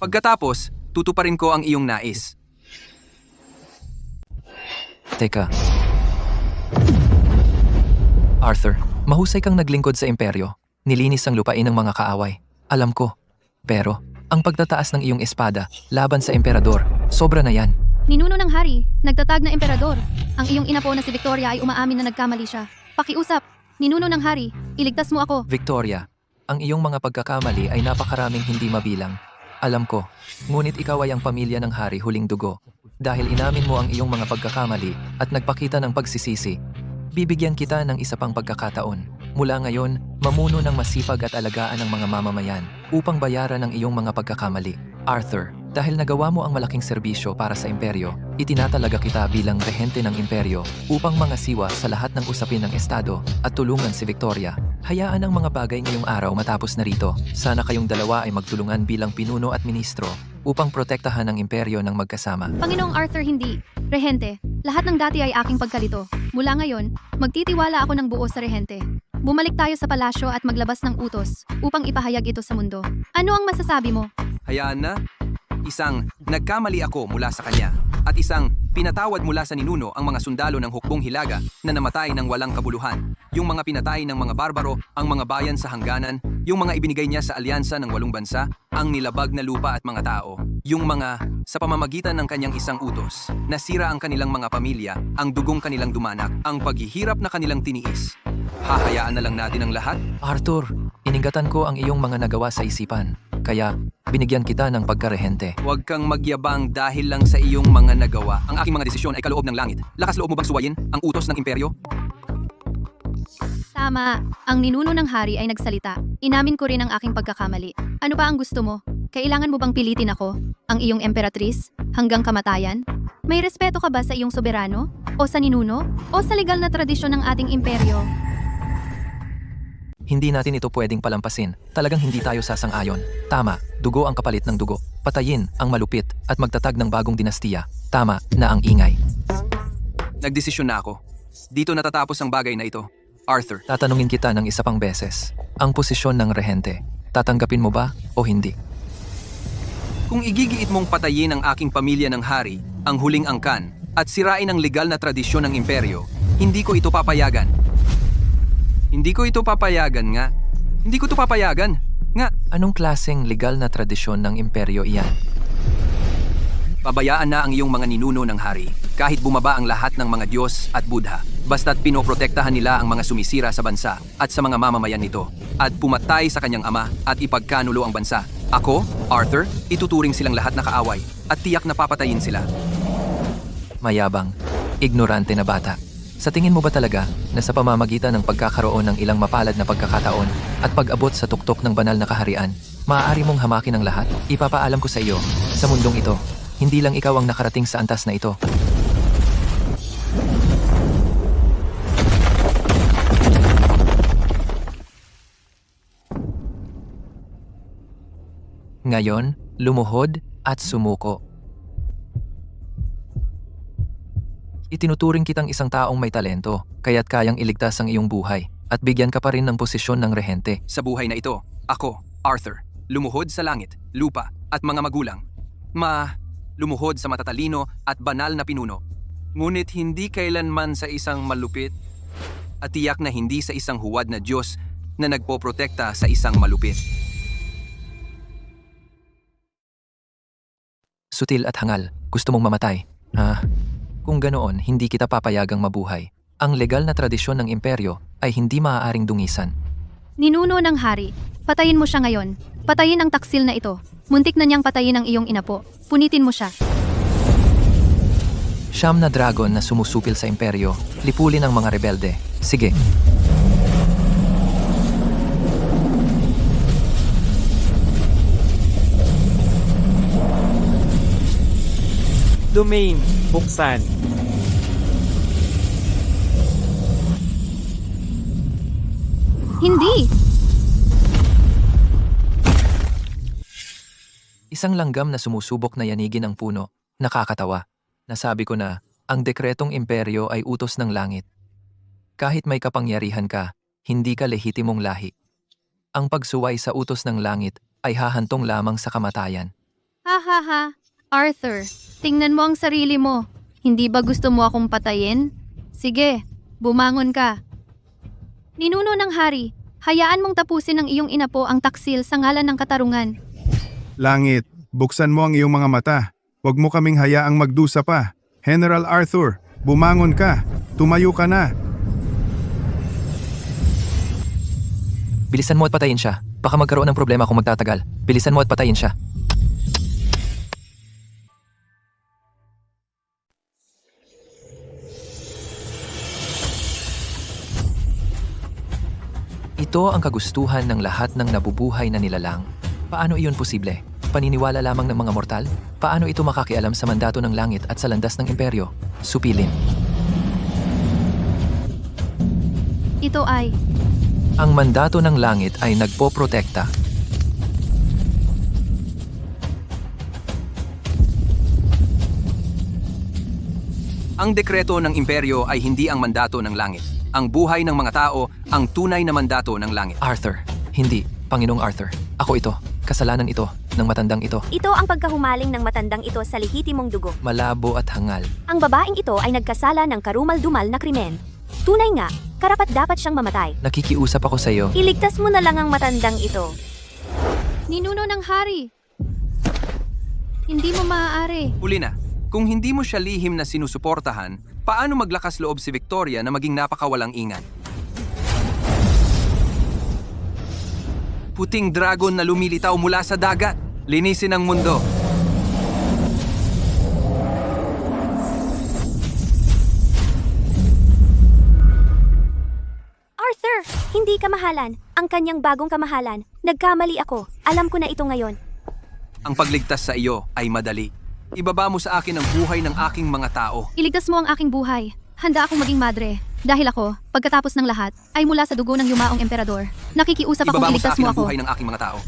Pagkatapos, tutuparin ko ang iyong nais. Teka. Arthur, mahusay kang naglingkod sa imperyo. Nilinis ang lupain ng mga kaaway. Alam ko. Pero, ang pagtataas ng iyong espada laban sa emperador, sobra na yan. Ninuno ng hari, nagtatag na emperador. Ang iyong inapo na si Victoria ay umaamin na nagkamali siya. Pakiusap, ninuno ng hari, iligtas mo ako. Victoria, ang iyong mga pagkakamali ay napakaraming hindi mabilang. Alam ko, ngunit ikaw ay ang pamilya ng hari huling dugo. Dahil inamin mo ang iyong mga pagkakamali at nagpakita ng pagsisisi, bibigyan kita ng isa pang pagkakataon. Mula ngayon, mamuno ng masipag at alagaan ng mga mamamayan upang bayaran ang iyong mga pagkakamali. Arthur, dahil nagawa mo ang malaking serbisyo para sa imperyo, itinatalaga kita bilang rehente ng imperyo upang mangasiwa sa lahat ng usapin ng estado at tulungan si Victoria. Hayaan ang mga bagay ngayong araw matapos na rito. Sana kayong dalawa ay magtulungan bilang pinuno at ministro upang protektahan ang imperyo ng magkasama. Panginoong Arthur, hindi. Rehente, lahat ng dati ay aking pagkalito. Mula ngayon, magtitiwala ako ng buo sa rehente. Bumalik tayo sa palasyo at maglabas ng utos upang ipahayag ito sa mundo. Ano ang masasabi mo? Hayaan na. Isang nagkamali ako mula sa kanya at isang pinatawad mula sa ninuno ang mga sundalo ng hukbong hilaga na namatay ng walang kabuluhan. Yung mga pinatay ng mga barbaro, ang mga bayan sa hangganan, yung mga ibinigay niya sa alyansa ng 8 bansa, ang nilabag na lupa at mga tao, yung mga sa pamamagitan ng kanyang isang utos, nasira ang kanilang mga pamilya, ang dugong kanilang dumanak, ang paghihirap na kanilang tiniis. Hahayaan na lang natin ang lahat? Arthur, iningatan ko ang iyong mga nagawa sa isipan. Kaya, binigyan kita ng pagkarehente. Huwag kang magyabang dahil lang sa iyong mga nagawa. Ang aking mga desisyon ay kaloob ng langit. Lakas loob mo bang suwayin ang utos ng imperyo? Tama, ang ninuno ng hari ay nagsalita. Inamin ko rin ang aking pagkakamali. Ano pa ang gusto mo? Kailangan mo bang pilitin ako, ang iyong emperatrice, hanggang kamatayan? May respeto ka ba sa iyong soberano? O sa ninuno? O sa legal na tradisyon ng ating imperyo? Hindi natin ito pwedeng palampasin. Talagang hindi tayo sasang-ayon. Tama, dugo ang kapalit ng dugo. Patayin ang malupit at magtatag ng bagong dinastiya. Tama na ang ingay. Nagdesisyon na ako. Dito natatapos ang bagay na ito. Arthur, Tatanungin kita ng isa pang beses. Ang posisyon ng rehente, tatanggapin mo ba o hindi? kung igigiit mong patayin ang aking pamilya ng hari, ang huling angkan, at sirain ang legal na tradisyon ng imperyo, hindi ko ito papayagan. Hindi ko ito papayagan nga. Hindi ko ito papayagan. Nga. Anong klaseng legal na tradisyon ng imperyo iyan? Pabayaan na ang iyong mga ninuno ng hari, kahit bumaba ang lahat ng mga Diyos at Buddha, basta't pinoprotektahan nila ang mga sumisira sa bansa at sa mga mamamayan nito, at pumatay sa kanyang ama at ipagkanulo ang bansa. Ako, Arthur, ituturing silang lahat na kaaway at tiyak na papatayin sila. Mayabang, ignorante na bata. Sa tingin mo ba talaga na sa pamamagitan ng pagkakaroon ng ilang mapalad na pagkakataon at pag-abot sa tuktok ng banal na kaharian, maaari mong hamakin ang lahat? Ipapaalam ko sa iyo, sa mundong ito, hindi lang ikaw ang nakarating sa antas na ito. Ngayon, lumuhod at sumuko. Itinuturing kitang isang taong may talento, kaya't kayang iligtas ang iyong buhay, at bigyan ka pa rin ng posisyon ng rehente. Sa buhay na ito, ako, Arthur, lumuhod sa langit, lupa, at mga magulang. Lumuhod sa matatalino at banal na pinuno. Ngunit hindi kailanman sa isang malupit, at tiyak na hindi sa isang huwad na Diyos na nagpoprotekta sa isang malupit. Sutil at hangal, gusto mong mamatay. Kung ganoon, hindi kita papayagang mabuhay. Ang legal na tradisyon ng imperyo ay hindi maaaring dungisan. Ninuno ng hari, patayin mo siya ngayon. Patayin ang taksil na ito. Muntik na niyang patayin ang iyong inapo. Punitin mo siya. Siyam na dragon na sumusupil sa imperyo, lipulin ang mga rebelde. Sige. Domain, buksan. Hindi! Isang langgam na sumusubok na yanigin ang puno. Nakakatawa. Nasabi ko na, ang dekretong imperyo ay utos ng langit. Kahit may kapangyarihan ka, hindi ka lehitimong lahi. Ang pagsuway sa utos ng langit ay hahantong lamang sa kamatayan. Ha ha ha. Arthur, tingnan mo ang sarili mo. Hindi ba gusto mo akong patayin? Sige, bumangon ka. Ninuno ng hari, hayaan mong tapusin ng iyong inapo ang taksil sa ngalan ng katarungan. Langit, buksan mo ang iyong mga mata. Huwag mo kaming hayaang magdusa pa. General Arthur, bumangon ka. Tumayo ka na. Bilisan mo at patayin siya. Baka magkaroon ng problema kung magtatagal. Bilisan mo at patayin siya. Ito ang kagustuhan ng lahat ng nabubuhay na nilalang. Paano iyon posible? Paniniwala lamang ng mga mortal? Paano ito makakialam sa mandato ng langit at sa landas ng imperyo? Supilin. Ito ay... Ang mandato ng langit ay nagpoprotekta. Ang dekreto ng imperyo ay hindi ang mandato ng langit. Ang buhay ng mga tao ang tunay na mandato ng langit. Arthur. Hindi, Panginoong Arthur. Ako ito. Kasalanan ito ng matandang ito. Ito ang pagkahumaling ng matandang ito sa lehitimong dugo. Malabo at hangal. Ang babaeng ito ay nagkasala ng karumal-dumal na krimen. Tunay nga, karapat-dapat siyang mamatay. Nakikiusap ako sa iyo. Iligtas mo na lang ang matandang ito. Ninuno ng hari. Hindi mo maaari. Uli na, kung hindi mo siya lihim na sinusuportahan, paano maglakas loob si Victoria na maging napakawalang ingat? Puting dragon na lumilitaw mula sa dagat. Linisin ang mundo. Arthur, hindi kamahalan. Ang kanyang bagong kamahalan. Nagkamali ako. Alam ko na ito ngayon. Ang pagligtas sa iyo ay madali. Ibaba mo sa akin ang buhay ng aking mga tao. Iligtas mo ang aking buhay. Handa akong maging madre. Dahil ako, pagkatapos ng lahat, ay mula sa dugo ng yumaong emperador. Nakikiusap akong Ibaba mo sa iligtas akin mo ang ako. buhay ng aking mga tao.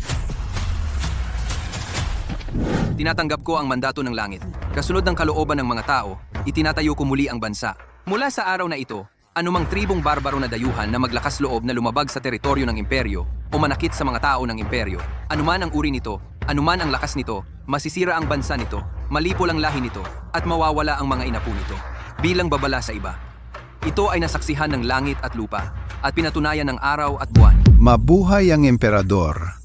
Tinatanggap ko ang mandato ng langit. Kasunod ng kalooban ng mga tao, itinatayo ko muli ang bansa. Mula sa araw na ito, anumang tribong barbaro na dayuhan na maglakas loob na lumabag sa teritoryo ng imperyo o manakit sa mga tao ng imperyo, anuman ang uri nito, anuman ang lakas nito, masisira ang bansa nito, malipol ang lahi nito, at mawawala ang mga inapo nito. Bilang babala sa iba. Ito ay nasaksihan ng langit at lupa, at pinatunayan ng araw at buwan. Mabuhay ang emperador.